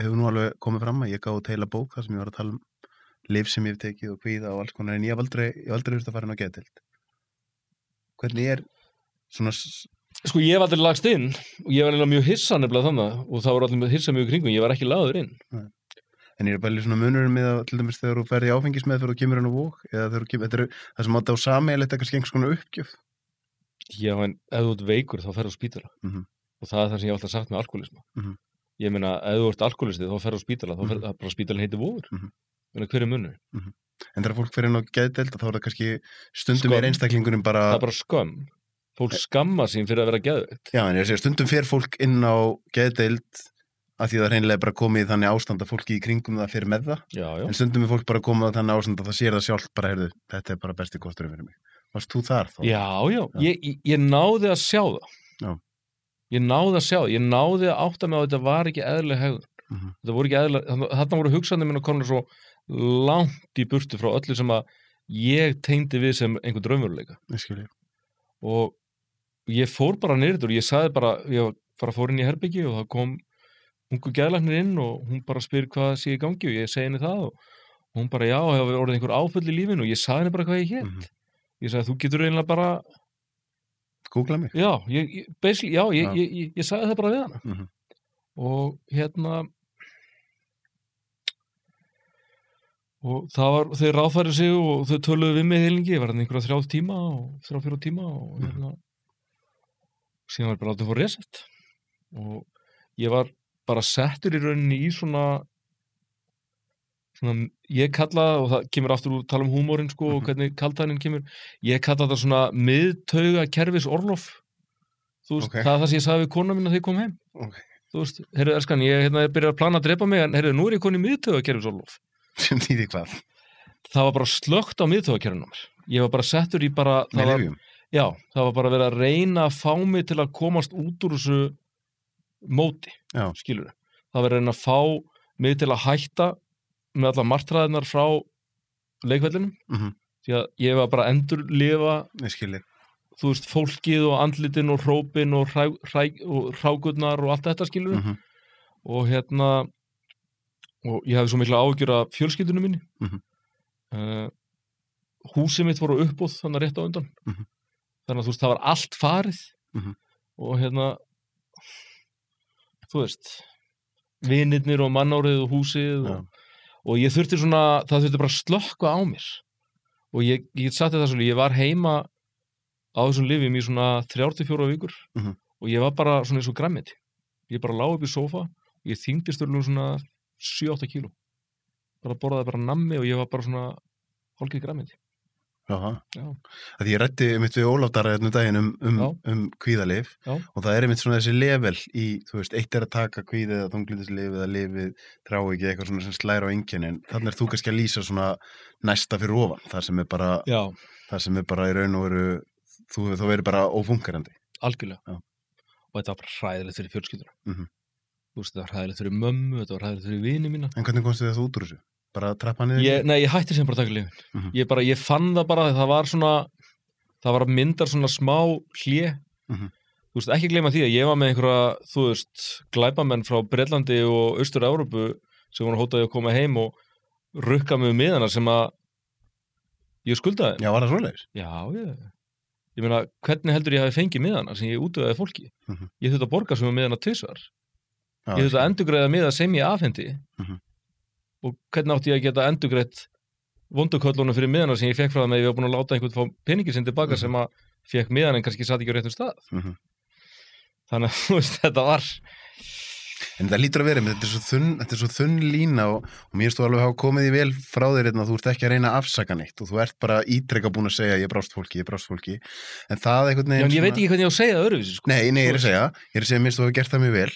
S1: hefur nú alveg komið fram að ég gáði til að bók þar sem ég var að tala lyf sem ég hef tekið og kvíða og alls konar en ég hef aldrei þurft að fara inn á geðdeild. Hvernig svona...
S2: Sko ég hef aldrei lagst inn og ég var eiginlega mjög hissa nefnilega þannig og það var allir hissa mjög kringum, ég var ekki lagður inn.
S1: Nei. En ég bara svona munurinn með að til dæmis þegar þú ferði áfengismeðferð og kemur hann á Vog eða þegar þú kemur, þetta það sem átti á sameiginlegt eitthvað skengst konar uppgjöf.
S2: Já, en ef þú ert veikur þá ferðu á spítala og það er það sem ég hef alltaf sagt með alkoholisma. Ég meina, ef þú ert alkoholisti þá ferðu á spítala, þá ferðu bara spítalinn heitir Vogur. Hver er munurinn?
S1: En þegar fólk fer inn á geðdeild þá er það kannski stundum er einstaklingurinn bara...
S2: Það er bara skömm. Fólk skamma sín fyrir að vera geðveikt.
S1: Já, en ég segja, stundum fer fólk inn á geðdeild af því það hreinlega bara komið í þannig ástand að fólki í kringum það fyrir með það.
S2: Já.
S1: En stundum er fólk bara komið á þannig ástand að það sér það sjálf bara, heyrðu, þetta er bara besti kosturinn fyrir mig. Varst þú þar þá?
S2: Já. Ég náði að sjá það.
S1: Já.
S2: Ég náði að sjá það. Ég náði að átta mig á að þetta var ekki eðlileg hegðun. Þetta voru ekki eðlileg, þarna voru hugsanir minna komnir svo langt í burtu frá öllu sem að ég tengdi við sem einhvern draumveruleika.
S1: Ég skil ég.
S2: Og ég fór bara niður og ég sagði bara, ég bara fór inn í herbyggi og það kom ungu geðlæknir inn og hún bara spyr hvað sé í gangi og ég segi henni það og hún bara já, hefur orðið einhver áföll í lífinu og ég sagði henni bara hvað ég hét. Ég sagði þú getur eiginlega bara
S1: Googla mig.
S2: Já, ég sagði það bara við hana. Og og það var, þau ráðfærið sig og þau töluðu við mig heilingi, ég var hann einhverja 3-4 tíma og síðan var bara látið fór reset og ég var bara settur í rauninni í svona ég kalla, og það kemur aftur úr tala húmórinn sko og hvernig kaldhæðnin kemur, ég kalla það svona miðtauga kerfis orlof, þú veist, það er það sem ég sagði við kona mín að þið kom heim, þú veist, heyrðu elskan, ég byrjaði að plana að drepa mig en heyrðu, nú er ég konið miðtauga kerfis orlof.
S1: Sem þýðir hvað?
S2: Það var bara slökkt á miðtaugakerfinu á mér. Ég var bara settur í bara... það var bara verið að reyna að fá mig til að komast út úr þessu móti, skilurðu. Það var að reyna að fá mig til að hætta með alla martraðirnar frá leikvellinum, því að ég var bara að endurlifa, þú veist, fólkið og andlitin og hrópin og hrágurnar og allt þetta, skilurðu. Og og ég hafði svo mikla áhyggjur af fjölskyldunum minni. Húsið mitt voru uppbúð þannig rétt á undan. Þannig að þú veist, það var allt farið og þú veist, vinirnir og mannárið og húsið og ég þurfti svona, það þurfti bara að slökkva á mér. Og ég get sagt þetta svolítið, ég var heima á þessum lyfjum í svona 3-4 vikur og ég var bara svona eins og græmmiti. Ég bara lá upp í sófa og ég þyngdist svona 7-8 kíló. Bara borðaði bara nammi og ég var bara svona hálfgeð græmmiti.
S1: Já. Því ég ræddi einmitt við Ólaf Darra daginn um kvíðalyf og það er einmitt svona þessi level í, þú veist, eitt er að taka kvíðið eða þunglyndislyf eða lyfið þrá ekki eitthvað svona sem slæra á einkennin. Þannig er þú kannski að lýsa svona næsta fyrir ofan, það sem er bara í raun og veru, þú verður bara ófunkarandi.
S2: Algjörlega. Og þetta var bara hræðilegt fyrir fjölskylduna. Þú veist, þetta var hræðilegt fyrir mömmu, þetta var hræðilegt fyrir vini mína. En
S1: hvernig komstu þið út úr þessu? Bara trappa niður?
S2: Nei, ég hætti sem bara að taka lyfin. Ég fann það bara, það var að myndar svona smá hlé Þú veist, ekki gleyma því að ég var með einhverja, þú veist, glæpamenn frá Bretlandi og Austur-Evrópu sem voru hótaði að koma heim og rukka mig miðana sem að ég skuldaði.
S1: Já, var það svoleiðis?
S2: Já, ég meina, hvernig heldur ég hafi fengið miðana sem ég útvegaði fólki? Ég þurfti að borga sem miðana 2 svar. Ég þurfti að endurgreiða miða sem ég afhendi. Og hvernig átti ég að geta endurgreitt vonduköllunum fyrir miðana sem ég fekk frá það með ég var búin að láta einhvern fá peningi sinn tilbaka sem að fekk miðan en kannski satt ekki á réttum stað. Þannig að, þú veist, þetta var...
S1: En það lítur að vera, þetta er svo þunn lína og mér finnst þú alveg hafa komið í vel frá þér að þú ert ekki að reyna að afsaka neitt og þú ert bara ítrekka búin að segja ég brást fólki. En það einhvern veginn...
S2: Já, en ég veit ekki hvernig ég á að segja það öðruvísi, sko.
S1: Nei, ég er að segja, mér finnst þú hafa gert það mjög vel.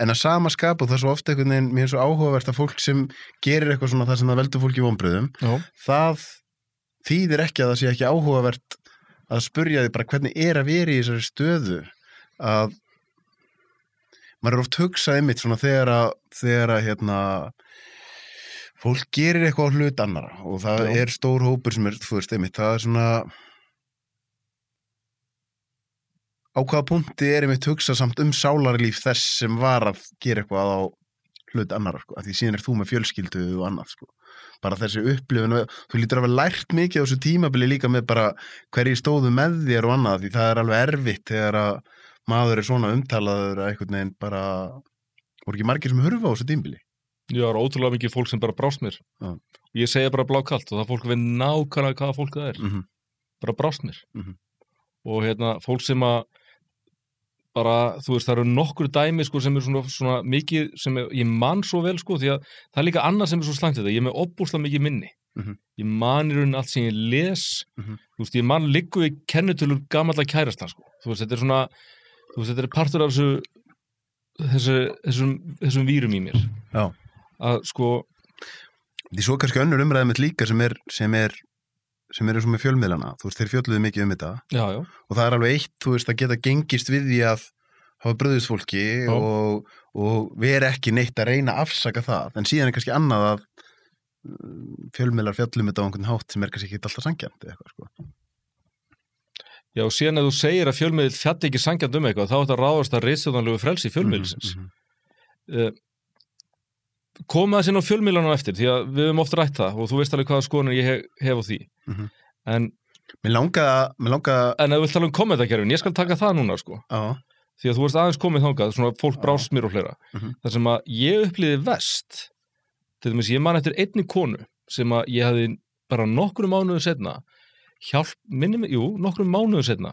S1: En að sama skapa og það er svo ofta einhvern veginn, mér finnst svo áhugavert að fólk sem gerir eitthvað svona það sem það veldur fólki vonbrigðum, það þýðir ekki að það sé ekki áhugavert að spurja þig bara hvernig er að vera í þessari stöðu að maður oft hugsað einmitt svona þegar að fólk gerir eitthvað á hlut annara og það er stór hópur sem þú veist einmitt, það er svona á hvaða punkti er einmitt hugsað samt sálarlíf þess sem var að gera eitthvað á hlut annara, sko, að því síðan er þú með fjölskyldu og annað, sko, bara þessi upplifun þú lítur að hafa lært mikið á þessu tímabili líka með bara hverju stóðu með þér og annað, því það er alveg erfitt þegar að maður er svona umtalaður að einhvern veginn bara voru ekki margir sem hurfa á þessu tímabili.
S2: Já, það er ótrúlega mikið fólk sem bara brást mér. Ég segja bara blákalt og það fólk veit nákvæmlega hvaða fólk það er. Bara brást mér. Og fólk sem að bara, þú veist, það eru nokkur dæmi sko, sem er svona mikið sem ég man svo vel sko, því að það er líka annað sem er svo slæmt þetta. Ég er með óbúslega mikið minni. Ég man í rauninni allt sem ég les. Þú veist, ég man liggu í kennitölur gamalla kærasta sko. Þú veist, þetta er svona þetta er partur af þessum vírum í mér.
S1: Já.
S2: Að sko...
S1: Því svo kannski önnur umræði með líka sem er eins og með fjölmiðlana. Þú veist, þeir fjölluðu mikið þetta.
S2: Já.
S1: Og það er alveg eitt, þú veist, að geta gengist við því að hafa brugðist fólki og vera ekki neitt að reyna að afsaka það. En síðan er kannski annað að fjölmiðlar fjallum þetta á einhvern hátt sem er kannski ekki alltaf sanngjarnt eða eitthvað, sko.
S2: Já, og síðan ef þú segir að fjölmiðl fjalli ekki sanngjarnt eitthvað, þá er þetta ráðast að ritstjórnarlegu frelsi fjölmiðlsins. Koma þess inn á fjölmiðlana eftir, því að við höfum oft rætt það og þú veist alveg hvaða skoðanir ég hef á því. En
S1: Mér langaði
S2: En ef þú vilt tala um kommentakerfin, ég skal taka það núna, sko. Því að þú veist aðeins komið þangað, svona fólk brást mér og fleira. Það sem að ég upplýði verst, til dæmis ég man eftir einni konu sem að ég hafði bara nokkrum mánuðum setna nokkrum mánuðum setna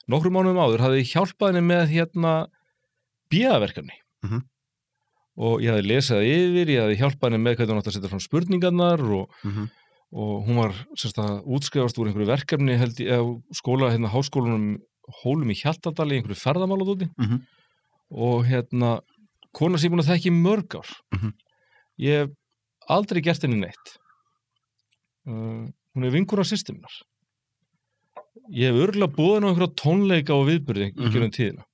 S2: nokkrum mánuðum áður hafði ég hjálpað henni með BA-verkefni og ég hafði lesið það yfir, ég hafði hjálpað henni með hvernig hún átti að setja fram spurningarnar og hún var útskrifast úr einhverju verkefni held ég á skóla, háskólanum Hólum í Hjaltadal í einhverju ferðamáladóti og kona sem ég búin að þekki í mörg ár ég hef aldrei gert henni neitt hún er vinkona systeminnar ég hef örugglega boðið á einhverja tónleika og viðburði í gegnum tíðina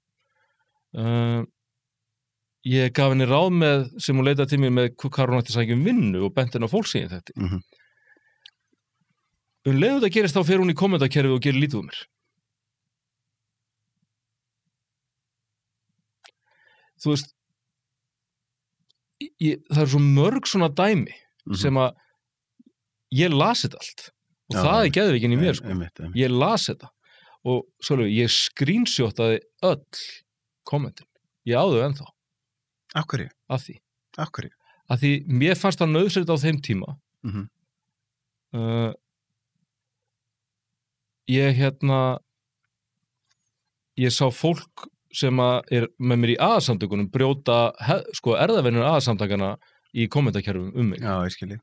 S2: ég gaf henni ráð með sem hún leitaði til mig með hvað hún ætti að sækja vinnu og benti henni á fólksíðin þetta leiðu þetta gerist þá fer hún í kommentakerfi og gerir lítið úr mér þú veist það er svo mörg svona dæmi sem að ég las þetta allt og það er geðveikin í mér sko. Ég las þetta og svolítið, ég screenshotaði öll kommentin, ég áðu ennþá.
S1: Af hverju?
S2: Af því.
S1: Af hverju?
S2: Af því mér fannst það nauðsynlegt á þeim tíma ég sá fólk sem er með mér í aðsamtökunum brjóta erðavenjur aðsamtakana í kommentakerfum mig.
S1: Já, ég skilji.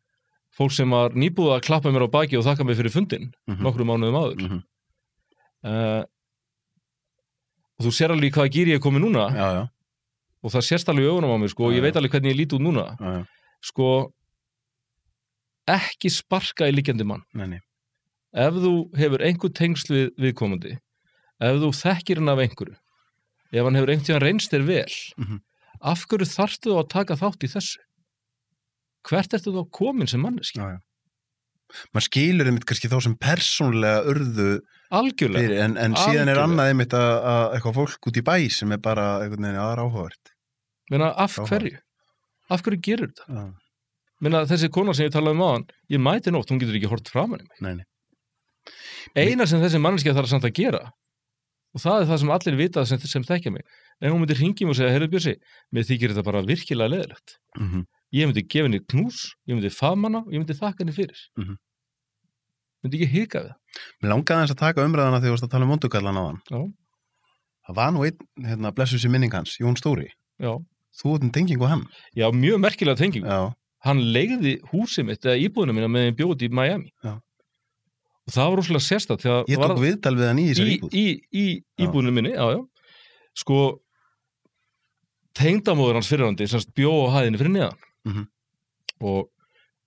S2: Fólk sem var nýbúið að klappa mér á baki og þakka mér fyrir fundinn nokkrum mánuðum áður. Og þú sér alveg hvaða gír ég er komið núna.
S1: Já.
S2: Og það sérst alveg í augunum á mér, og ég veit alveg hvernig ég lít út núna. Ekki sparka í liggjandi mann.
S1: Nei.
S2: Ef þú hefur einhver tengsl við viðkomandi, ef þú þekkir hann af einhverju, ef hann hefur einhvern tímann reynst þér vel, af hverju þarftu þú að taka þátt í þessu? Hvert ertu þá komin sem manneski?
S1: Já. maður skilur einmitt kannski þá sem persónulega urðu
S2: algjörlega
S1: fyrir, en síðan annað einmitt að eitthvað fólk út í bæ sem bara einhvern veginn aðra áhugavert.
S2: Meina, af hverju gerur þetta? Meina, þessi kona sem ég talaði áðan, ég mæti nótt, hún getur ekki hort framan í mig.
S1: Nei.
S2: Eina sem þessi manneskja þarf samt að gera, og það það sem allir vita sem þekkja mig, ef hún myndi hringi mig og segja, heyrðu Bjössi, mér þykir þetta bara virkilega leiðilegt. Ég myndi gefa henni knús, ég myndi faðma hana og ég myndi þakka henni fyrir. Myndi ekki hika við það.
S1: Mér langaði eins að taka umræðana þegar þú varst að tala um vondugallan á hann.
S2: Já.
S1: Það var nú einn, blessuð sé minning hans, Jón Stóri.
S2: Já.
S1: Þú ert tengingu hann.
S2: Já, mjög merkilega tengingu.
S1: Já.
S2: Hann leigði húsið mitt eða íbúðina mína með bjóð í Miami.
S1: Já.
S2: Og það var rosalega sérstakt.
S1: Ég tók viðtal við hann í þessari íbúð.
S2: Í íbúðinu minni, já. Sko, tengdamóður hans fyrirhandi semst bjó á hæðinni fyrir neðan. Og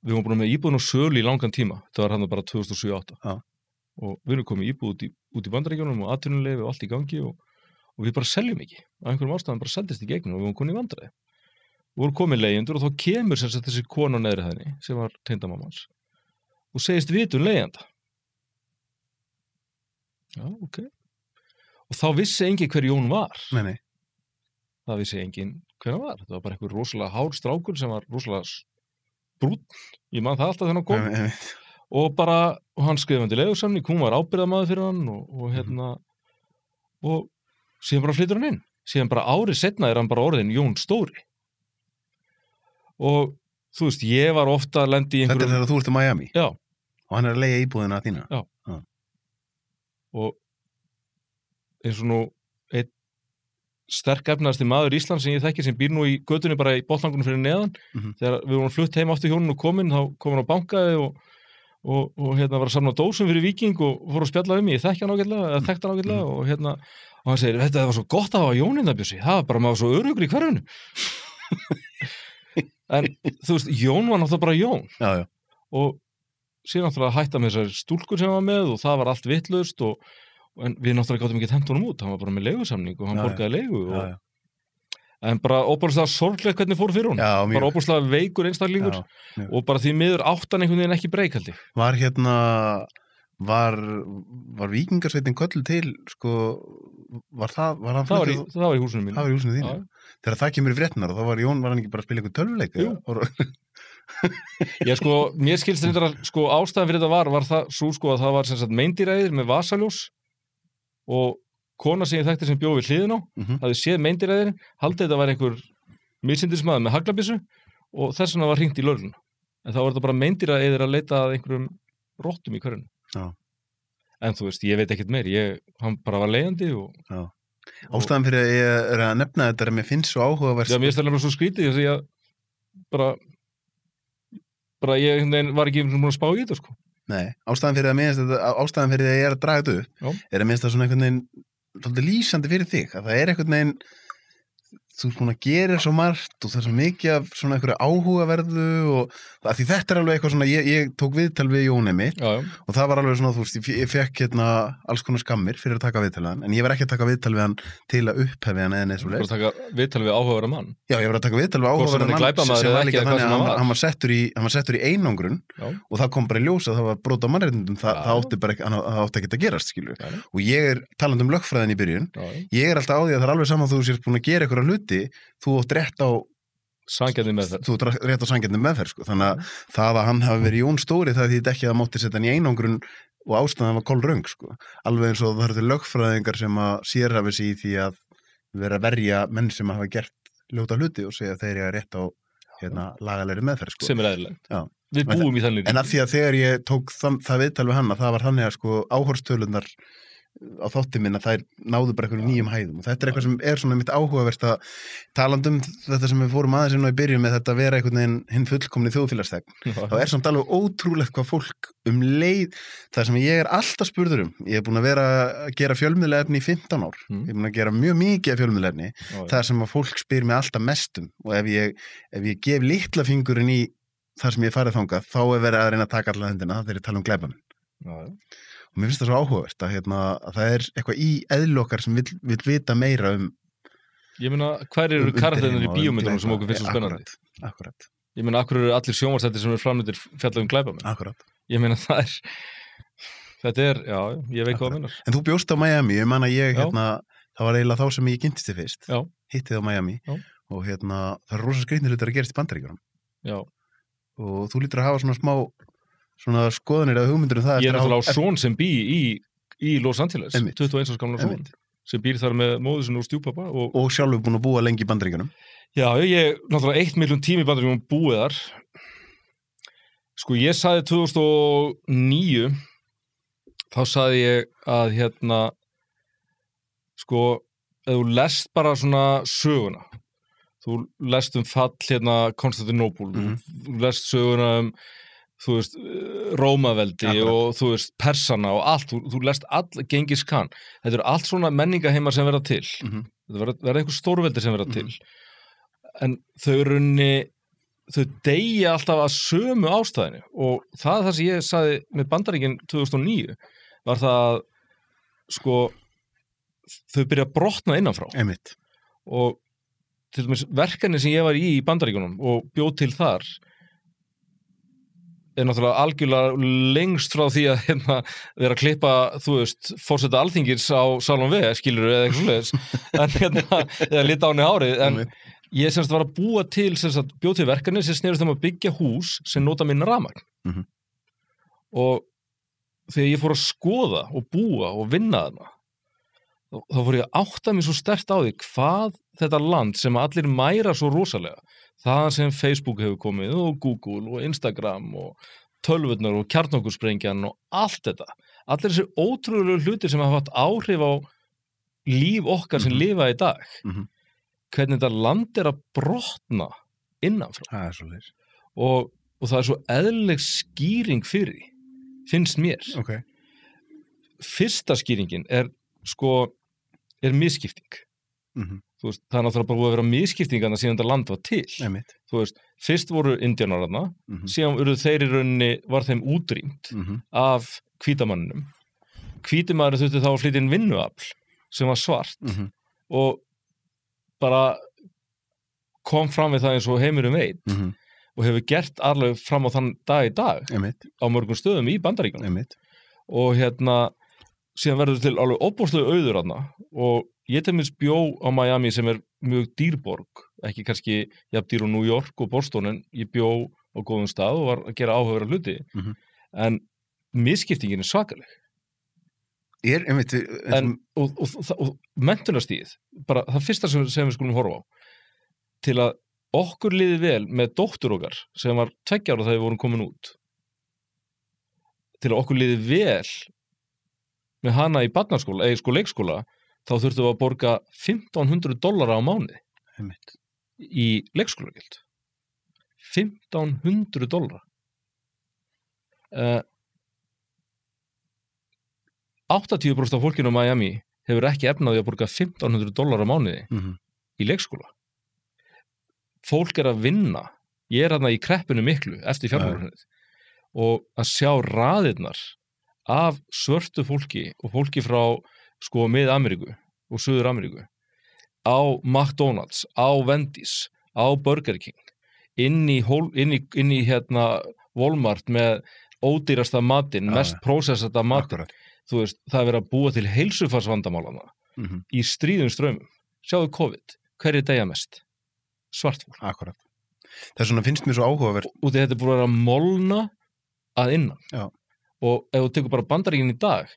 S2: við vorum búin með íbúðin á sölu í langan tíma. Það var hann bara 2007-08.
S1: Já.
S2: Og við erum komið íbúð út í Bandaríkjunum og atvinnuleyfi og allt í gangi og við bara seljum ekki. Á einhverjum ástæðum bara seldist í gegnum og við vorum konið í vandræði. Við vorum komið leigjendur og þá kemur sem sagt þessi kona á neðri hæðinni sem var tengdamamma hans og segist vitun leigjanda. Já, ok. Og þá vissi enginn hver Jón var.
S1: Nei.
S2: Það vissi enginn hver hann var. Það var bara einhver rosalega hár strákur sem var rosalega brúnn. Ég man það alltaf þegar hann kom. Og hann skrifaði undir leigusamning, hún var ábyrgðarmaður fyrir hann og síðan bara flytur hann inn. Síðan bara árið seinna hann bara orðin Jón Stóri. Og þú veist, ég var ofta að lendi í einhverjum...
S1: Þetta þegar þú ert í Miami?
S2: Já.
S1: Og hann að leigja íbúðina að þína?
S2: Já. Og eins og nú einn sterk efnaðasti maður Íslands sem ég þekki sem býr nú í götunni bara í botlangunum fyrir neðan. Þegar við vorum flutt heim aftur hjónin og komin, þá kom hann á bankaði og var að samna dósum fyrir Víking og fór að spjalla mig, ég þekkti hann ágætlega og hann segir, þetta var svo gott að hafa Jónin það Bjössi, það var bara maður svo örugur í hverjunu. En þú veist, Jón var náttúrulega bara Jón.
S1: Já.
S2: Og síðan náttúrulega hætta með þessar stúlkur sem hann var með og það var allt vitlaust en við náttúrulega gátum ekki hent honum út, hann var bara með leigusamning og hann borgaði leigu en bara óbúrslega sorglegt hvernig fór fyrir hún. Bara óbúrslega veikur einstaklingur og bara því miður áttan einhvern veginn ekki breykaldi.
S1: Var Víkingarsveitin kölluð til, sko, það var
S2: í húsinu mínu.
S1: Það var í húsinu þínu. Þegar það kemur í fréttinar og þá var hann ekki bara að spila eitthvað tölvuleik?
S2: Jú. Já, sko, mér skilst þetta að sko, ástæðan fyrir þetta var það svo sko að það var sem sagt meindýræðir með vasaljós og kona sem ég þekkti sem bjó við hliðin á, hafði séð meindýræðir, haldið þetta var einhver misindismaður með haglabyssu og þess vegna var hringt í lögregluna. En þá var þetta bara meindýræðir að leita að einhverjum rottum í hverjunu.
S1: Já.
S2: En þú veist, ég veit ekkert meir, hann bara var leigjandi
S1: Já. Ástæðan fyrir að ég er að nefna þetta er að mér finnst svo áhugavert.
S2: Já, mér finnst það nefnilega svo skrítið því að bara ég var ekki búin að spá í þetta, sko.
S1: Nei, ástæðan fyrir að ég er að draga þetta upp er að mér finnst það svona einhvern veginn svolítið lýsandi fyrir þig, að það er einhvern veginn þú svona gerir svo margt og það er svo mikið af svona einhverju áhugaverðu og að því þetta er alveg eitthvað svona ég tók viðtal við Jóni mitt og það var alveg svona, þú veist, ég fekk alls konar skammir fyrir að taka viðtal við hann en ég var ekki að taka viðtal við hann til að upphefja hann eða neitt svo leið.
S2: Þú var að taka viðtal við áhugaverða mann?
S1: Já, ég var að taka viðtal við áhugaverða mann sem var líka þannig að hann var settur í einangrun og það kom bara í ljós að það var brot á mannréttindum, það átti ekki að gerast, skilur. Og ég er talandi um lögfræðin í byrjun, ég er alltaf á því að það er alveg saman þú sért búin að gera einhverja hluti, þú átt rétt á sanngjarni meðferð sko. Þannig að það að hann hafi verið Jón Stóri það þýtti ekki að það mátti setja hann í einangrun og ástæðan var kolröng sko. Alveg eins og það eru lögfræðingar sem að sérhafi sig í því að vera að verja menn sem hafa gert ljóta hluti og segja að þeir eru rétt á lagalegri meðferð sko.
S2: Sem er eðlilegt. Við búum í þannig.
S1: En að því að þegar ég tók það viðtal við hann að það var þannig að sko áhorfstölunar á þátti minn að þær náðu bara einhverjum nýjum hæðum og þetta er eitthvað sem er svona mitt áhugaverst að talandum þetta sem við fórum aðeins inn á í byrjun með þetta að vera einhvern veginn hinn fullkomni þjóðfélagsþegn þá er samt alveg ótrúlegt hvað fólk leið það sem ég er alltaf spurður ég er búin að vera að gera fjölmiðlaefni í 15 ár ég er búin að gera mjög mikið fjölmiðlaefni það sem að fólk spyr mig alltaf mestum og ef ég gef litla fingurinn í það sem ég farið þangað þá er verið að reyna að taka alla hendina þegar ég tala um glæpamenn og mér finnst það svo áhugavert að það er eitthvað í eðlokkar sem vill vita meira
S2: Ég meina, hver eru karakterinn í bíómyndunum sem okkur finnst svo spennandi?
S1: Akkurat.
S2: Ég meina, akkur eru allir sjónvarstættir sem eru framöndir fjallað um glæpamenn?
S1: Akkurat.
S2: ég meina þetta já, ég veit hvað það minnar.
S1: En þú bjóst á Miami, ég man að það var eiginlega þá sem ég kynntist þig fyrst, hittið á Miami og það rosa skrýtnir hlutir að gerast í Bandaríkjunum.
S2: Já.
S1: Og þú lítur að hafa svona smá svona skoðanir eða hugmyndir það.
S2: Ég náttúrulega á son sem í Los Angeles, 21 árs gamla son, sem býr þar með móður sinni og stjúpappa. Og
S1: sjálfur búin að búa lengi í Bandaríkjunum.
S2: Já, ég náttúrulega 1 milljón tími í Bandaríkjunum búið þar. Sko, ég sagði 2009, þá sagði ég að sko, ef þú lest bara svona söguna, þú lest fall Konstantinópol, þú lest söguna þú veist, Rómaveldi og þú veist, Persana og allt, þú lest Gengis Khan, þetta eru allt svona menningaheimar sem verða til, þetta verða einhver stórveldi sem verða til, en þau deyja alltaf að sömu ástæðinu og það sem ég sagði með Bandaríkin 2009 var það sko, þau byrja að brotna innanfrá.
S1: Einmitt.
S2: Og til dæmis verkefni sem ég var í Bandaríkjunum og bjóð til þar náttúrulega algjörlega lengst frá því að vera að klippa, þú veist, forseta Alþingis á Salón V, skilurðu, eða eitthvað svoleiðis, eða lita á henni hárið, en ég semst var að búa til, bjóð til verkefni sem snerist að byggja hús sem nota minna rafmagn. Og þegar ég fór að skoða og búa og vinna þarna, þá fór ég að átta mig svo sterkt á því hvað þetta land sem allir mæra svo rosalega, það sem Facebook hefur komið og Google og Instagram og tölvurnar og kjarnorkusprengjan og allt þetta, allir þessi ótrúlegu hlutir sem hafa haft áhrif á líf okkar sem lifa í dag, hvernig þetta land að brotna innanfrá.
S1: Það svo leys.
S2: Og það svo eðlileg skýring fyrir því, finnst mér.
S1: Okay.
S2: Fyrsta skýringin misskipting. Þú veist, það náttúrulega bara búið að vera misskiptingarna síðan þetta land var til. Þú veist, fyrst voru indjánararna, síðan þeir í rauninni var þeim útrýmt af hvítamanninum. Hvítimaðurinn þurfti þá að flytja inn vinnuafl sem var svart og bara kom fram við það eins og heimurum veit og hefur gert alveg fram á þann dag í dag á mörgum stöðum í Bandaríkjunum. Og síðan verður til alveg óbúrslega auður þarna og ég til minns bjó á Miami sem mjög dýrborg, ekki kannski jafn dýr á New York og Boston, en ég bjó á góðum stað og var að gera áhugaverða hluti, en misskiptingin svakaleg. Og menntunarstigið, bara það fyrsta sem við skulum horfa á, til að okkur liði vel með dóttur okkar sem var 2 ára þegar við vorum komin út, til að okkur liði vel með hana í barnaskóla, eða leikskóla, þá þurftum við að borga $1,500 á mánuði í leikskólagjöld. $1,500. 80% af fólkinu á Miami hefur ekki efnaði að borga $1,500 á mánuði í leikskóla. Fólk að vinna, ég þarna í kreppinu miklu eftir fjármálahrunið og að sjá raðirnar af svörtu fólki og fólki frá Mið-Ameríku og Suður-Ameríku á McDonald's, á Wendy's, á Burger King, inn í Walmart með ódýrasta matinn, mest prósessata matinn. Þú veist, það verið að búa til heilsufarsvandamálana í stríðum strömmum. Sjáðu COVID, hverju deyja mest? Svartfólk.
S1: Akkurat. Það svona finnst mér svo áhugavert.
S2: Og þetta búið að vera molna að innan.
S1: Já.
S2: Og ef þú tekur bara Bandaríkin í dag,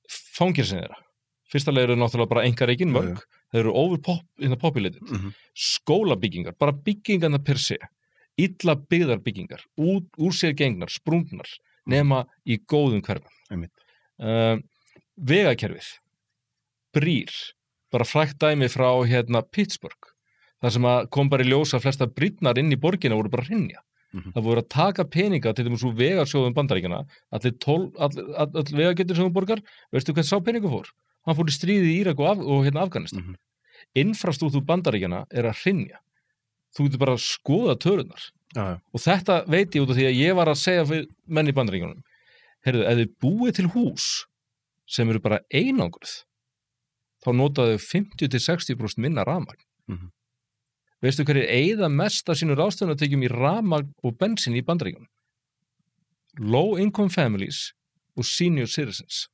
S2: fangelsin þeirra. Fyrsta leið eru náttúrulega bara einkareikin mörg, þeir eru overpopulated. Skólabyggingar, bara byggingarna per se, illa byggðar byggingar, úr sér gengnar, sprungnar, nema í góðum hverfum. Vegakerfið, brýr, bara frækt dæmi frá Pittsburgh, þar sem kom bara í ljós að flesta brýrnar inn í borgina voru bara hrynja. Það voru að taka peninga til þess að vegarsjóðum Bandaríkjana, all vegagetur sem þú borgar, veistu hvað sá peningu fór? Hann fór í stríði í Írak og Afganistan. Infrastruktúr Bandaríkjana að hrynja. Þú getur bara að skoða tölunar. Og þetta veit ég út af því að ég var að segja fyrir menn í Bandaríkjunum, heyrðu, ef þið búið til hús sem eru bara einangruð, þá notaðu 50-60% minna rafmagn. Veistu hverju eyða mest af sínu ráðstöfunartekjum í rafmagn og bensin í Bandaríkjunum? low income families og senior citizens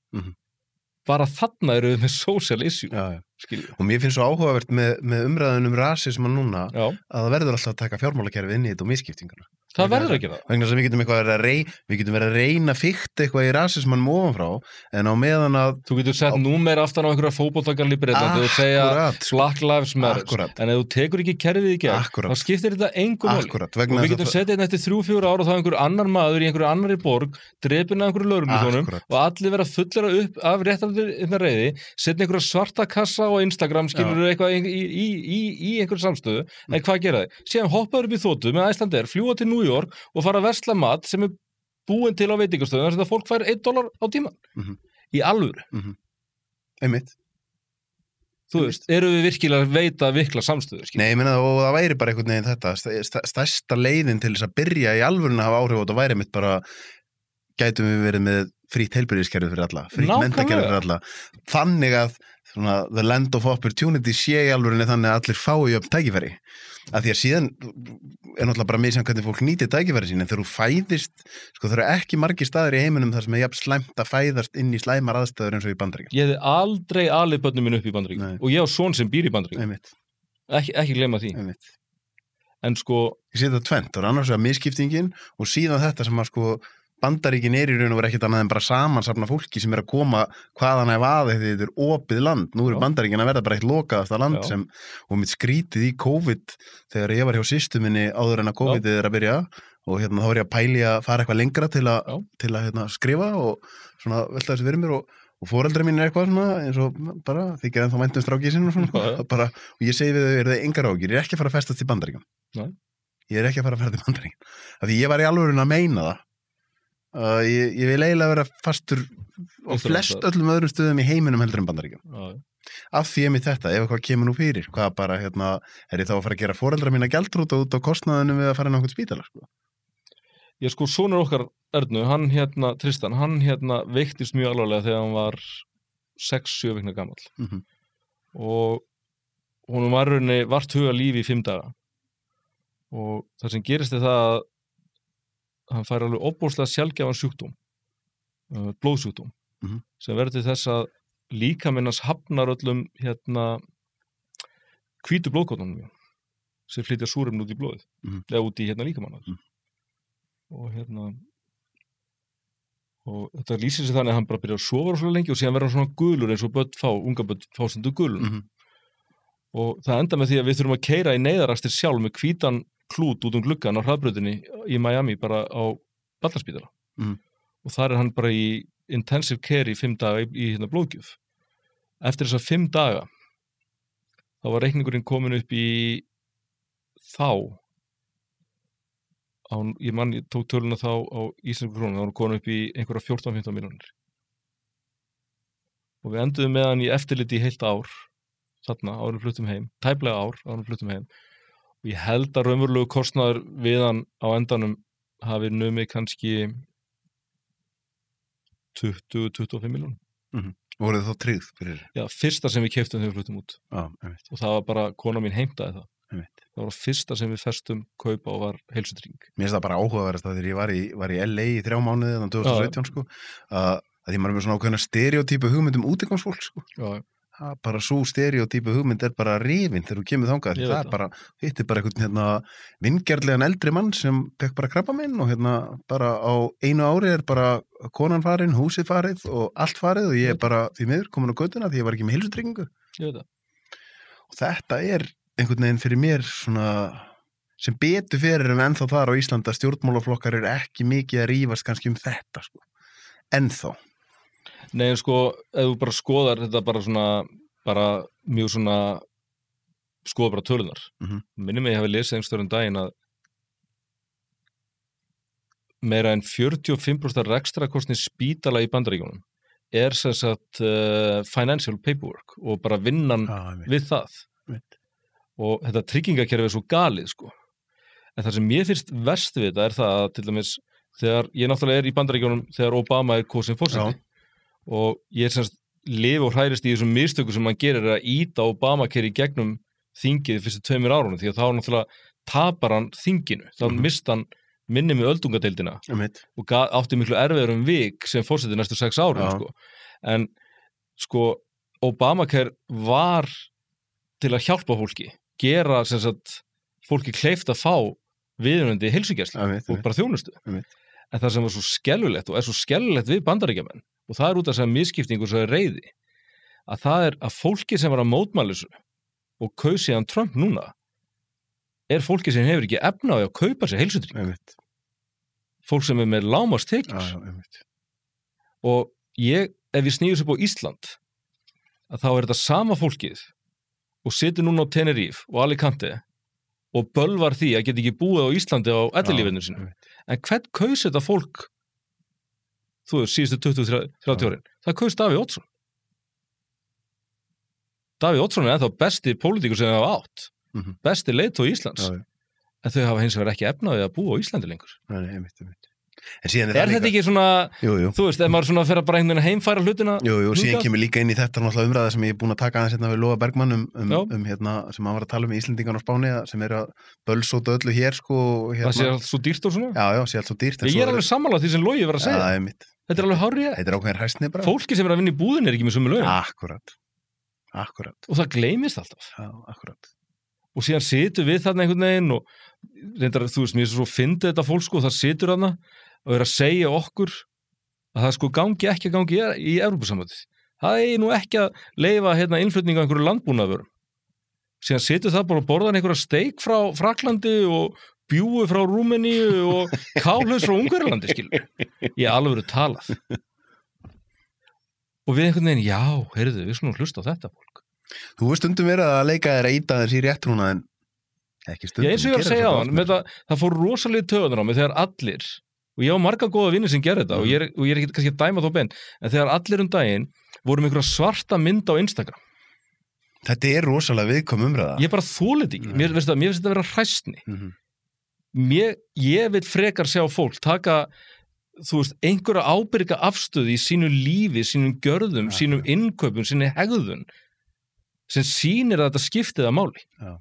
S2: bara þarna eru við með social issue
S1: og mér finnst svo áhugavert með umræðunum rasisma núna að það verður alltaf að taka fjármálakerfi inn í þetta og misskiptinguna
S2: það verður ekki það
S1: vegna þess að við getum verið að reyna fikta eitthvað í rasismanum ofanfrá en á meðan að
S2: þú getur sett númer aftan á einhverja fótboltagarl í Bretlandi og segja Black Lives Matter en ef þú tekur ekki kerfið í gegn þá skiptir þetta engum máli og við getum sett einn eftir 3-4 ára og þá einhver annar maður í einhverju annarri borg drepinn af einhverju lögregluþjónum og allir vera fullera upp af réttaröldinni reiði setja einhverja svarta kassa á Instagram skilur eitthvað í einhverju samstöðu en hvað gera þið? Síðan hoppaður upp í þotu með Icelandair, fljúga til New York og fara að versla mat sem búin til á veitingastöðum þar sem fólk fær $1 á tíman í alvöru
S1: einmitt
S2: þú veist, eru við virkilega veita vikla samstöðu
S1: Nei, ég meina og það væri bara einhvern veginn þetta stærsta leiðin til þess að byrja í alvörun að hafa áhrif og þetta væri mitt bara gætum við verið með frítt heilbrigðiskerfi fyrir alla frítt menntakerfi fyrir alla þannig að svona, the land of opportunity sé í alvörunni þannig að allir fái upp tækifæri að því að síðan er náttúrulega bara misjafnt hvernig fólk nýtir tækifæri sín en þegar þú fæðist, sko það eru ekki margir staðir í heiminum þar sem er jafn slæmt að fæðast inn í slæmar aðstæður eins og í Bandaríkjunum.
S2: Ég hefði aldrei alið börnum mín upp í Bandaríkjunum og ég á son sem býr í Bandaríkjunum. Ekki gleyma því. En sko
S1: ég sé þetta tvennt, það er annars vegar misskiptingin og síðan þetta sem að sko Bandaríkin í raun og vera ekkert annað en bara samansafna fólki sem að koma hvaðan ef að þetta er opið land. Nú eru Bandaríkin að verða bara eitt lokaðasta land sem, og mitt skrítið í COVID þegar ég var hjá systur minni áður en að COVID er að byrja og þá var ég að pæli að fara eitthvað lengra til að skrifa og svona velta þessu fyrir mér og foreldrar mín eitthvað svona eins og bara þykir ennþá vænt strákið sinn og svona bara, og ég segi við þau, eru það engar áhyggjur, ég er ekki að fara að festast í Bandaríkjum. Ég er ekki að fara til Bandaríkjum. Af því ég var í alvörun að meina það. Ég vil eiginlega vera fastur á flest öllum öðrum stöðum í heiminum heldur en Bandaríkjum af því ég mitt þetta, ef eitthvað kemur nú fyrir hvað bara, er ég þá að fara að gera foreldra mína gjaldþrota út á kostnaðinu við að fara inn á einhvern spítala
S2: Ég sko, sonur okkar Ernu, hann Tristan, hann veiktist mjög alvarlega þegar hann var 6-7 vikna gamall og honum var rauninni vart huga lífi í 5 daga og það sem gerist er það að hann fær alveg óbúslega sjaldgæfan sjúkdóm, blóðsjúkdóm, sem verður til þess að líkaminn hans hafnar öllum hvítu blóðkornunum sem flytja súrefni út í blóðið, eða út í líkamann og og þetta lýsir sig þannig að hann bara byrjar að sofa svo lengi og síðan verður hann svona gulur eins og unga börn fá stundu gulun og það enda með því að við þurfum að keyra í neyðarastir sjálf með hvítan klút út gluggan á hraðbrautinni í Miami bara á Ballarspítala og þar er hann bara í intensive care í 5 daga í blóðgjöf. Eftir þessa 5 daga þá var reikningurinn komin upp í ég tók töluna þá á íslensku krónu, þá var hann komin upp í einhverja 14-15 milljónir og við enduðum með hann í eftirliti í heilt ár þarna áður en fluttum heim, tæplega ár áður en fluttum heim og ég held að raunverulegu kostnaður við hann á endanum hafi numið kannski 20-25 milljónum.
S1: Voruð þið þá tryggð fyrir?
S2: Já, fyrsta sem við keyptum þegar við fluttum út. Og það var bara, kona mín heimtaði það. Það var fyrsta sem við festum kaupa og var heilsutrygging.
S1: Mér finnst það bara áhugaverðast að þegar ég var í LA í 3 mánuði þannig 2017 sko, að ég maður með svona ákveðna stereotypu hugmyndum útigangsfólk sko. Bara svo stereotypu hugmynd er bara rifin þegar þú kemur þangað það er bara, hittir bara einhvern vingjarlegan eldri mann sem fekk bara krabbamein og bara á einu ári er bara konan farin, húsið farið og allt farið og ég er bara því miður komin á götuna því ég var ekki með heilsutryggingu og þetta er einhvern veginn fyrir mér svona sem betur fyrir en ennþá þar á Íslanda stjórnmálaflokkar er ekki mikið að rífast kannski þetta sko, ennþá
S2: Nei, en sko, ef þú bara skoðar þetta bara mjög svona skoða bara tölunar. Minnum ég hafi lesið einhverjum daginn að meira en 45% rekstrakostnaði spítala í Bandaríkjunum er sem sagt financial paperwork og bara vinnan við það. Og þetta tryggingakerfi er svo galið, sko. En það sem mér finnst verst við þetta er það að til dæmis þegar ég náttúrulega er í Bandaríkjunum þegar Obama er kosinn forseti. Og ég semst lifi og hræðist í þessum mistökum sem hann gerir að ýta Obamacare í gegnum þingið fyrstu 2 árunum því að þá náttúrulega tapar hann þinginu, þá mist hann minni með öldungadeildina og átti miklu erfiður vik sem fórseti næstu 6 árum, sko. En, sko, Obamacare var til að hjálpa fólki, gera, sem sagt, fólki kleift að fá viðunandi heilsugæslu og bara þjónustu. En það sem var svo skelfilegt og svo skelfilegt við Bandaríkjamenn, og það út af þess að misskipting og svo reiði, að það að fólki sem var að mótmæla þessu og kaus síðan Trump núna fólki sem hefur ekki efna á að kaupa sér heilsutryggingu. Fólk sem með lágmarkstekjur. Og ef ég snýður sér á Ísland, að þá þetta sama fólkið og situr núna á Tenerife og Alicante og bölvar því að geta ekki búið á Íslandi á ellilífinu sínu. En hvern kaus þetta fólk, þú veist, síðustu 20-30 árin? Það kaus Davíð Oddsson. Davíð Oddsson ennþá besti pólitíkur sem það hafa átt. Besti leiðtogi Íslands. En þau hafa hins vegar ekki efnaði að búa á Íslandi lengur.
S1: Einmitt.
S2: Þetta ekki svona, þú veist, ef maður svona fer að bara einhvern veginn heimfæra hlutina? Jú,
S1: síðan kemur líka inn í þetta náttúrulega umræða sem ég er búin að taka aðeins hérna við Loga Bergmann hérna, sem hann var að tala um Íslendingan á Spáni sem að bölsóta öllu hér, sko.
S2: Það sé allt svo dýrt og svona?
S1: Já, sé allt svo dýrt.
S2: Ég alveg sammála því sem Logi var að segja. Þetta alveg hárrétt.
S1: Þetta ákveðin hræstni bara. Fólki
S2: sem að vinna í búðin ekki með sömu laun.
S1: Akkurat.
S2: Og það gleymist alltaf.
S1: Já, akkurat.
S2: Og síðan situr við þarna einhvern veginn og reyndar, þú veist, mér svo fyndið þetta fólk, sko, það situr þarna og að segja okkur að það sko gangi ekki að gangi í Evrópusambandið. Það nú ekki að leyfa innflutninga á einhverju landbúnaðarvörum. Síðan situr það bara að borða einhverja steik frá Fraklandi og bjúgu frá Rúmeníu og kálhaus frá Ungverjalandi, skilur. Ég alveg verið talað. Og við einhvern veginn, já, heyrðu, við skulum hlusta á þetta fólk.
S1: Þú veist stundum verið að leika þér að íta þess í réttrúna en ekki stundum.
S2: Ég eins og ég var að segja á hann, það fór rosalega töðunar á mig þegar allir, og ég á marga góða vinni sem gerir þetta og ég ekki kannski að dæma þó beint, en þegar allir daginn voru með einhverja svarta mynd á Instagram.
S1: Þetta rosalega viðkvæm umræða.
S2: Ég bara þolið ekki. Mér finnst þetta að vera hræsni. Ég vil frekar sjá fólk taka, þú veist, einhverja ábyrga afstöðu í sínu lífi, sínum gjörðum, sínum innkaupum, sínu hegðun sem sýnir að þetta skiptið að máli.
S1: Já.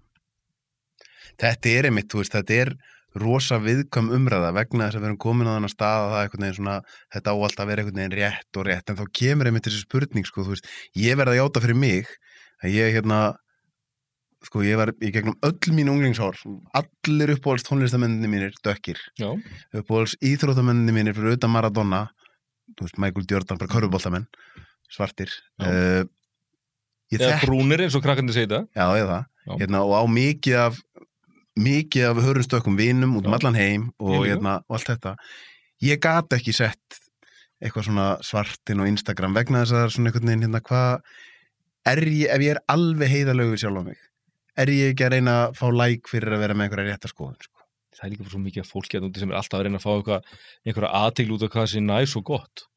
S1: Þetta einmitt, þú veist, þetta rosa viðkvæm umræða vegna þess að við erum komin á þannig stað að það einhvern veginn svona, þetta á alltaf að vera einhvern veginn rétt, en þá kemur einmitt þessi spurning, sko, þú veist, ég verð að játa fyrir mig að ég sko, ég var í gegnum öll mín unglingsár, allir uppáhalds tónlistamennir mínir dökkir, uppáhalds íþróttamennir mínir fyrir utan Maradona, þú veist, Michael Jordan, bara körfuboltamenn, svartir.
S2: Eða brúnir eins og krakkandi segja það.
S1: Já, og á mikið af hörundstökkum vinum út allan heim og allt þetta. Ég gat ekki sett eitthvað svona svartin á Instagram vegna þess að það svona einhvern veginn, hvað ef ég alveg heiðarlegur sjálf á mig, ég ekki að reyna að fá fyrir að vera með einhverja rétta skoðun, sko.
S2: Það líka svo mikið af fólki að sem alltaf að reyna að fá einhverja athygli út af hvað sé næs og gott.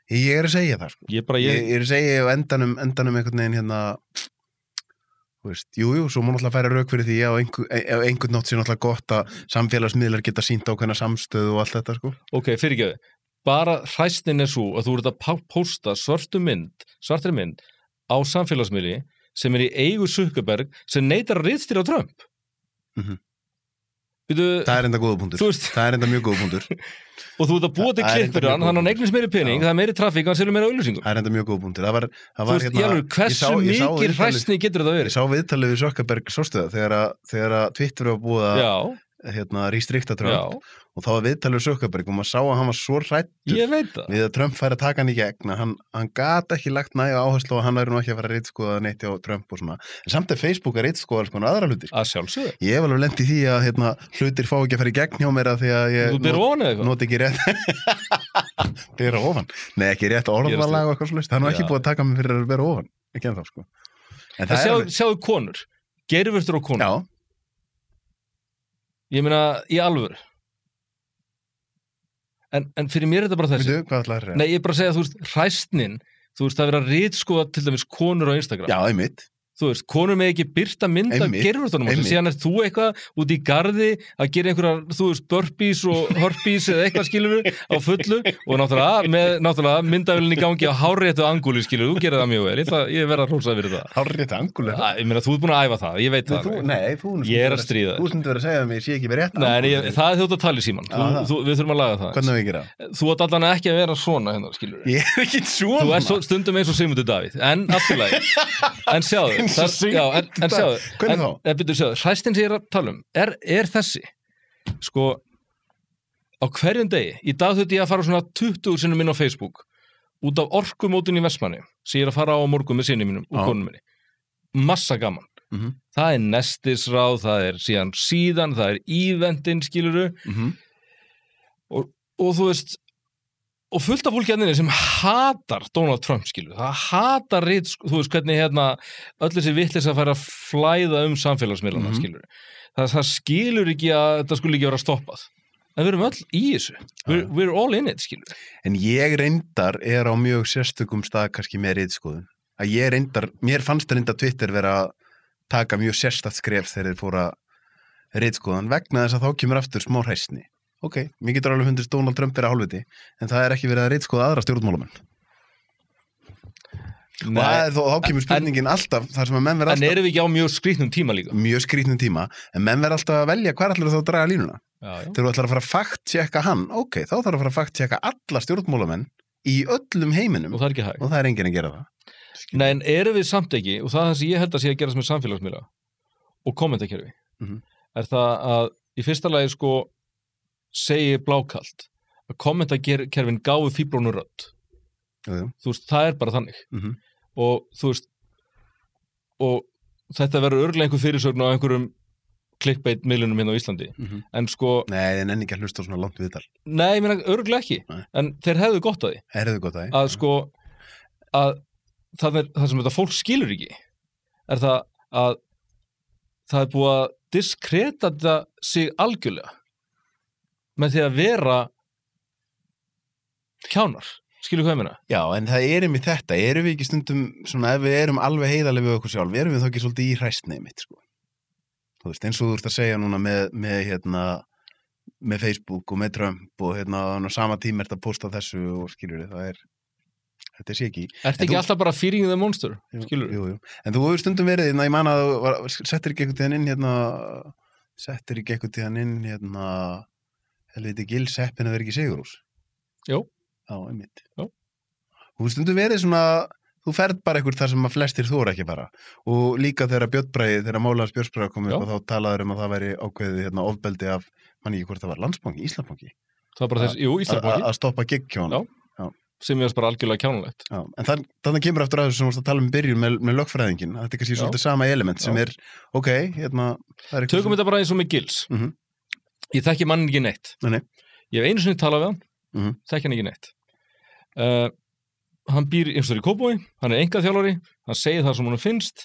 S1: Ég að segja það, sko. Ég að segja á endanum einhvern veginn þú veist, jú, svo má náttúrulega færa rök fyrir því að einhvern nátt sé náttúrulega gott að samfélagsmiðlar geta sýnt ákveðna samstöðu og allt þetta, sko.
S2: Ok, fyrirgefðu. Bara hræsnin svo að þú ert að pósta svartri mynd á samfélagsmiðli sem í eigu Zuckerberg sem neitar að ritstýra Trump.
S1: Það enda góða punktur. Það enda mjög góða punktur.
S2: Og þú ert að búa til klipp fyrir hann á eignast meiri pening, það meiri trafík og hann selur meira auglýsingum.
S1: Það enda mjög góða punktur.
S2: Hversu mikið hræsni getur þetta verið?
S1: Ég sá viðtalið við Zuckerberg þegar að Twitter var búið að restrikta Trump og þá var viðtalið við Zuckerberg og maður sá að hann var svo hræddur við að Trump færi að taka hann í gegn að hann gat ekki lagt næga áherslu og hann væri nú ekki að fara að ritskoða neitt á Trump og svona. En samt Facebook að ritskoða alls konar aðra hlutir.
S2: Að sjálfsögðu.
S1: Ég hef alveg lent í því að hlutir fá ekki að fara í gegn hjá mér að því að ég noti ekki rétt bera ofan. Nei, ekki rétt orðalag og eitthvað slúst. Það er nú ekki búið að taka mig fyrir að bera ofan. Ekki ennþá, sko.
S2: En sjáðu konur. Geirvörtur og konur.
S1: Já.
S2: Ég meina, í alvöru. En fyrir mér er þetta bara þessi.
S1: Hvað ætlaði að segja?
S2: Nei, ég er bara að segja, þú veist, hræstnin, þú veist, það er verið að ritskoða til dæmis konur á Instagram.
S1: Já, einmitt.
S2: þú veist, konur með ekki birta mynd af gerfurtunum og síðan þú eitthvað út í garði að gera einhverjar, þú veist, burpees og hörpees eða eitthvað skilur á fullu og náttúrulega myndavélinn í gangi á hárréttu angúli skilur, þú gerir það mjög vel, ég verð að hrósa fyrir það.
S1: Hárréttu angúli?
S2: Ég meina, þú ert búin að æfa það, ég veit það. Ég er að stríða.
S1: Þú stundur verið að segja að mér sé ekki með rétt
S2: angúli. Nei, það er þjótt að tala í síman. Við þurfum að laga það.
S1: Hvernig við gera?
S2: Þú átt allan ekki að vera svona hérna, skilur.
S1: Ég er ekki svona.
S2: Þú ert stundum eins og Sigmundur Davíð, en allt í lagi. En sjáðu, hræstin sem ég er að tala um er þessi, sko, á hverjum degi, í dag þurfti ég að fara svona 20 sinnum inn á Facebook út af orkumótun í Vestmanni sem ég er að fara á morgun með sinni mínum og konum minni. Massa gaman. Það er nestisráð, það er síðan, það er eventin, skiluru, og þú veist, og fullt af fólki hérna sem hatar Donald Trump, skilur. Það hatar þú veist hvernig öll þessi vitleysa að fara að flæða samfélagsmiðlana, skilur. Það skilur ekki að þetta skulle ekki vera stoppað. En við erum öll í þessu. We're all in it, skilur.
S1: En ég reyndar á mjög sérstökum stað kannski með ritskoðun. Mér fannst reyndar Twitter vera að taka mjög sérstakt skref þegar þeir fóra ritskoðan vegna þess að þá kemur aftur smá hræsni. Ok, mér getur alveg fundist Donald Trump vera hálfviti, en það er ekki verið að ritskoða aðra stjórnmálamenn. Og þá kemur spurningin alltaf, þar sem að menn verða alltaf...
S2: En erum við ekki á mjög skrýtnum tíma líka?
S1: Mjög skrýtnum tíma, en menn verða alltaf að velja hvar ætlar þá að draga línuna. Þegar þú ætlar að fara að fact-checka hann, ok, þá þarf að fara að fact-checka alla stjórnmálamenn í öllum heiminum.
S2: Og það er ekki hægt.
S1: Og það er enginn að gera það.
S2: Nei, en erum við samt ekki, og það sem ég held að sé að gerast með samfélagsmiðla og kommentakerfi, er það að í fyrsta lagi sko segi blákalt að kommentakerfin gáfu fíblónu rödd. Þú veist, það er bara þannig. Og þú veist, og þetta verður örugglega einhver fyrirsögn á einhverjum clickbait miðlunum hérna á Íslandi. En sko...
S1: Nei, þeir nenni ekki að hlusta á svona langt viðtal.
S2: Nei, ég meina, örugglega ekki. En þeir hefðu gott að því. Að sko, að það sem þetta fólk skilur ekki er það að það er búið að diskredita sig algjörlega með því að vera kjánar, skilur hvað ég meina?
S1: Já, en það einmitt þetta, erum við ekki stundum svona, ef við erum alveg heiðarlega við okkur sjálf, erum við þá ekki svolítið í hræstni mitt, sko. Þú veist, eins og þú ert að segja núna með Facebook og með Trump og á sama tíma ert að posta þessu og skilur þið, þetta sé ekki.
S2: Ert ekki alltaf bara fearing the monster, skilur?
S1: Jú. En þú hefur stundum verið, ég man að settir ekki eitthvað tíðan inn helviti Gils heppin að vera ekki Sigurós.
S2: Jú.
S1: Já, einmitt. Jú. Þú hefur stundum verið svona, þú ferð bara eitthvað þar sem að flestir þóra ekki bara. Og líka þegar Málans Björnsbræði kom upp og þá talaður að það væri ákveðið ofbeldi af, mann ekki hvort það var Landsbanki, Íslandsbanki.
S2: Það var bara Íslandsbanki.
S1: Að stoppa gigg-kjónu.
S2: Já. Sem er bara algjörlega kjánulegt.
S1: Já, en þannig kemur aftur að þessu sem við tala um byrjun með lögfræðingin. Þetta er kannski svolítið sama element sem er, ok, það er
S2: Tökum þetta bara eins og með Gils. Ég þekki mannin ekki neitt.
S1: Nei.
S2: Ég hef einu sinni talað við hann, þekki hann ekki neitt. Hann býr einhverstaðar í Kópavogi, hann er einkaþjálfari, hann segir það sem hann finnst.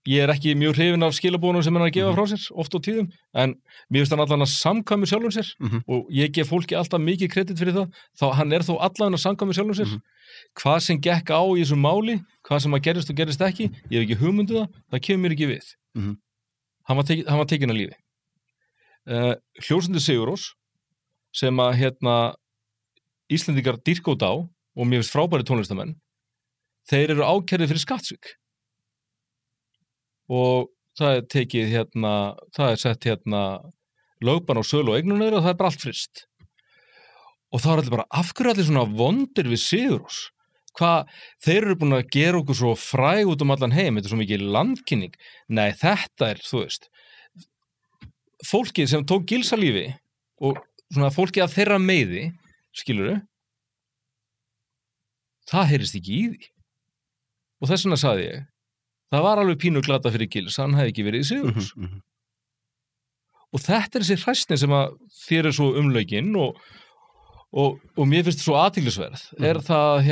S2: Ég er ekki mjög hrifinn af skilabónum sem hann er að gefa frá sér, oft á tíðum, en mér finnst hann allan að samkvæmur sjálfum sér og ég gef fólki alltaf mikið kredit fyrir það, hann er þó allan að samkvæmur sjálfum sér. Hvað sem gekk á í þessu máli, hvað sem að gerist og gerist ekki, ég hef ekki hugmyndu það kemur mér ekki við. Hann var tekinn af lífi. Hljómsveitin Sigurós, sem að Íslendingar dýrka út á og mér finnst frábæri tónlistamenn, þeir eru ákærðir fyrir skattsvik. Og það er tekið það er sett lögbann á sölu og eignum og það er bara allt frist. Og þá er allir bara, af hverju allir svona vondir við Sigurós? Þeir eru búin að gera okkur svo fræg út allan heim, þetta er svo mikið landkynning. Nei, þetta er, þú veist, fólkið sem tók Gils að lífi og svona fólkið af þeirra meiði, skilurðu, það heyrist ekki í því. Og þess vegna sagði ég, það var alveg pínu glata fyrir Gils, hann hefði ekki verið í Sigurós. Og þetta er þessi hræsni sem að þér er svo umlaugin og mér finnst svo athyglisverð, er það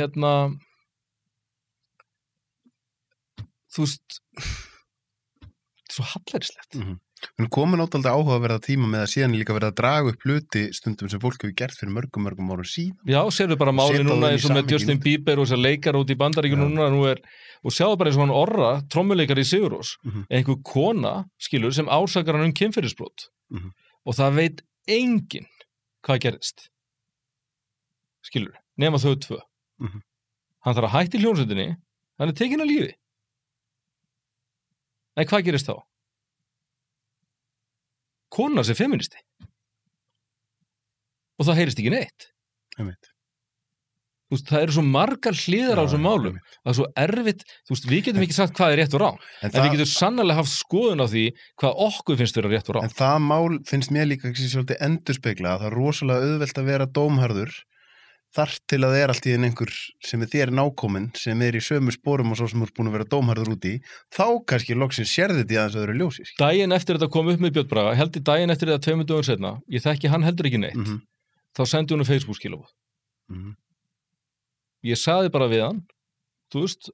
S2: þú veist, svo hallærislegt.
S1: En komin átaldi áhugaverða tíma með að síðan líka verið að draga upp hluti stundum sem fólk hefur gert fyrir mörgum árum síðan.
S2: Já, sérðu bara máli núna eins og með Justin Bieber og þessar leikar út í Bandaríkjunum núna og sjáðu bara eins og hann Orra, trommuleikar í Sigurós, einhver kona, skilur, sem ásakar hann kynferðisbrot og það veit enginn hvað gerðist. Skilur, nema þau tvö. Hann þarf að hætta í hljómsveitinni, hann tekinn af lífi. Nei, hvað gerist þá? Kona sem feministi og það heyrist ekki neitt. Það eru svo margar hliðar á þessum málum það er svo erfitt, við getum ekki sagt hvað er rétt og rán en við getum sannarlega haft skoðun á því hvað okkur finnst vera rétt og rán.
S1: En það mál finnst mér líka svolítið endurspegla að það er rosalega auðvelt að vera dómharður þar til að það er allt í einhver sem er þér nákominn, sem er í sömu sporum og svo sem er búin að vera dómharður úti þá kannski loksins sérði þetta í aðeins öðru ljósi.
S2: Daginn eftir þetta kom upp með Björn Braga, held í daginn eftir þetta 2 dögum seinna, ég þekki hann heldur ekki neitt þá sendi hún Facebook skilaboð. Ég sagði bara við hann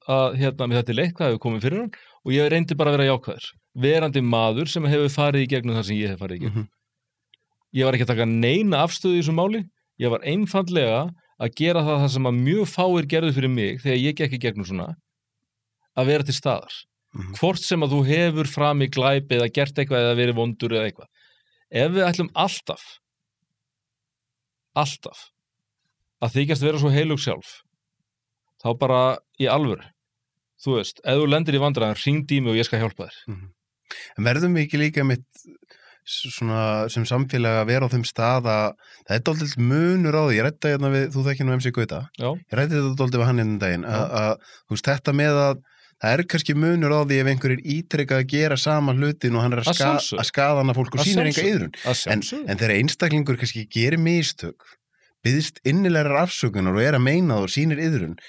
S2: að með þetta leitt hvað hefur komið fyrir hann og ég reyndi bara að vera jákvæður, verandi maður sem hefur farið í gegnum það sem ég hef farið í gegnum. Ég var ekki að taka neina afstöðu í þessu máli, ég var einfaldlega að gera það sem að mjög fáir gerðu fyrir mig þegar ég gekk í gegnum svona að vera til staðar. Hvort sem að þú hefur fram í glæp eða gert eitthvað eða verið vondur eða eitthvað. Ef við ætlum alltaf að þykjast vera svo heilug sjálf þá bara í alvöru ef þú lendir í vandræðum, hringdu í mig og ég skal hjálpa þér.
S1: En verðum við ekki líka mitt svona sem samfélag að vera á þeim stað að það er dálítið munur á því, ég ræddi hérna við, þú þekkir nú MC Gauta, ég ræddi þetta dálítið við hann hérna daginn, að þetta með að það er kannski munur á því ef einhver er ítrekkað að gera sama hlutin og hann er að skaða hana fólk og sýnir enga iðrun, en þegar einstaklingur kannski gerir mistök, biðst innilegar afsökunar og er að meina það og sýnir iðrun,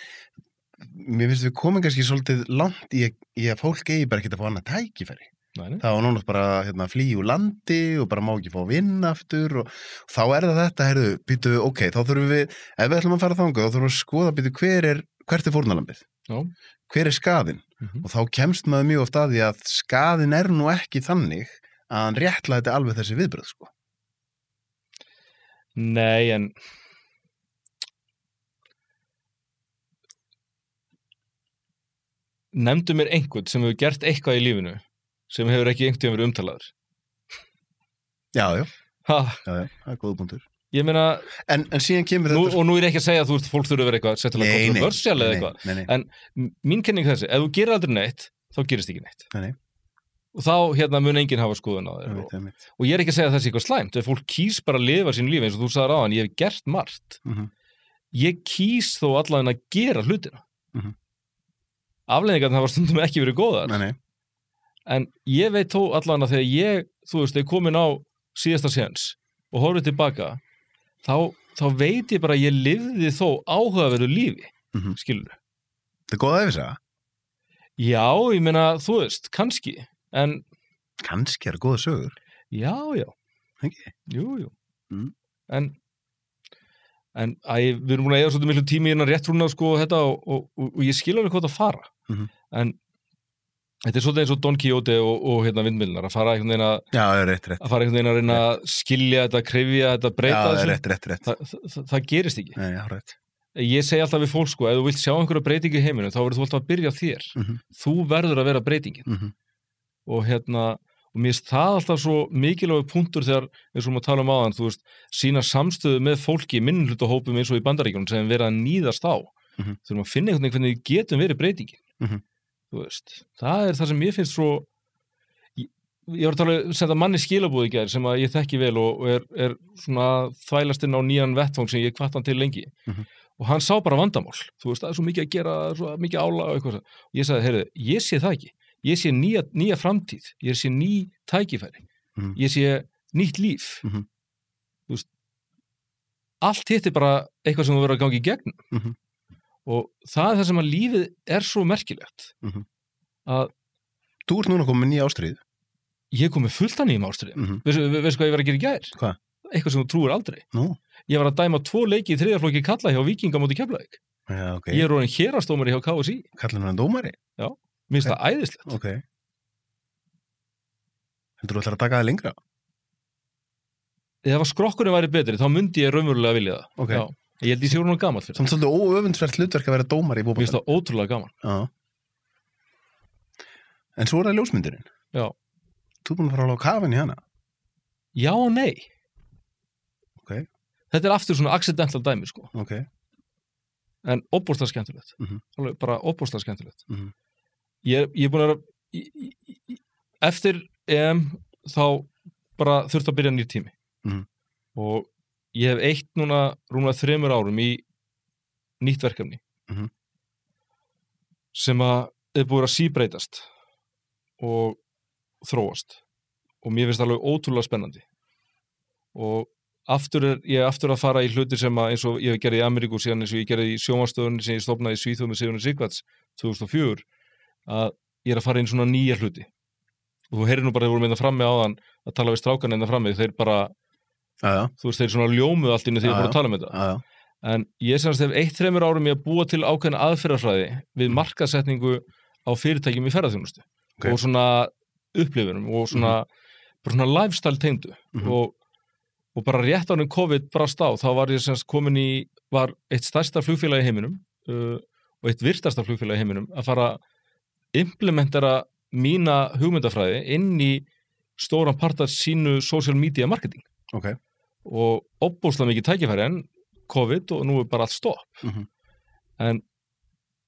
S1: mér finnst við komum kannski svolítið langt í að fólk eigi bara ekki að fá annað tækifæri. Það var núna bara flý úr landi og bara má ekki fá vinna aftur og þá er það þetta, býtu, ok, þá þurfum við, ef við ætlum að fara þangað, þá þurfum við að skoða, býtu, hvert er fórnarlambið? Hver er skaðinn? Og þá kemst maður mjög oft að því að skaðinn er nú ekki þannig að hann réttlæti alveg þessi viðbrögð, sko.
S2: Nei, en nefndu mér einhvern sem hefur gert eitthvað í lífinu sem hefur ekki einhvern tíma verið umtalaður.
S1: Já, það er góð punktur.
S2: Ég meina,
S1: en síðan kemur þetta...
S2: Og nú er ekki að segja að fólk þurfa að vera eitthvað settilega kontroversial eða eitthvað. En mín kenning þessi, ef þú gerir aldrei neitt, þá gerist ekki neitt. Og þá mun enginn hafa skoðun á þér. Og ég er ekki að segja að það sé eitthvað slæmt. Ef fólk kýs bara að lifa sín lífi eins og þú sagðir áðan, ég hef gert margt. Ég kýs þó allavega að gera hlutina. Afleiðingarnar hafa stundum ekki verið góðar. En ég veit þó allavega þegar ég, er komin á síðasta séns og horfið tilbaka, þá veit ég bara að ég lifði þó áhugaverðu lífi, skilur.
S1: Það er góð að yfirsaga?
S2: Já, ég meina, kannski, en...
S1: Kannski er það góða sögur?
S2: Já.
S1: Ekki?
S2: Jú. En við erum búin að eiga svolítið miklu tími innan réttrúna og þetta og ég skil alveg hvað það fara. En þetta er svolítið eins og Don Quixote og vindmyllunar, að fara einhvern veginn að...
S1: Já, rétt.
S2: Að fara einhvern veginn að reyna að skilja þetta, krefja þetta, breyta þessu.
S1: Já, rétt.
S2: Það gerist ekki.
S1: Nei, já, rétt.
S2: Ég segi alltaf við fólk, ef þú vilt sjá einhverja breytingu í heiminum, þá verður þú alltaf að byrja þér. Þú verður að vera breytingin. Og mér finnst það alltaf svo mikilvægur punktur þegar, eins og maður tala áðan, sýna samstöðu með fólki í minnihlutahópum eins og í Bandaríkjunum sem verið að níðast á. Þurfum að finna einhvern veginn hvernig við getum verið breytingin. Það er það sem ég finnst svo ég var að senda manni skilaboð í gær sem að ég þekki vel og er svona þvælast inn á nýjan vettvang sem ég hvatt hann til lengi og hann sá bara vandamál, það er svo mikið að gera svo mikið álag og eitthvað og ég sagði, ég sé það ekki, ég sé nýja framtíð, ég sé ný tækifæri ég sé nýtt líf allt hitt er bara eitthvað sem þú verður að gangi í gegnum og það er það sem að lífið er svo merkilegt að
S1: Þú ert núna komið nýja ástríð
S2: Ég kom með fullt af nýjum ástríðum Veistu hvað ég var að gera í gær?
S1: Hvað?
S2: Eitthvað sem þú trúir aldrei
S1: Nú?
S2: Ég var að dæma 2 leiki í 3. flokki kalla hjá Víkinga móti Keflavík
S1: okay.
S2: Ég er orðinn héraðsdómari hjá KSÍ
S1: Kallar hann dómari?
S2: Já, mér finnst það æðislegt
S1: okay. Þú ætlar að taka það lengra?
S2: Ef að skrokkurinn væri betri, þá myndi ég raunverulega vilja það.
S1: Okay.
S2: Já, ég held ég sé hún gamall fyrir.
S1: Samt svolítið óöfundsvert hlutverk að vera dómar í fótbolta.
S2: Mér finnst það ótrúlega gaman.
S1: Já. En svo það ljósmyndurinn.
S2: Já.
S1: Þú búin að fara á kafinn í hana?
S2: Já og nei.
S1: Ok.
S2: Þetta aftur svona accidental dæmi, sko.
S1: Ok.
S2: En óbúslega skemmtilegt. Alveg bara óbúslega skemmtilegt. Ég er búin að eftir þá bara þurfti að byrja nýr tími. Og ég hef eytt núna rúmlega 3 árum í nýtt verkefni sem að er búið að síbreytast og þróast og mér finnst það alveg ótrúlega spennandi og ég er aftur að fara í hluti sem að eins og ég hef gerði í Ameríku síðan eins og ég gerði í sjónvarpsstöðinni sem ég stofnaði í Svíþjóð með Sigurður Sighvats 2004 að ég er að fara inn svona nýja hluti og þú heyrir nú bara þeir voru með það frammi áðan að tala við strákan en það frammi þeir bara þú veist þeir svona ljómuð allt inni þegar ég bara að tala með þetta en ég semst hef 1-3 árum ég að búa til ákveðna aðferðafræði við markaðssetningu á fyrirtækjum í ferðaþjónustu og svona upplifunum og svona bara svona lifestyle tengdu og bara rétt ánum COVID brast á þá var ég semst komin í var eitt stærsta flugfélag í heiminum og eitt virtasta flugfélag í heiminum að fara implementera mína hugmyndafræði inn í stóran part af sínu social media marketing og óbúslega mikið tækifæri en COVID og nú er bara allt stopp en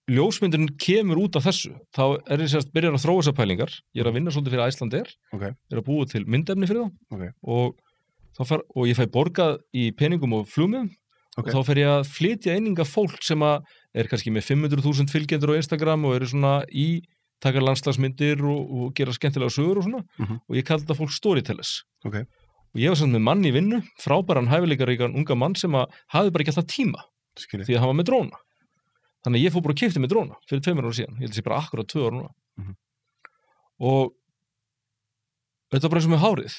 S2: ljósmyndurinn kemur út af þessu þá er ég sérst byrjar að þróa þessar pælingar ég er að vinna svolítið fyrir Icelandair er að búa til myndefni fyrir þá og ég fæ borgað í peningum og flugmiðum og þá fer ég að flytja eininga fólk sem að er kannski með 500.000 fylgjendur á Instagram og eru svona taka landslagsmyndir og gera skemmtilega sögur og svona og ég kalli þetta fólk storytellers og ég var samt með mann í vinnu frábæran hæfileikaríkan unga mann sem að hafði bara ekki alltaf tíma því að hann var með dróna þannig að ég fór bara að keypti með dróna fyrir 2 ára síðan, ég held að sé bara akkurat 2 ára núna og þetta var bara eins og með hárið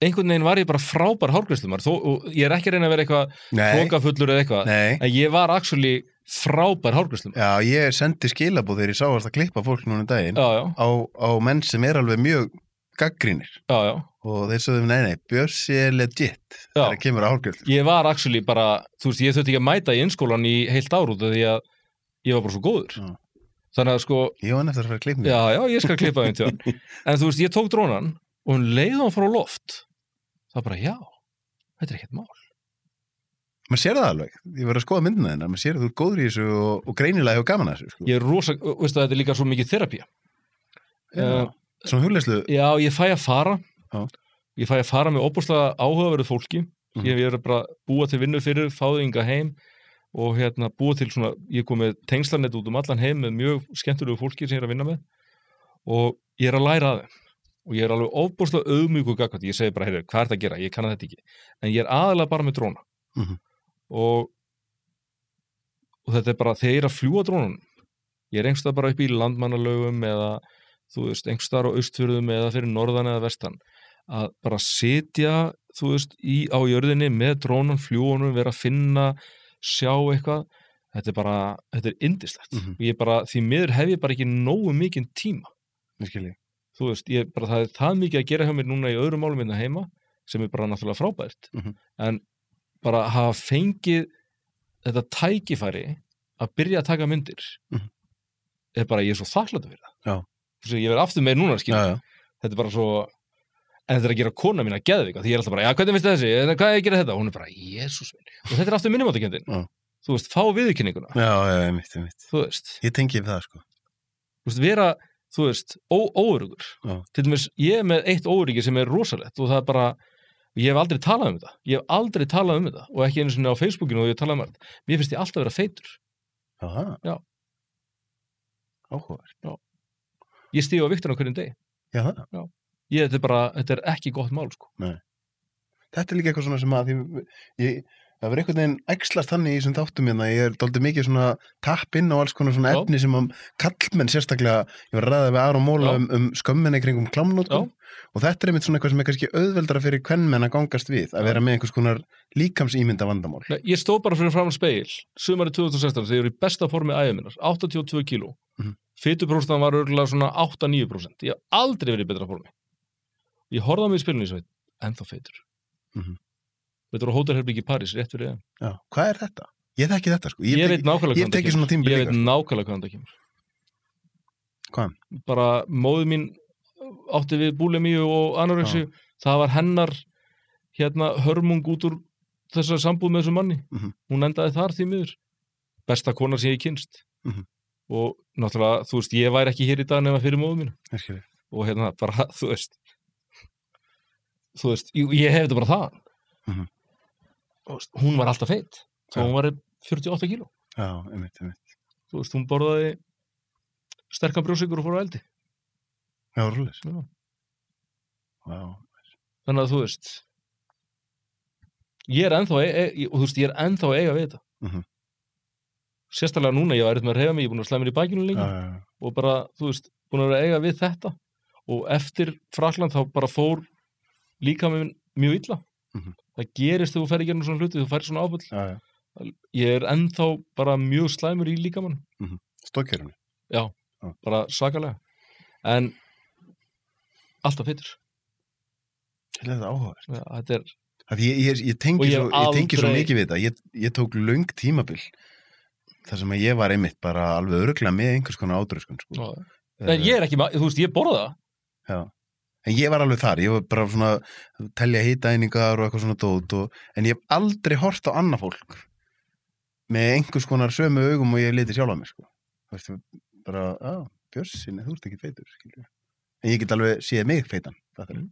S2: einhvern veginn var ég bara frábær hárgreiðslumar og ég er ekki að reyna að vera eitthvað hrókafullur eða eitthvað en ég var actually frábær hárgreiðslumar
S1: Já, ég sendi skilabóð þegar ég sá að klippa fólk núna daginn á menn sem er alveg mjög gaggrínir og þeir sögðu nei, Bjössi er legit þegar kemur að hárgreiðslum
S2: Ég var actually bara, þú veist, ég þurfti ekki að mæta í innskólan í heilt ár út af því að ég var bara svo góður þannig að sko
S1: Ég var neftur að fara að klippa
S2: Já, ég skal klippa þeim tjóðan en þú veist, ég tók drónan og hún leiði hann frá loft það bara, já, þetta er ekkert mál
S1: maður sér það alveg, ég verður að skoða myndina þennan maður sér að þú er góður í þessu og greinilega hefur gaman að þessu sko.
S2: Ég er rosa, veistu að þetta er líka svo mikið þerapía
S1: Svona hugleyslu
S2: Já, ég fæ að fara með óbúslega áhugaverðu fólki ég er bara búa til vinnu fyrir fáðinga heim og búa til svona, ég kom með tengslanett út allan heim með mjög skemmtilegu fólki sem ég er að vinna með og ég er að læra að þeim og ég er alveg óbúslega auðmjúkur gagnvart ég segi bara, heyrðu, hvað er þetta að gera? Ég kann þetta ekki en ég er aðalega bara með dróna og þetta er bara, þegar ég er að fljúa drónunum ég er einhverstað bara upp í landmannalögum eða, þú veist, einhverstaðar á Austfjörðum eða fyrir norðan eða vestan að bara sitja, þú veist, á jörðinni með drónun, fljúunum, vera að finna sjá eitthvað þetta er yndislegt og ég bara, því miður hef ég bara ekki nógu mikinn tíma þú veist, það er það mikið að gera hjá mér núna í öðrum málum minna heima sem er bara náttúrulega frábært en bara hafa fengið þetta tækifæri að byrja að taka myndir er bara, ég er svo þakklátur fyrir það ég verð aftur með núna, þetta er bara svo en þetta er að gera kona mín að geðvika því ég er alltaf bara, já, hvernig finnst þessi, hvað er að gera þetta og hún er bara, Jesús minn, og þetta er aftur minnumáttakendin þú veist, fá viðurkenninguna
S1: einmitt
S2: þú veist,
S1: ég tengi við það, sko
S2: þú veist, vera þú veist, óörugur til dæmis, ég er með eitt óöryggi sem er rosalegt og það er bara, ég hef aldrei talað um þetta og ekki einu sinni á Facebookinu og ég talaði um þetta, mér finnst ég alltaf vera feitur Já
S1: Áhugavert
S2: Ég stíg á viktina á hverjum degi þetta er ekki gott mál, sko
S1: Nei. Þetta er líka eitthvað svona sem að það verður einhvern veginn æxlast þannig í þessum þáttum ég er dálítið mikið svona tapp inn á alls konar svona efni sem að kallmenn sérstaklega, ég var að ræða við Aron Móla um skömminni kringum klámnótkun og þetta er einmitt svona eitthvað sem er kannski auðveldara fyrir kvenmenn að gangast við, að vera með einhvers konar líkamsímynda vandamál.
S2: Ég stóð bara fyrir fram spegil sumarið 2016 þegar ég er í besta formi ævi minnar, 82 kíló Fituprósentan var örugglega svona 8-9%. Ég hef aldrei verið í betra formi. Ég horfði á mig í spilinu og ég svo ennþá feitur. Þetta var hótelherbyggi í París, rétt fyrir EM.
S1: Já, hvað er þetta? Ég þekki þetta, sko.
S2: Ég veit nákvæmlega
S1: hvað
S2: það kemur.
S1: Hvað?
S2: Bara móðir mín átti við búlimíu og anorexíu. Það var hennar hörmung út úr þessar sambúð með þessum manni. Hún endaði þar því miður. Besta konar sem ég kynst. Og náttúrulega, þú veist, ég væri ekki hér í dag nema fyrir móður mínu. Og bara, þú veist, ég hef þetta bara það. Hún var alltaf feitt. Hún var 48 kíló.
S1: Já, einmitt.
S2: Þú veist, hún borðaði sterkan brjósykur og fór á eldi.
S1: Já, rúlis.
S2: Vá. Þannig að þú veist, ég er ennþá að eiga við þetta. Sérstaklega núna, ég var með að reyfa mig, ég er búin að slæða mér í bakinu lengi og bara, þú veist, búin að eiga við þetta og eftir Frakkland þá bara fór líkaminn mjög illa. Það gerist þegar þú fer í gegnum svona hluti, þú fær svona áfall. Ég er ennþá bara mjög slæmur í líkamann.
S1: Stokkjörunni?
S2: Já, bara svakalega. En alltaf feitur.
S1: Þetta er áhugavert.
S2: Ja, þetta er...
S1: Ég tengi svo mikið við þetta. Ég tók löng tímabil þar sem ég var einmitt bara alveg örugglega með einhvers konar ádröskun. Sko.
S2: En ég er ekki, þú veist, ég borða það.
S1: Já. En ég var alveg þar, ég var bara svona telja hitaeiningar og eitthvað svona dót en ég hef aldrei hort á annað fólk með einhvers konar sömu augum og ég liti sjálf á mig, sko. Þú veist, bara, Björnsinni, þú ert ekki feitur, skilju. En ég get alveg séð mig feitan, þetta er.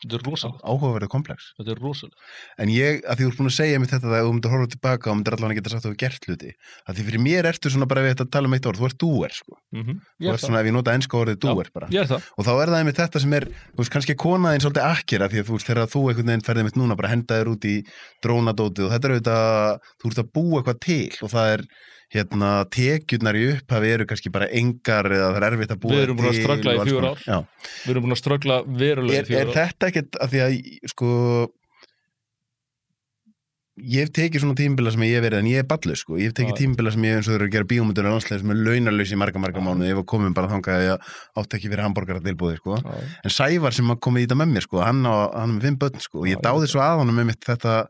S2: Þetta er rosalega.
S1: Áhugaverður komplex.
S2: Þetta er rosalega.
S1: En ég, að því þú ert búin að segja mér þetta þegar þú myndir horfa tilbaka og myndir allavega geta sagt að þú hefur gert hluti. Að því fyrir mér ertu svona bara við þetta að tala um eitt orð, þú ert doer, sko. Þú ert svona, ef ég nota enska orðið doer bara.
S2: Ég er það.
S1: Og þá er það einmitt þetta sem er, þú veist, kannski konaðinn svolítið akkera því að þú veist, þegar þú einhvern veginn ferðið mitt núna bara henda þér út í drónadótið og þetta er auðvitað, þú ert að búa eitthvað til og það er tekjurnar í upphafi eru kannski bara engar eða það er erfitt að búa til.
S2: Við erum búin að ströggla í 4 ár.
S1: Já.
S2: Við erum búin að ströggla verulega í 4 ár.
S1: Er þetta ekkert að því að, sko, ég hef tekið svona tímabila sem ég hef verið, en ég er ballus, sko. Ég hef tekið tímabila sem ég eins og þau eru að gera bíómyndir á landslæði sem er launalaus í marga mánuði. Ég var komin bara þangað að ég átti ekki verið hamborgaratilboði, sko. En Sævar sem kom í þetta með mér, sko, hann með 5 börn, sko. Og ég dáði svo að honum með mitt þetta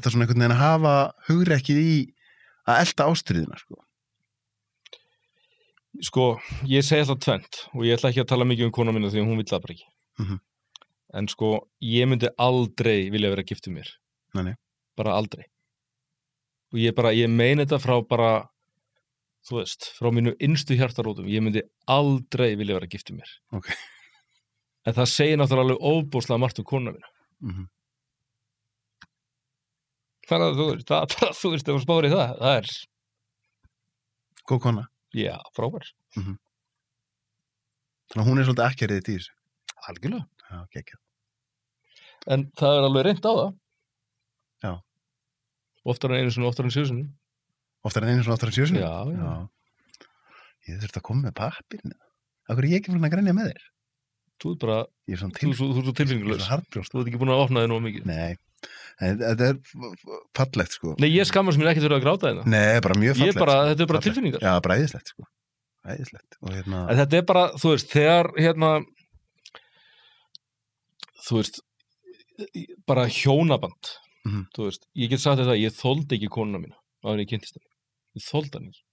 S1: svona einhvern veginn að hafa hugrekkið í að elta ástríðina, sko.
S2: Sko, ég segi alltaf tvennt og ég ætla ekki að tala mikið um kona minna því að hún vill það bara ekki. En sko, ég myndi aldrei vilja vera gift um mér.
S1: Nei.
S2: Bara aldrei. Og ég meina þetta frá bara, þú veist, frá mínu innstu hjartarótum. Ég myndi aldrei vilja vera gift um mér.
S1: Ok.
S2: En það segir náttúrulega alveg óbúslega margt um kona minna. Þannig að þú veist, ef þú spáir í það er...
S1: Góð kona?
S2: Já, frábær.
S1: Þannig að hún er svolítið ekkerið í þessu?
S2: Algjörlega.
S1: Já, geggjað.
S2: En það er alveg reynt á það.
S1: Já.
S2: Oftar en einu sinni, oftar en 7 sinni.
S1: Oftar en einu sinni, oftar en 7 sinni?
S2: Já.
S1: Ég þurfti að koma með pappirinn. Akkur er ég ekki fyrir að grænja með þér?
S2: Þú er bara...
S1: Ég er
S2: þú er svo tilfinningulegs.
S1: Ég er svo harðbrjóst.
S2: Þú ert ekki búin að opna þig nóg mikið.
S1: Nei. Þetta er fallegt, sko.
S2: Nei, ég skammast mér ekkert fyrir að gráta þetta.
S1: Nei, bara mjög fallegt.
S2: Þetta er bara tilfinningar.
S1: Já, bara æðislegt, sko. Æðislegt. Og
S2: En þetta er bara, þú veist, þegar, þú veist, bara hjónaband. Þú veist, ég get sagt þetta, ég þoldi ekki konuna mína á henni ég kynntist henni. Ég þoldi hann ekki.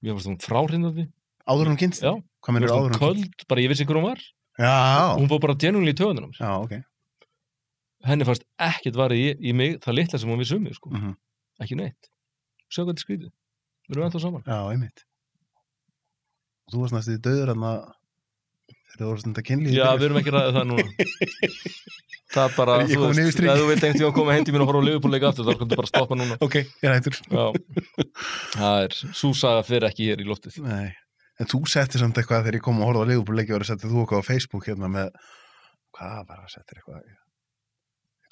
S2: Ég fannst hún fráhrindandi.
S1: Áður hún kynntist?
S2: Já.
S1: Hvað meinarðu áður hún
S2: kynntist? Köld, bara ég vissi hver hún var.
S1: Já.
S2: Hún fór bara genuinely í töðunum.
S1: Já, ok.
S2: Henni fannst ekkert varið í mig það litla sem hún vissi um mig, sko. Ekki neitt. Sjá hvað þetta skrítið. Við erum ennþá saman.
S1: Já, einmitt. Og þú varst næstu í dauður en þegar þú voru stundar kynlíð.
S2: Já, við erum ekki ræðið það núna. Það er bara, þú veist, ef þú vilt einhvern tíma að koma heim til mín og horfa á Liverpool-leik aftur, þá skulum þú bara stoppa núna.
S1: Ok, ég er hættur.
S2: Já. Það er, sú saga fyrir ekki hér í loftið.
S1: Nei. En þú setti samt eitthvað þegar ég kom og horfði á Liverpool-leiki og settið þú eitthvað á Facebook með, hvað var að setja eitthvað?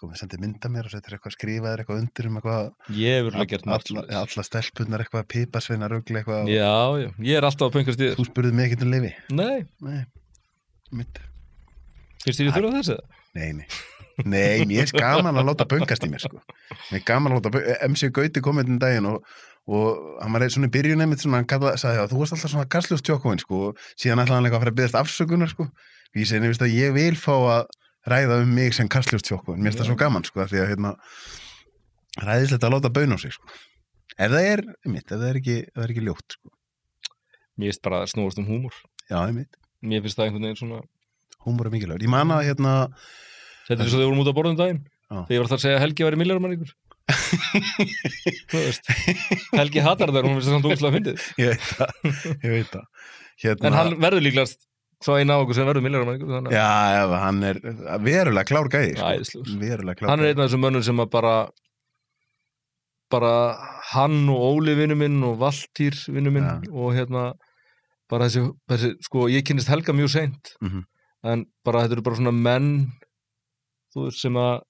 S1: Ég sendi mynda mér og settir eitthvað, skrifaðir eitthvað undir eitthvað.
S2: Ég hefur alveg gert margt.
S1: Alla stelpunnar eitthvað, pipasveinar, rugl eitthvað.
S2: Já, ég er alltaf að pöngast í þér.
S1: Þú spurðið mig ekkert leyfi?
S2: Nei.
S1: Mitt.
S2: Finnst þér ég þurfa þessu?
S1: Nei, mér er gaman að láta pöngast í mér, sko. Mér er gaman að láta MC Gauti komið um daginn og og hann var svona í byrjun einmitt svona, hann sagði þú varst alltaf svona Kastljós tjókóin sko, og síðan ætlaði hann eitthvað að fara að biðjast afsökunar sko, ég segi nefnist að ég vil fá að ræða mig sem Kastljós tjókóin, mér finnst það svo gaman sko, því að ræðislegt að láta baun á sig sko, ef það er ekki ljótt sko.
S2: Mér finnst bara að snúast húmor.
S1: Já, einmitt.
S2: Mér finnst það einhvern veginn svona
S1: húmor er mikilvægur. Ég man að
S2: þetta er svo þegar við vorum út á borðum daginn þegar ég var að segja að Helgi væri milljarðarmanningur. Þú veist, Helgi hatar það, hún finnst það samt úrslega fyndið.
S1: Ég veit það.
S2: En hann verður líklegast svo einn á okkur sem verður milljarðarmanningur.
S1: Já, hann er verulega klár gæði sko. Verulega klár.
S2: Hann er einn af þessum mönnum sem að bara hann og Óli vinnu minn og Valtýr vinnu minn og bara þessi sko, ég kynnist Helga mjög seint en bara þetta eru bara svona menn þú veist sem að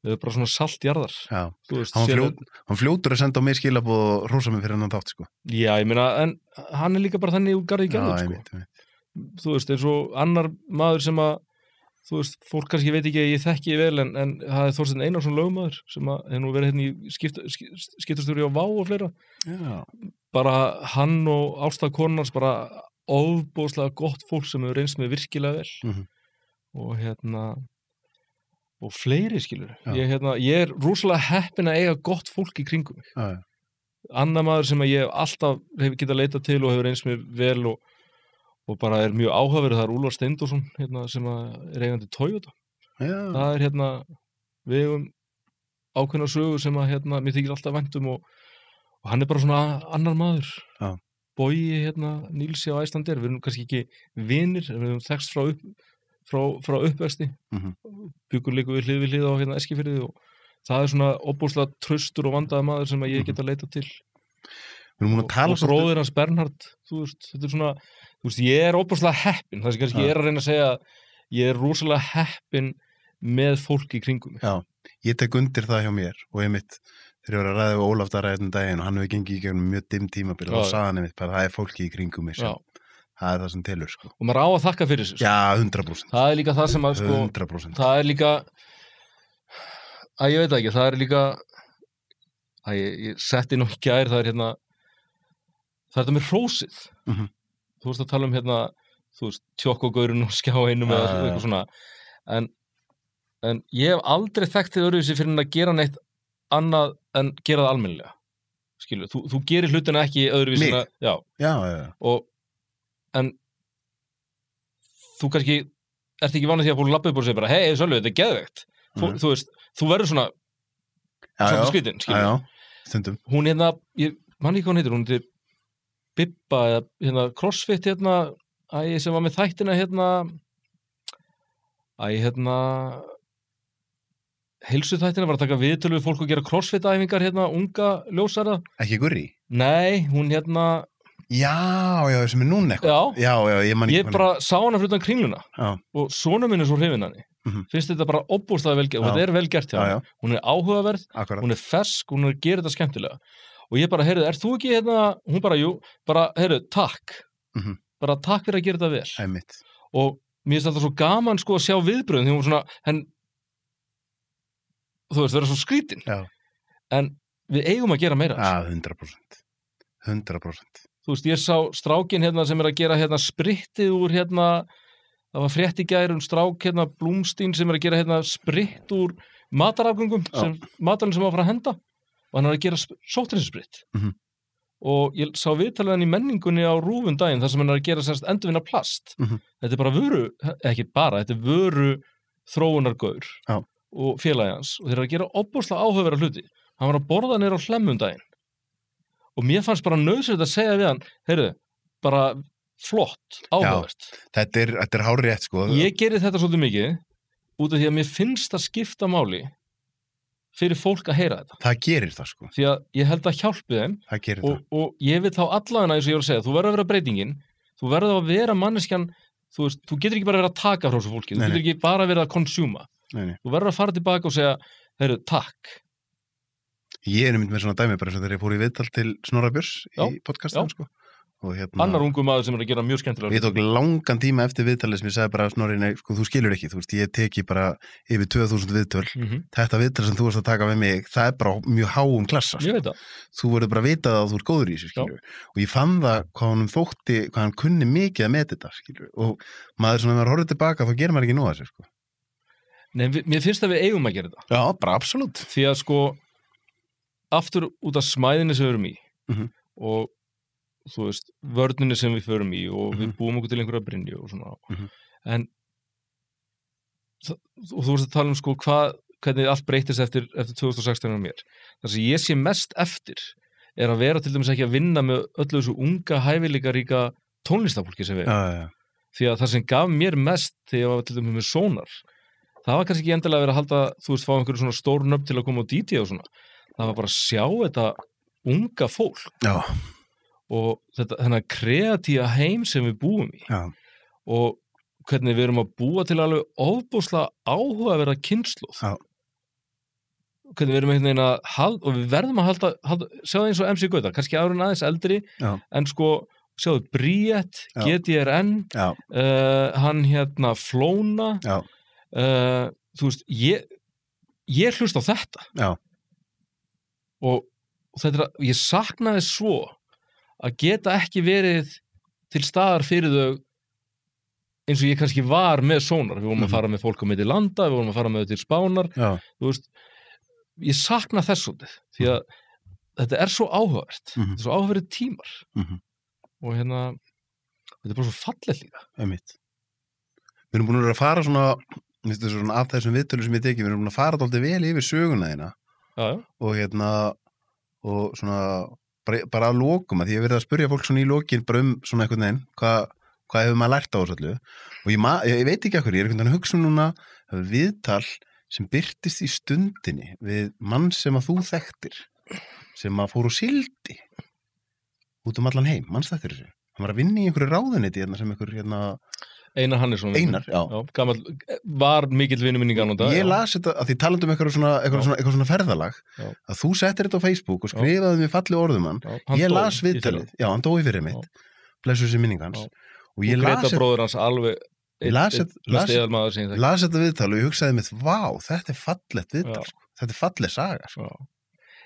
S2: þau eru bara svona saltjarðar.
S1: Hann fljótur að senda á mig skilabóð og hrósa mig fyrir hann þátt sko.
S2: Já, ég meina, en hann er líka bara þannig úr garði gerður sko.
S1: Einmitt.
S2: Þú veist, eins og annar maður sem að þú veist, fólk kannski veit ekki að ég þekki vel en það er Þorsteinn Einarsson lögmaður sem að hefur nú verið í skiptastjóri á Vá og fleira. Já. Bara hann og Ásta konans bara ofboðslega gott fólk sem hefur reynst með virkilega vel og og fleiri skilur. Ég er rosalega heppinn að eiga gott fólk í kringum mig. Annar maður sem að ég alltaf hefur getað leitað til og hefur reynst með vel og bara er mjög áhugaverð, það er Úlfar Steindorsson sem er eigandi Toyota. Það er við hefum ákveðna sögu sem að mér þykir alltaf vænt og hann er bara svona annar maður. Bogi Nílsi á Æslandir, við erum kannski ekki vinir, við erum þekkst frá uppvexti, byggur líka við hlið á Eskifirði og það er svona óbúslega traustur og vandaði maður sem að ég geta leitað til. Og bróðir hans Bernhard, þú veist, þetta er svona, þú veist, ég er óbúslega heppinn, það sem kannski ég er að reyna að segja að ég er rosalega heppinn með fólki í kringum.
S1: Já, ég tek undir það hjá mér og þegar ég var að ræða við Ólaf Darra einn daginn og hann hefur gengið í gegnum mjög dimm tímabil og sagði hann einmitt bara það er fólki í kringum mig sem það er það sem telur sko.
S2: Og maður á að þakka fyrir sig.
S1: Já, 100%.
S2: Það er líka það sem að sko,
S1: 100%.
S2: Það er líka ég veit ekki, það er líka ég setti nú í gær, það er þetta með hrósið. Þú veist að tala um þú veist, tjokkogaurin og skjá einum eða eitthvað svona en ég hef aldrei þekkt þið öðruvísi fyrir að gera neitt annað en gera það almennilega. Skilur, þú gerir hlutina ekki öðruvísi en að já. En þú kannski ert ekki vanið því að fólk lappa upp og segja bara hei, Sölvi, þetta er geðveikt. Þú veist, þú verður svona skrítinn, skilur.
S1: Stundum.
S2: Hún ég man ekki hvað hún heitir, hún heitir Bibba eða CrossFit sem var með þættina heilsuþættina var að taka viðtölu við fólk og gera CrossFit-æfingar unga ljósara. Ekki
S1: Gurrí?
S2: Nei, hún
S1: Já, sem er núna eitthvað. Já, ég man ekki.
S2: Ég bara sá hana fyrir utan Kringluna og sonur minn er svo hrifinn henni. Finnst þetta bara óbúslega vel gert og þetta er vel gert hjá henni. Hún er áhugaverð, hún er fersk, hún er að gera þetta skemmtilega. Og ég bara, heyrðu, þú ekki hún bara, jú, bara, heyrðu, takk. Bara takk fyrir að gera þetta vel.
S1: Einmitt.
S2: Og mér finnst alltaf svo gaman sko að sjá viðbröðin því hún svona, þú veist, vera svo skrítin. Já. En við eigum að gera meira.
S1: Já, 100%. 100%.
S2: Þú veist, ég sá strákin sem er að gera sprittið úr það var frétt í gær strák Blúmstín sem er að gera spritt úr matarafgöngum matarinn sem var að fara að henda og hann er að gera sótthreinsunarspritt. Og ég sá viðtalið hann í menningunni á RÚV daginn þar sem hann er að gera endurvinna plast. Þetta er bara þetta er vöru þróunargaur og félagi hans og þeir eru að gera óbúslega áhugaverða hluti. Hann var að borða niður á Hlemmundaginn og mér fannst bara nauðsynlegt að segja við hann, heyrðu, bara flott, áhugavert.
S1: Þetta er hárrétt sko.
S2: Ég geri þetta svolítið mikið út af því að mér finnst að skipta máli fyrir fólk að heyra þetta.
S1: Það gerir það sko.
S2: Því að ég held að hjálpi þeim og ég vil þá allavega eins og ég var að segja, þú verður að vera breytingin, þú verður að vera manneskjan, þú veist, þú getur ekki bara að vera að taka frá þessu fólki, þú getur ekki bara að vera að konsjúma. Þú verður að fara tilbaka og segja, heyrðu, takk.
S1: Ég er mynd með svona dæmi bara eins og þegar ég fór í viðtal til Snorra Björns í podcastan sko
S2: annar ungu maður sem að gera mjög skemmtilega.
S1: Ég tók langan tíma eftir viðtalið sem ég sagði bara Snorri, nei, sko, þú skilur ekki, þú veist, ég teki bara yfir 2000 viðtöl, þetta viðtal sem þú varst að taka með mig, það er bara mjög háum klassa.
S2: Ég veit það.
S1: Þú verður bara að vita að þú ert góður í þessu, skilur. Og ég fann það hvað honum þótti, hvað hann kunni mikið að með þetta, skilur. Og maður svona, maður horfður tilbaka, þá gerir maður ekki nóg að þessu, sko.
S2: Nei, mér finnst að við eigum að gera þetta.
S1: Já, bara absolutt.
S2: Því að sko, aftur út af smæðinni sem við erum í og þú veist, vörninni sem við förum í og við búum okkur til einhverja brynju og svona en og þú veist að tala um sko hvernig allt breytist eftir 2016 á mér. Það sem ég sé mest eftir er að vera til dæmis ekki að vinna með öllu þessu unga hæfileikaríka tónlistafólki sem við því að það sem gaf mér mest þegar ég var til dæmis með Sónar, það var kannski ekki endilega að vera að halda, þú veist, fá einhverju svona stór nöfn til að koma á DJ og svona, það var bara að sjá þetta unga fólk og þetta þennan kreatíva heim sem við búum í og hvernig við erum að búa til alveg ofboðslega áhugaverða kynslóð hvernig við erum einhvern veginn að halda og við verðum að halda sjá það eins og MC Gauta, kannski árun aðeins eldri en sko, sjáðu Bríett, GTRN hann Flóna þú veist, ég hlust á þetta og þetta, ég saknaði svo að geta ekki verið til staðar fyrir þau eins og ég kannski var með Sónar, við vorum að fara með fólk á milli landa, við vorum að fara með þau til Spánar þú veist, ég sakna þess svolítið, því að þetta er svo áhugavert, þetta er svo áhugaverið tímar og þetta er bara svo fallegt líka.
S1: Einmitt. Við erum búin að vera að fara svona af þessum viðtölu sem ég teki, við erum búin að fara dálítið vel yfir söguna þína og og svona bara að lokum að því að verið að spyrja fólk svona í lokin bara svona einhvern veginn hvað hefur maður lært á þessu allu og ég veit ekki okkur, ég er einhvern veginn að hugsa núna viðtal sem birtist í stundinni við mann sem að þú þekktir sem að fór og sildi út allan heim, mannsþættir þessu hann var að vinna í einhverju ráðuneyti sem einhver
S2: Einar Hannesson gamall, var mikill vinur minn í gamla daga.
S1: Ég las þetta að því talandi eitthvað svona ferðalag að þú settir þetta á Facebook og skrifaði mér falli orðum hann ég las viðtalið, hann dói fyrir mitt blessu þessi minning hans og ég las
S2: Greta bróður hans alveg
S1: las þetta viðtal og ég hugsaði mitt, vá, þetta er fallegt viðtal þetta er falleg saga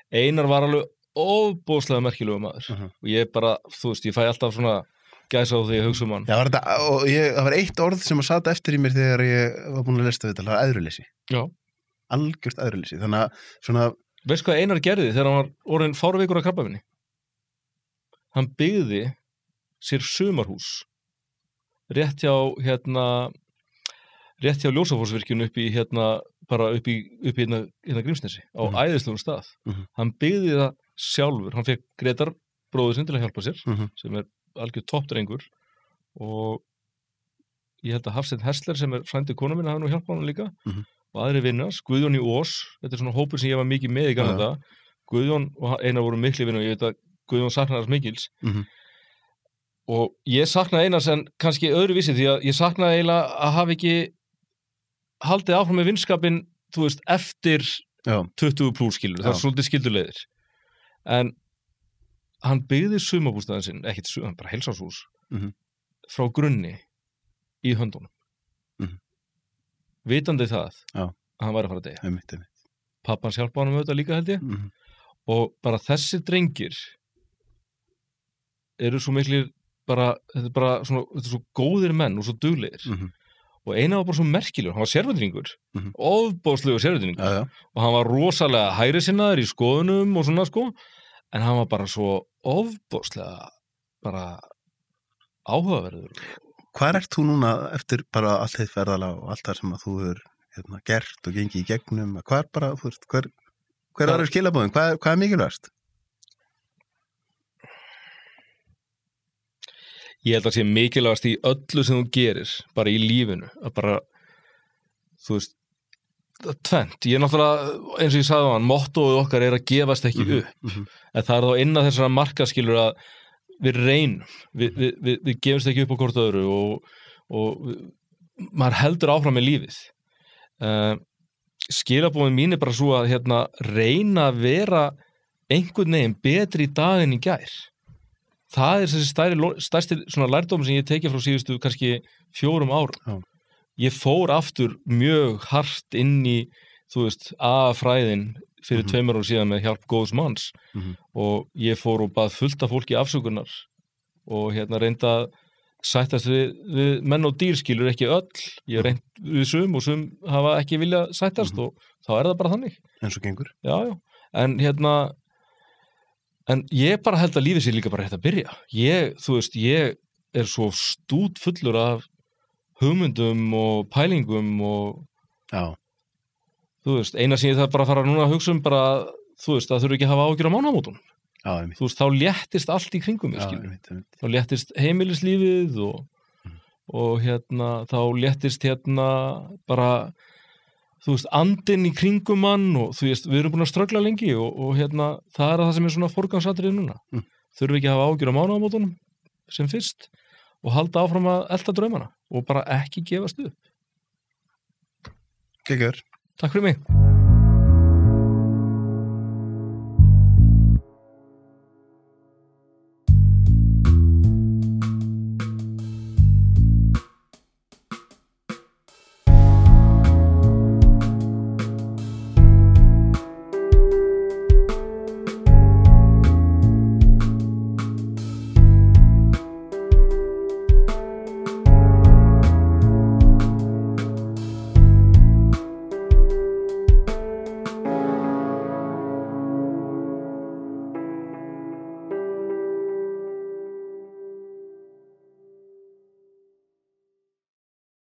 S2: Einar var alveg ofboðslega merkilegur maður og ég bara, þú veist, ég fæ alltaf svona gæsa á því að hugsa hann.
S1: Já, það var eitt orð sem að sata eftir í mér þegar ég var búin að lesta við þetta, það var æðruleysi. Já. Algjört æðruleysi, þannig að svona...
S2: Veist hvað Einar gerði þegar hann var orðinn fárveikur af krabbameini? Hann byggði sér sumarhús rétt hjá Ljósafossvirkjun upp í Grímsnesi á æðislegum stað. Hann byggði það sjálfur, hann fekk Gretar bróður sinn til að hjálpa sér sem algjör toppdrengur og ég held að Hafsteinn Hessler sem frændi konu minna hafa nú hjálpað hann líka og aðri vinnars, Guðjón í Ós þetta er svona hópur sem ég var mikið með í gamla daga Guðjón og Einar voru mikli vinnu og ég veit að Guðjón saknaði hans mikils og ég saknaði Einars en kannski öðruvísi því að ég saknaði eiginlega að hafa ekki haldið áfram með vinskapin þú veist, eftir 20 plús skilur, það er svolítið skildulegðir en hann byggði sumarbústaðin sinn, hann bara heilsárshús frá grunni í höndunum vitandi það að hann væri að fara að deyja pappans hjálpa hann með þetta líka held ég og bara þessi drengir eru svo miklir bara, þetta er svo góðir menn og svo duglegir og Einar var bara svo merkilegur, hann var sérvendringur ofboðslegur sérvendringur og hann var rosalega hægrisinnaður í skoðunum og svona sko en hann var bara svo ofboðslega bara áhugaverður.
S1: Hvað ert þú núna eftir bara allt þitt ferðalag og allt það sem að þú hefur gert og gengið í gegnum? Hvað er bara, þú veist, hver er skilabóðin? Hvað er mikilvægast?
S2: Ég held að sé mikilvægast í öllu sem þú gerir, bara í lífinu, að bara, þú veist, tvennt, ég er náttúrulega eins og ég sagði á hann, mottóið okkar er að gefast ekki upp en það er þá innan þessara markaskilur að við reynum við gefumst ekki upp á hvort öðru og maður heldur áfram með lífið skilabóðin mín er bara svo að reyna að vera einhvern veginn betri í dag en í gær það þessi stærsti svona lærdóm sem ég tekið frá síðustu kannski 4 ár. Ég fór aftur mjög hart inn í, þú veist, A-fræðin fyrir 2 árum síðan með hjálp góðs manns og ég fór og bað fullt af fólki afsökunar og reynda að sættast við menn og dýr, skilur ekki öll, ég reynd við sum og sum hafa ekki viljað sættast og þá það bara þannig.
S1: En svo gengur.
S2: Já, en en ég bara held að lífið sé líka bara hægt að byrja. Þú veist, ég svo stút fullur af hugmyndum og pælingum og þú veist, eina sem ég það bara fara núna að hugsa bara, þú veist, það þurfi ekki að hafa áhyggjur á mánaðamótunum. Þú veist, þá léttist allt í kringum mig, skilur. Þá léttist heimilislífið og þá léttist bara, þú veist, andinn í kringum mann og þú veist, við erum búin að ströggla lengi og það það sem svona forgangsatriði núna. Þurfi ekki að hafa áhyggjur á mánaðamótunum sem fyrst og halda áfram að elta draumana og bara ekki gefast upp.
S1: Gekkjör.
S2: Takk fyrir mig.